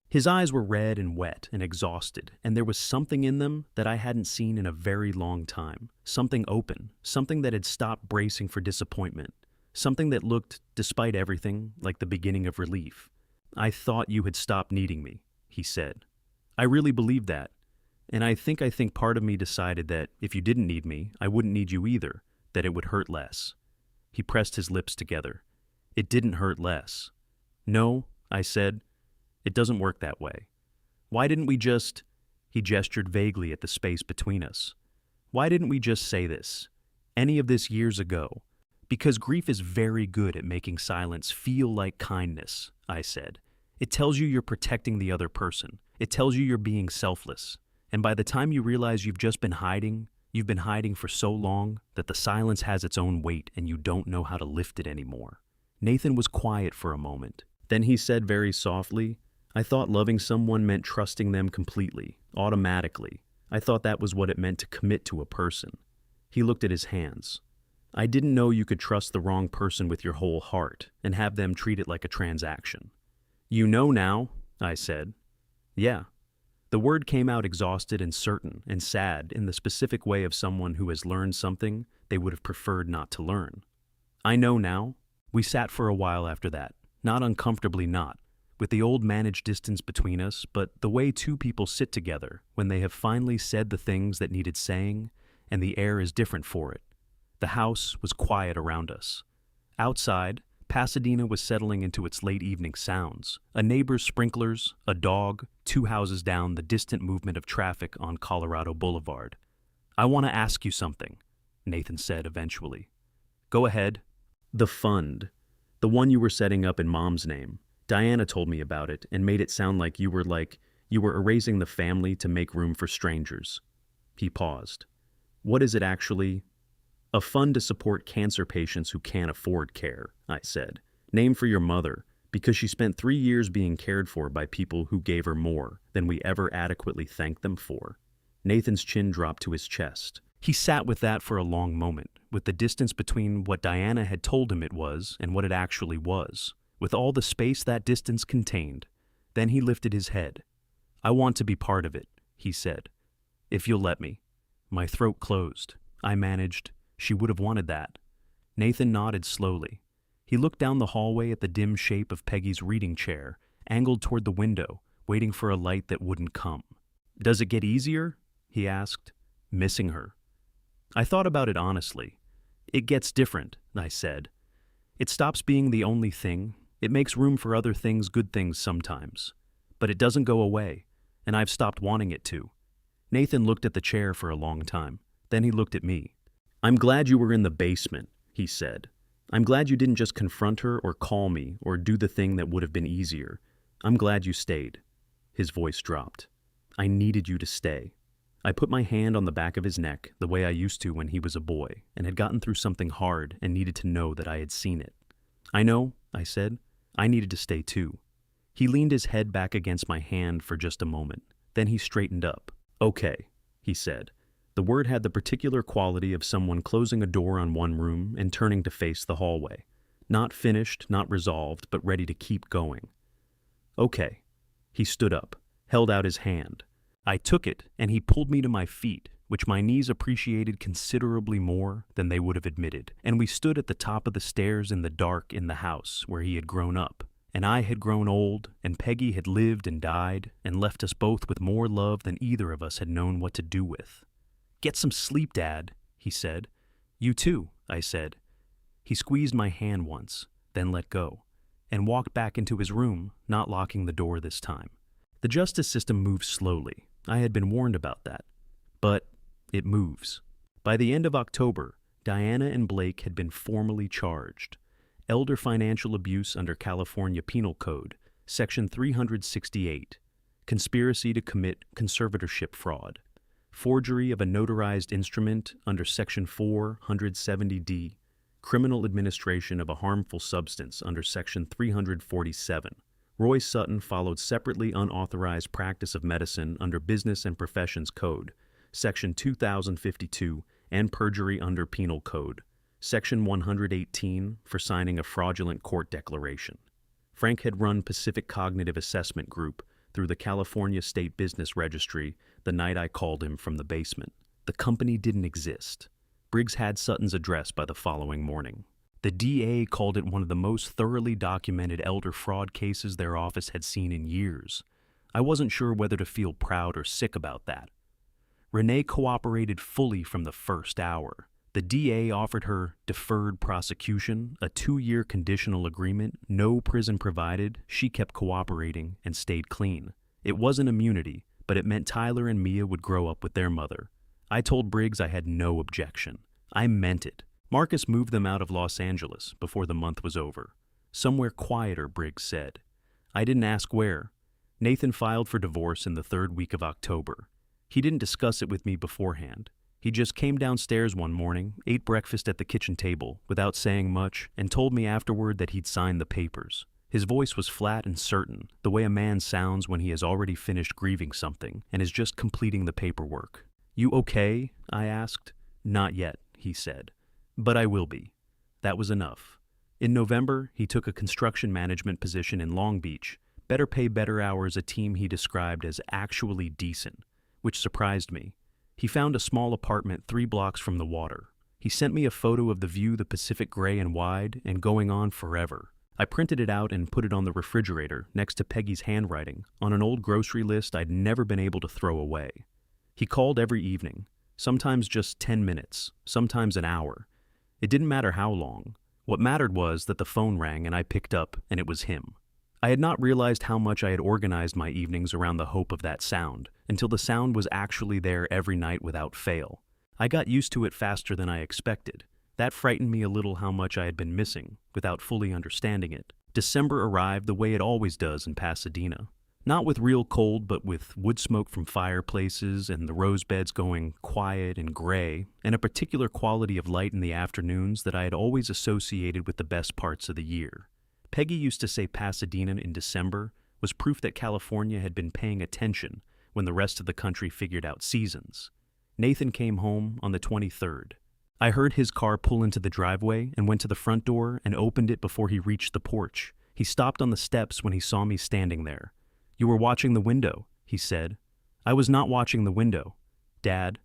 His eyes were red and wet and exhausted, and there was something in them that I hadn't seen in a very long time. Something open, something that had stopped bracing for disappointment, something that looked, despite everything, like the beginning of relief. "I thought you had stopped needing me," he said. "I really believed that. And I think part of me decided that if you didn't need me, I wouldn't need you either, that it would hurt less." He pressed his lips together. "It didn't hurt less." "No," I said. "It doesn't work that way. Why didn't we just—" He gestured vaguely at the space between us. "Why didn't we just say this? Any of this years ago? Because grief is very good at making silence feel like kindness," I said. "It tells you you're protecting the other person. It tells you you're being selfless. And by the time you realize you've been hiding for so long that the silence has its own weight and you don't know how to lift it anymore." Nathan was quiet for a moment. Then he said very softly, "I thought loving someone meant trusting them completely, automatically. I thought that was what it meant to commit to a person." He looked at his hands. "I didn't know you could trust the wrong person with your whole heart and have them treat it like a transaction." "You know now," I said. "Yeah." The word came out exhausted and certain and sad in the specific way of someone who has learned something they would have preferred not to learn. "I know now." We sat for a while after that, not uncomfortably not, with the old managed distance between us, but the way two people sit together when they have finally said the things that needed saying, and the air is different for it. The house was quiet around us. Outside, Pasadena was settling into its late evening sounds. A neighbor's sprinklers, a dog, 2 houses down, the distant movement of traffic on Colorado Boulevard. "I want to ask you something," Nathan said eventually. "Go ahead." "The fund. The one you were setting up in Mom's name. Diana told me about it and made it sound like you were erasing the family to make room for strangers." He paused. "What is it actually?" "A fund to support cancer patients who can't afford care," I said. "Named for your mother, because she spent 3 years being cared for by people who gave her more than we ever adequately thanked them for." Nathan's chin dropped to his chest. He sat with that for a long moment, with the distance between what Diana had told him it was and what it actually was, with all the space that distance contained. Then he lifted his head. "I want to be part of it," he said. "If you'll let me." My throat closed. I managed, "She would have wanted that." Nathan nodded slowly. He looked down the hallway at the dim shape of Peggy's reading chair, angled toward the window, waiting for a light that wouldn't come. "Does it get easier?" he asked. "Missing her." I thought about it honestly. "It gets different," I said. "It stops being the only thing. It makes room for other things, good things sometimes. But it doesn't go away, and I've stopped wanting it to." Nathan looked at the chair for a long time. Then he looked at me. "I'm glad you were in the basement," he said. "I'm glad you didn't just confront her or call me or do the thing that would have been easier. I'm glad you stayed." His voice dropped. "I needed you to stay." I put my hand on the back of his neck the way I used to when he was a boy and had gotten through something hard and needed to know that I had seen it. "I know," I said. "I needed to stay too." He leaned his head back against my hand for just a moment. Then he straightened up. "Okay," he said. The word had the particular quality of someone closing a door on one room and turning to face the hallway. Not finished, not resolved, but ready to keep going. "Okay." He stood up. held out his hand. I took it, and he pulled me to my feet, which my knees appreciated considerably more than they would have admitted, and we stood at the top of the stairs in the dark in the house where he had grown up, and I had grown old, and Peggy had lived and died, and left us both with more love than either of us had known what to do with. "Get some sleep, Dad," he said. "You too," I said. He squeezed my hand once, then let go, and walked back into his room, not locking the door this time. The justice system moves slowly. I had been warned about that. But it moves. By the end of October, Diana and Blake had been formally charged. Elder financial abuse under California Penal Code, Section 368. Conspiracy to commit conservatorship fraud. Forgery of a notarized instrument under Section 470D. Criminal administration of a harmful substance under Section 347. Roy Sutton followed separately unauthorized practice of medicine under Business and Professions Code, Section 2052, and perjury under Penal Code, Section 118, for signing a fraudulent court declaration. Frank had run Pacific Cognitive Assessment Group through the California State Business Registry the night I called him from the basement. The company didn't exist. Briggs had Sutton's address by the following morning. The DA called it one of the most thoroughly documented elder fraud cases their office had seen in years. I wasn't sure whether to feel proud or sick about that. Renee cooperated fully from the first hour. The DA offered her deferred prosecution, a 2-year conditional agreement, no prison provided. She kept cooperating and stayed clean. It wasn't immunity, but it meant Tyler and Mia would grow up with their mother. I told Briggs I had no objection. I meant it. Marcus moved them out of Los Angeles before the month was over. Somewhere quieter, Briggs said. I didn't ask where. Nathan filed for divorce in the 3rd week of October. He didn't discuss it with me beforehand. He just came downstairs one morning, ate breakfast at the kitchen table, without saying much, and told me afterward that he'd signed the papers. His voice was flat and certain, the way a man sounds when he has already finished grieving something and is just completing the paperwork. "You okay?" I asked. "Not yet," he said. "But I will be." That was enough. In November, he took a construction management position in Long Beach, better pay, better hours, a team he described as actually decent, which surprised me. He found a small apartment 3 blocks from the water. He sent me a photo of the view, the Pacific gray and wide, and going on forever. I printed it out and put it on the refrigerator next to Peggy's handwriting on an old grocery list I'd never been able to throw away. He called every evening, sometimes just 10 minutes, sometimes an hour. It didn't matter how long. What mattered was that the phone rang and I picked up, and it was him. I had not realized how much I had organized my evenings around the hope of that sound, until the sound was actually there every night without fail. I got used to it faster than I expected. That frightened me a little, how much I had been missing, without fully understanding it. December arrived the way it always does in Pasadena. Not with real cold, but with wood smoke from fireplaces and the rose beds going quiet and gray, and a particular quality of light in the afternoons that I had always associated with the best parts of the year. Peggy used to say Pasadena in December was proof that California had been paying attention when the rest of the country figured out seasons. Nathan came home on the 23rd. I heard his car pull into the driveway and went to the front door and opened it before he reached the porch. He stopped on the steps when he saw me standing there. "You were watching the window," he said. "I was not watching the window, Dad.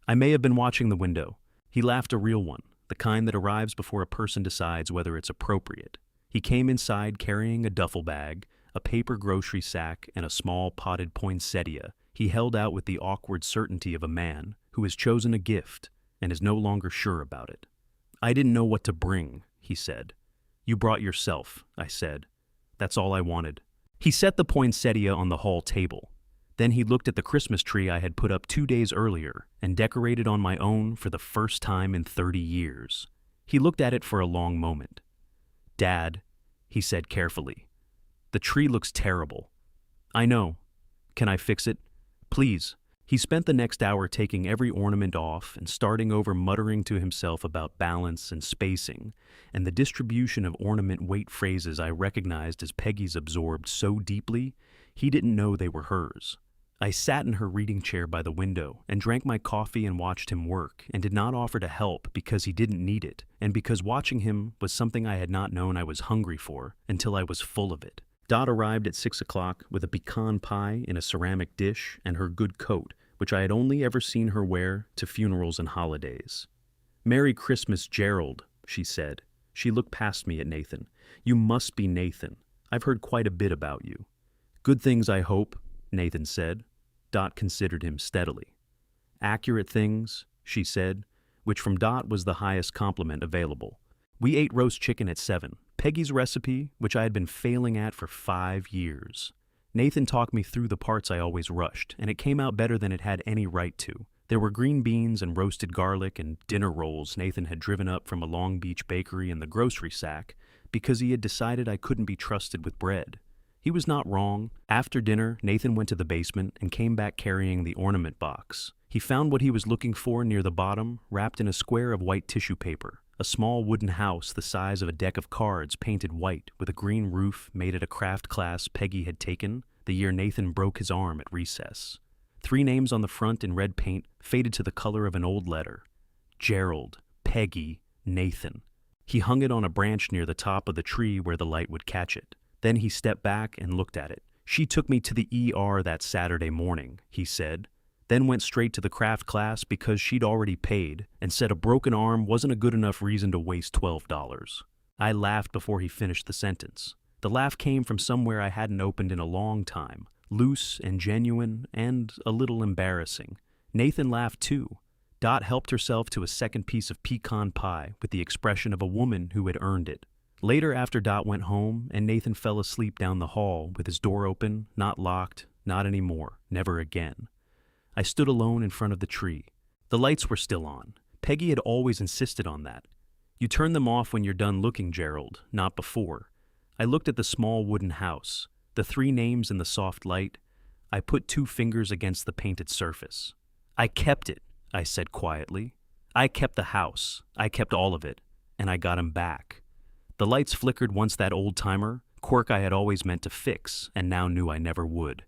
I may have been watching the window." He laughed, a real one, the kind that arrives before a person decides whether it's appropriate. He came inside carrying a duffel bag, a paper grocery sack, and a small potted poinsettia he held out with the awkward certainty of a man who has chosen a gift and is no longer sure about it. "I didn't know what to bring," he said. "You brought yourself," I said. "That's all I wanted." He set the poinsettia on the hall table. Then he looked at the Christmas tree I had put up 2 days earlier and decorated on my own for the first time in 30 years. He looked at it for a long moment. "Dad," he said carefully, "the tree looks terrible." "I know. Can I fix it? Please." He spent the next hour taking every ornament off and starting over, muttering to himself about balance and spacing and the distribution of ornament weight phrases I recognized as Peggy's absorbed so deeply he didn't know they were hers. I sat in her reading chair by the window and drank my coffee and watched him work, and did not offer to help because he didn't need it, and because watching him was something I had not known I was hungry for until I was full of it. Dot arrived at 6 o'clock with a pecan pie in a ceramic dish and her good coat, which I had only ever seen her wear to funerals and holidays. "Merry Christmas, Gerald," she said. She looked past me at Nathan. "You must be Nathan. I've heard quite a bit about you." "Good things, I hope," Nathan said. Dot considered him steadily. "Accurate things," she said, which from Dot was the highest compliment available. We ate roast chicken at 7, Peggy's recipe, which I had been failing at for 5 years. Nathan talked me through the parts I always rushed, and it came out better than it had any right to. There were green beans and roasted garlic and dinner rolls Nathan had driven up from a Long Beach bakery in the grocery sack because he had decided I couldn't be trusted with bread. He was not wrong. After dinner, Nathan went to the basement and came back carrying the ornament box. He found what he was looking for near the bottom, wrapped in a square of white tissue paper. A small wooden house the size of a deck of cards painted white with a green roof made at a craft class Peggy had taken the year Nathan broke his arm at recess. 3 names on the front in red paint faded to the color of an old letter. Gerald, Peggy, Nathan. He hung it on a branch near the top of the tree where the light would catch it. Then he stepped back and looked at it. "She took me to the ER that Saturday morning," he said, then went straight to the craft class because she'd already paid and said a broken arm wasn't a good enough reason to waste $12. I laughed before he finished the sentence. The laugh came from somewhere I hadn't opened in a long time, loose and genuine and a little embarrassing. Nathan laughed too. Dot helped herself to a second piece of pecan pie with the expression of a woman who had earned it. Later, after Dot went home and Nathan fell asleep down the hall with his door open, not locked, not anymore, never again, I stood alone in front of the tree. The lights were still on. Peggy had always insisted on that. "You turn them off when you're done looking, Gerald, not before." I looked at the small wooden house, the 3 names in the soft light. I put 2 fingers against the painted surface. "I kept it," I said quietly. "I kept the house. I kept all of it. And I got him back." The lights flickered once that old-timer, quirk I had always meant to fix and now knew I never would.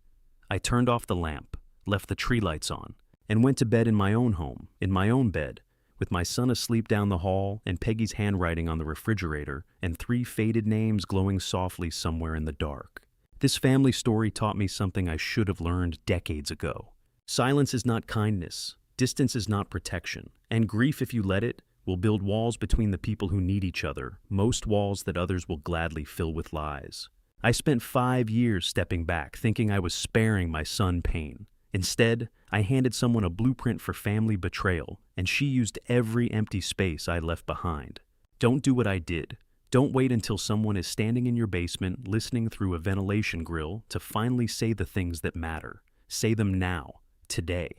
I turned off the lamp, left the tree lights on, and went to bed in my own home, in my own bed, with my son asleep down the hall and Peggy's handwriting on the refrigerator and 3 faded names glowing softly somewhere in the dark. This family story taught me something I should have learned decades ago. Silence is not kindness, distance is not protection, and grief, if you let it, will build walls between the people who need each other, most walls that others will gladly fill with lies. I spent 5 years stepping back, thinking I was sparing my son pain. Instead, I handed someone a blueprint for family betrayal, and she used every empty space I left behind. Don't do what I did. Don't wait until someone is standing in your basement listening through a ventilation grill to finally say the things that matter. Say them now, today.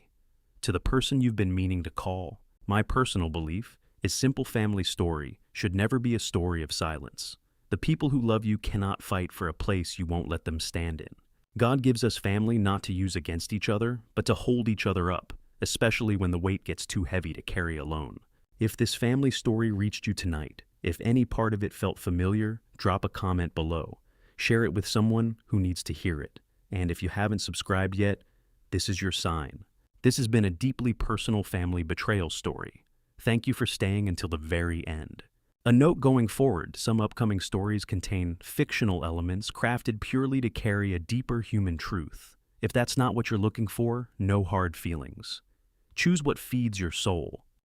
To the person you've been meaning to call, my personal belief is simple family story should never be a story of silence. The people who love you cannot fight for a place you won't let them stand in. God gives us family not to use against each other, but to hold each other up, especially when the weight gets too heavy to carry alone. If this family story reached you tonight, if any part of it felt familiar, drop a comment below. Share it with someone who needs to hear it. And if you haven't subscribed yet, this is your sign. This has been a deeply personal family betrayal story. Thank you for staying until the very end. A note going forward, some upcoming stories contain fictional elements crafted purely to carry a deeper human truth. If that's not what you're looking for, no hard feelings. Choose what feeds your soul.